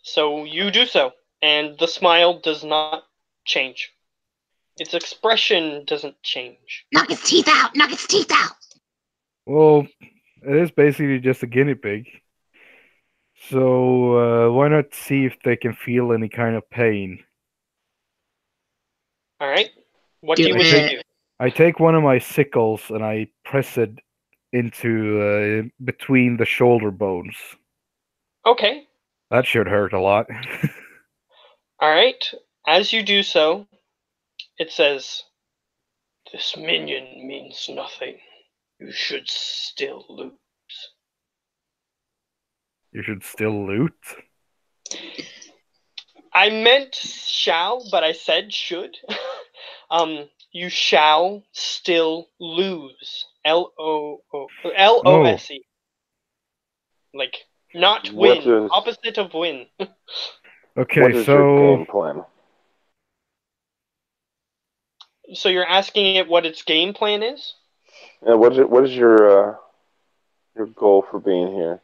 So you do so, and the smile does not change. Its expression doesn't change. Knock its teeth out. Knock its teeth out. Well, it is basically just a guinea pig. So why not see if they can feel any kind of pain? Alright, what do you wish to do? I take one of my sickles and I press it into between the shoulder bones. Okay, That should hurt a lot. alright. As you do so, it says, "This minion means nothing. You should still lose." You should still loot. I meant shall, but I said should. You shall still lose. L-O-S-E. Like, not What win. is- Opposite of win. Okay, What is your game plan? So you're asking it what its game plan is? Yeah, what is your goal for being here?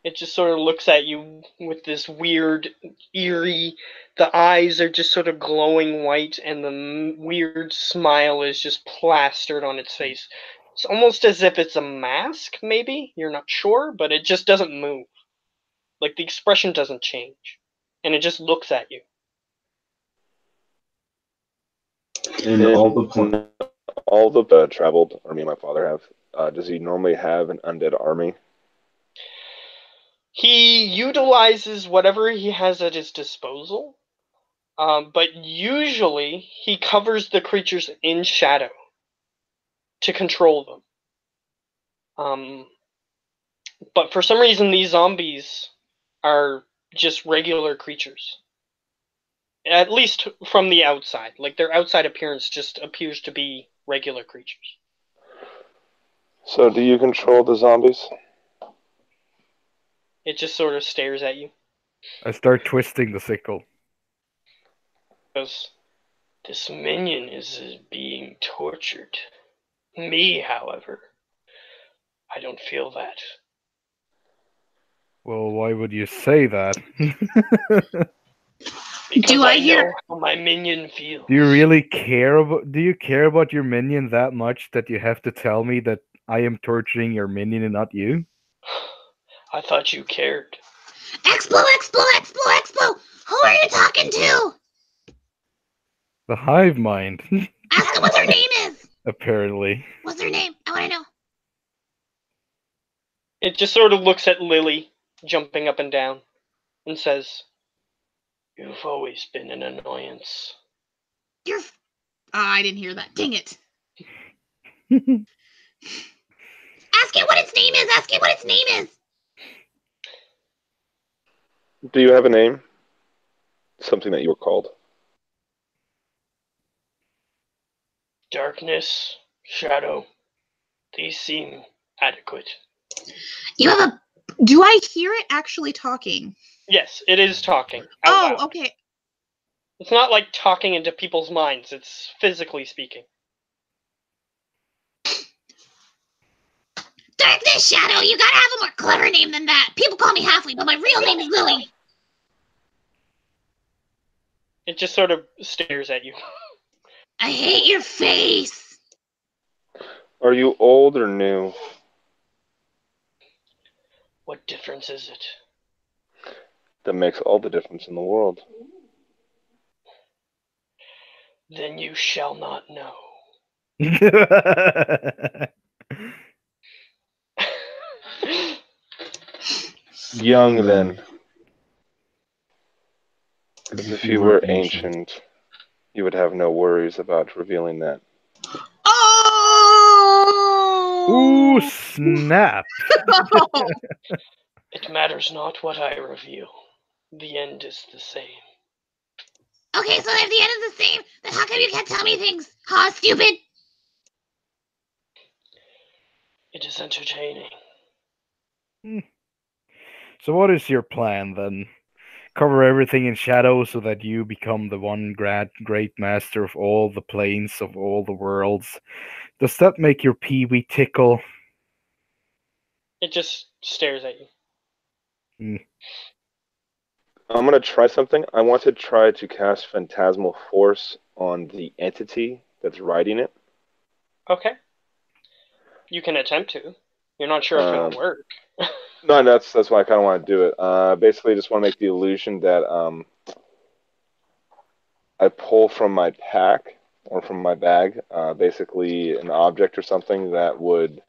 It just sort of looks at you with this weird, eerie. The eyes are just sort of glowing white, and the weird smile is just plastered on its face. It's almost as if it's a mask, maybe? You're not sure, but it just doesn't move. Like, the expression doesn't change. And it just looks at you. in all the point. All the traveled army my father have, does he normally have an undead army? He utilizes whatever he has at his disposal, but usually he covers the creatures in shadow to control them. But for some reason, these zombies are just regular creatures. At least from the outside. Like, their outside appearance just appears to be regular creatures. So, do you control the zombies? It just sort of stares at you. I start twisting the sickle. Goes, "This minion is being tortured. Me, however, I don't feel that." Well, why would you say that? Because Do I I hear- know how my minion feels. Do you really care about? Do you care about your minion that much that you have to tell me that I am torturing your minion and not you? I thought you cared. Explo, Explo, Explo, Explo. Who are you talking to? The hive mind, Ask her what her name is. apparently. What's her name? I want to know. It just sort of looks at Lily, jumping up and down, and says, "You've always been an annoyance." You're. I didn't hear that. Dang it. Ask it what its name is. Ask it what its name is. Do you have a name? Something that you were called? Darkness, shadow, these seem adequate. You have a. Do I hear it actually talking? Yes, it is talking. Out loud. Okay. It's not like talking into people's minds, it's physically speaking. Darkness Shadow, you gotta have a more clever name than that. People call me Halfling, but my real name is Lily. It just sort of stares at you. I hate your face. Are you old or new? What difference is it? That makes all the difference in the world. Then you shall not know. Young then. Because if you were ancient, you would have no worries about revealing that. Ooh, Oh! snap. It matters not what I reveal. The end is the same. Okay, so if the end is the same, then how come you can't tell me things? Huh, stupid? It is entertaining. So what is your plan then? Cover everything in shadow so that you become the one great master of all the planes of all the worlds. Does that make your peewee tickle? It just stares at you. I'm going to try something. I want to try to cast Phantasmal Force on the entity that's riding it. Okay. You can attempt to. You're not sure if it'll work. No, that's why I kind of want to do it. Basically, just want to make the illusion that I pull from my pack or from my bag, basically an object or something that would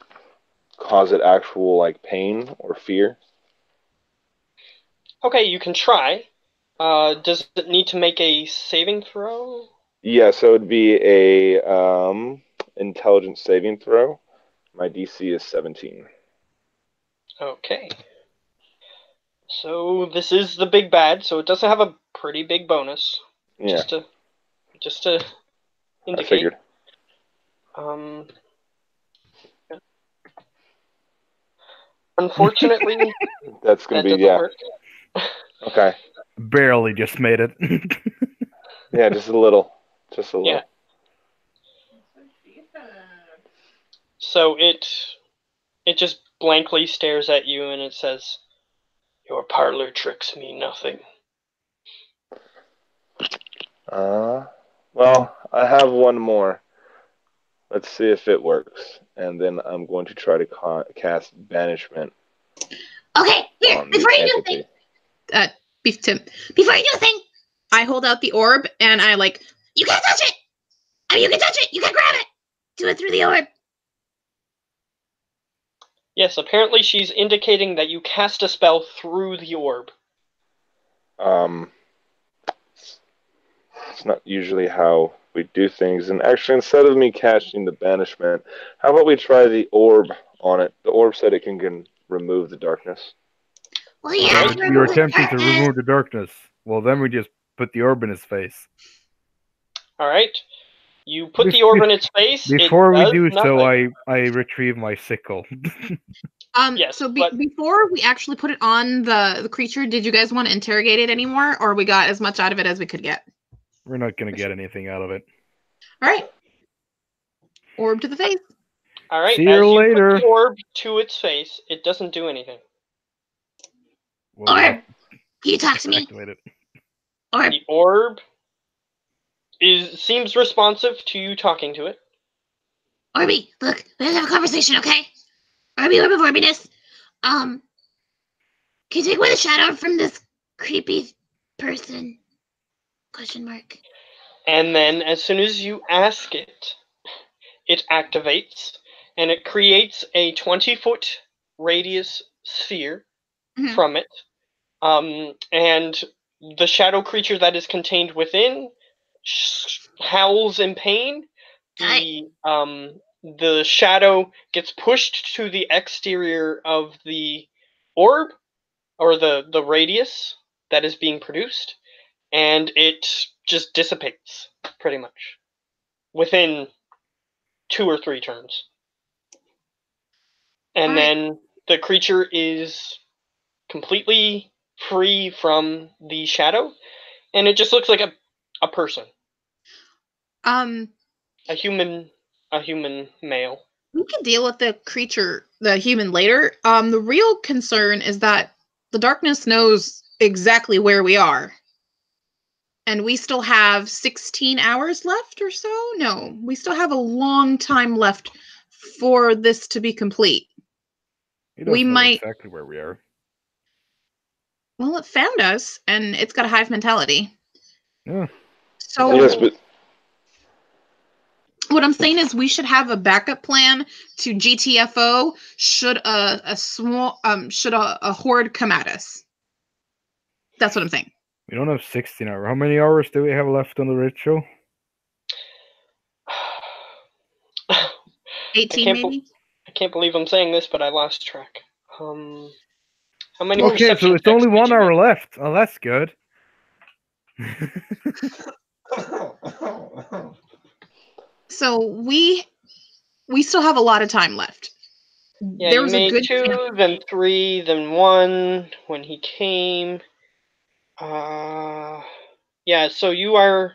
cause it actual like pain or fear. Okay, you can try. Does it need to make a saving throw? Yeah, so it'd be a intelligence saving throw. My DC is 17. Okay. So this is the big bad, so it doesn't have a pretty big bonus. Yeah. Just to indicate. I figured. Unfortunately, that's gonna that be doesn't work. Okay. Barely just made it. Yeah, just a little. Just a little. Yeah. So it just blankly stares at you and it says, "Your parlor tricks me nothing." Well, I have one more. Let's see if it works, and then I'm going to try to cast banishment. Okay, here, before you do a thing. Before you do a thing, I hold out the orb and I like, you can't touch it! I mean, you can touch it! You can grab it! Do it through the orb. Yes, apparently she's indicating that you cast a spell through the orb. It's not usually how we do things. And actually, instead of me casting the banishment, how about we try the orb on it? The orb said it can remove the darkness. Well, yeah, you're attempting to remove the darkness. Well, then we just put the orb in his face. All right. You put the orb in its face. Before we do nothing. so, I retrieve my sickle. Yes, so before we actually put it on the creature, did you guys want to interrogate it anymore, or we got as much out of it as we could get? We're not going to get anything out of it. All right. Orb to the face. All right. See you later. Put the orb to its face, it doesn't do anything. Well, orb, can you talk to me? Orb. The orb seems responsive to you talking to it. Orby, look, let's have a conversation, okay? Orby, orb of orbiness. Can you take away the shadow from this creepy person? Question mark. And then, as soon as you ask it, it activates, and it creates a 20-foot radius sphere from it. And the shadow creature that is contained within howls in pain. The shadow gets pushed to the exterior of the orb, or the radius that is being produced, and it just dissipates, pretty much, within 2 or 3 turns. And then the creature is completely free from the shadow, and it just looks like a person. A human male. We can deal with the creature, the human later. The real concern is that the darkness knows exactly where we are. And we still have 16 hours left or so? No, we still have a long time left for this to be complete. He doesn't We know might. exactly where we are. Well, it found us, and it's got a hive mentality. Yeah. So Yes, but what I'm saying is we should have a backup plan to GTFO should a horde come at us. That's what I'm saying. We don't have 16 hours. How many hours do we have left on the ritual? 18 maybe? I can't believe I'm saying this, but I lost track. How many Okay, so perception it's only checks did 1 you hour make? left. Oh, that's good. So we still have a lot of time left. Yeah, There you was a made good 2, chance. then 3, then 1 when he came. Yeah, so you are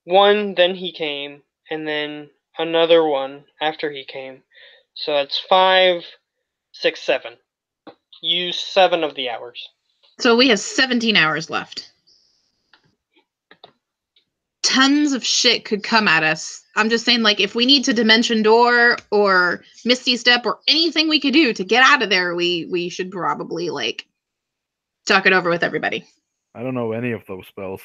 1, then he came, and then another 1 after he came. So that's 5, 6, 7. Use 7 of the hours. So we have 17 hours left. Tons of shit could come at us. I'm just saying, like, if we need to Dimension Door or Misty Step or anything we could do to get out of there, we should probably, like, talk it over with everybody. I don't know any of those spells.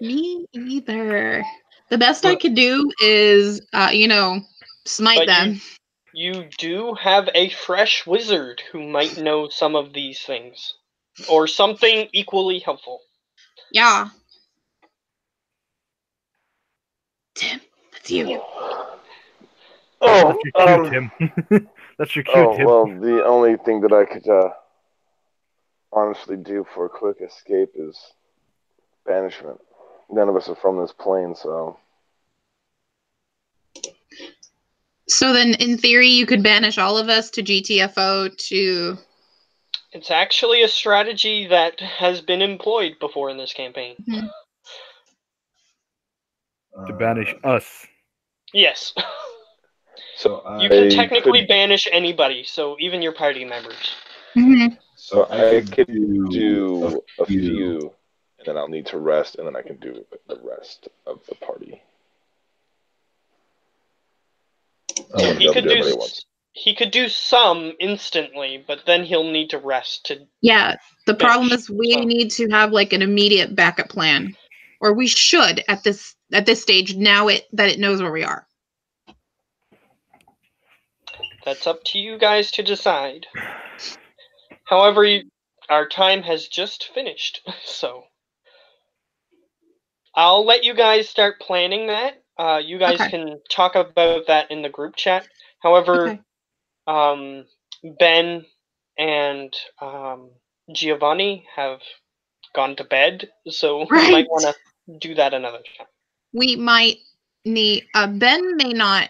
Me either. The best I could do is, smite But them. You do have a fresh wizard who might know some of these things. Or something equally helpful. Yeah. Tim, that's you. oh, That's your cue, Tim. That's your cue, Tim. well, the only thing that I could honestly do for a quick escape is banishment. None of us are from this plane, so So then, in theory, you could banish all of us to GTFO to... It's actually a strategy that has been employed before in this campaign. Mhm. To banish us. Yes. so You can I technically could, banish anybody, so even your party members. Mhm. So I could do do a few, and then I'll need to rest, and then I can do the rest of the party. I want to be able to do everybody at once. He could do some instantly, but then he'll need to rest to. Yeah, the problem is we Oh. need to have like an immediate backup plan, or we should at this stage. Now that it knows where we are. That's up to you guys to decide. However, our time has just finished, so I'll let you guys start planning that. You guys Okay. can talk about that in the group chat. However, Okay. Ben and Giovanni have gone to bed, so we might want to do that another time. We might need Ben may not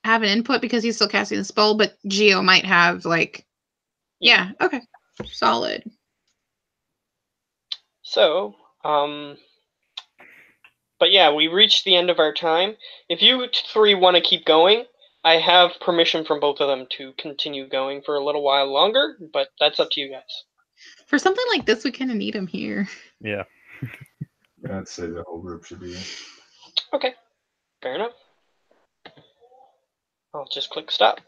have an input because he's still casting the spell, but Geo might have like yeah, okay. Solid. So, but yeah, we reached the end of our time. If you 3 want to keep going, I have permission from both of them to continue going for a little while longer, but that's up to you guys. For something like this, we kind of need him here. Yeah. I'd say the whole group should be. Okay, fair enough. I'll just click stop.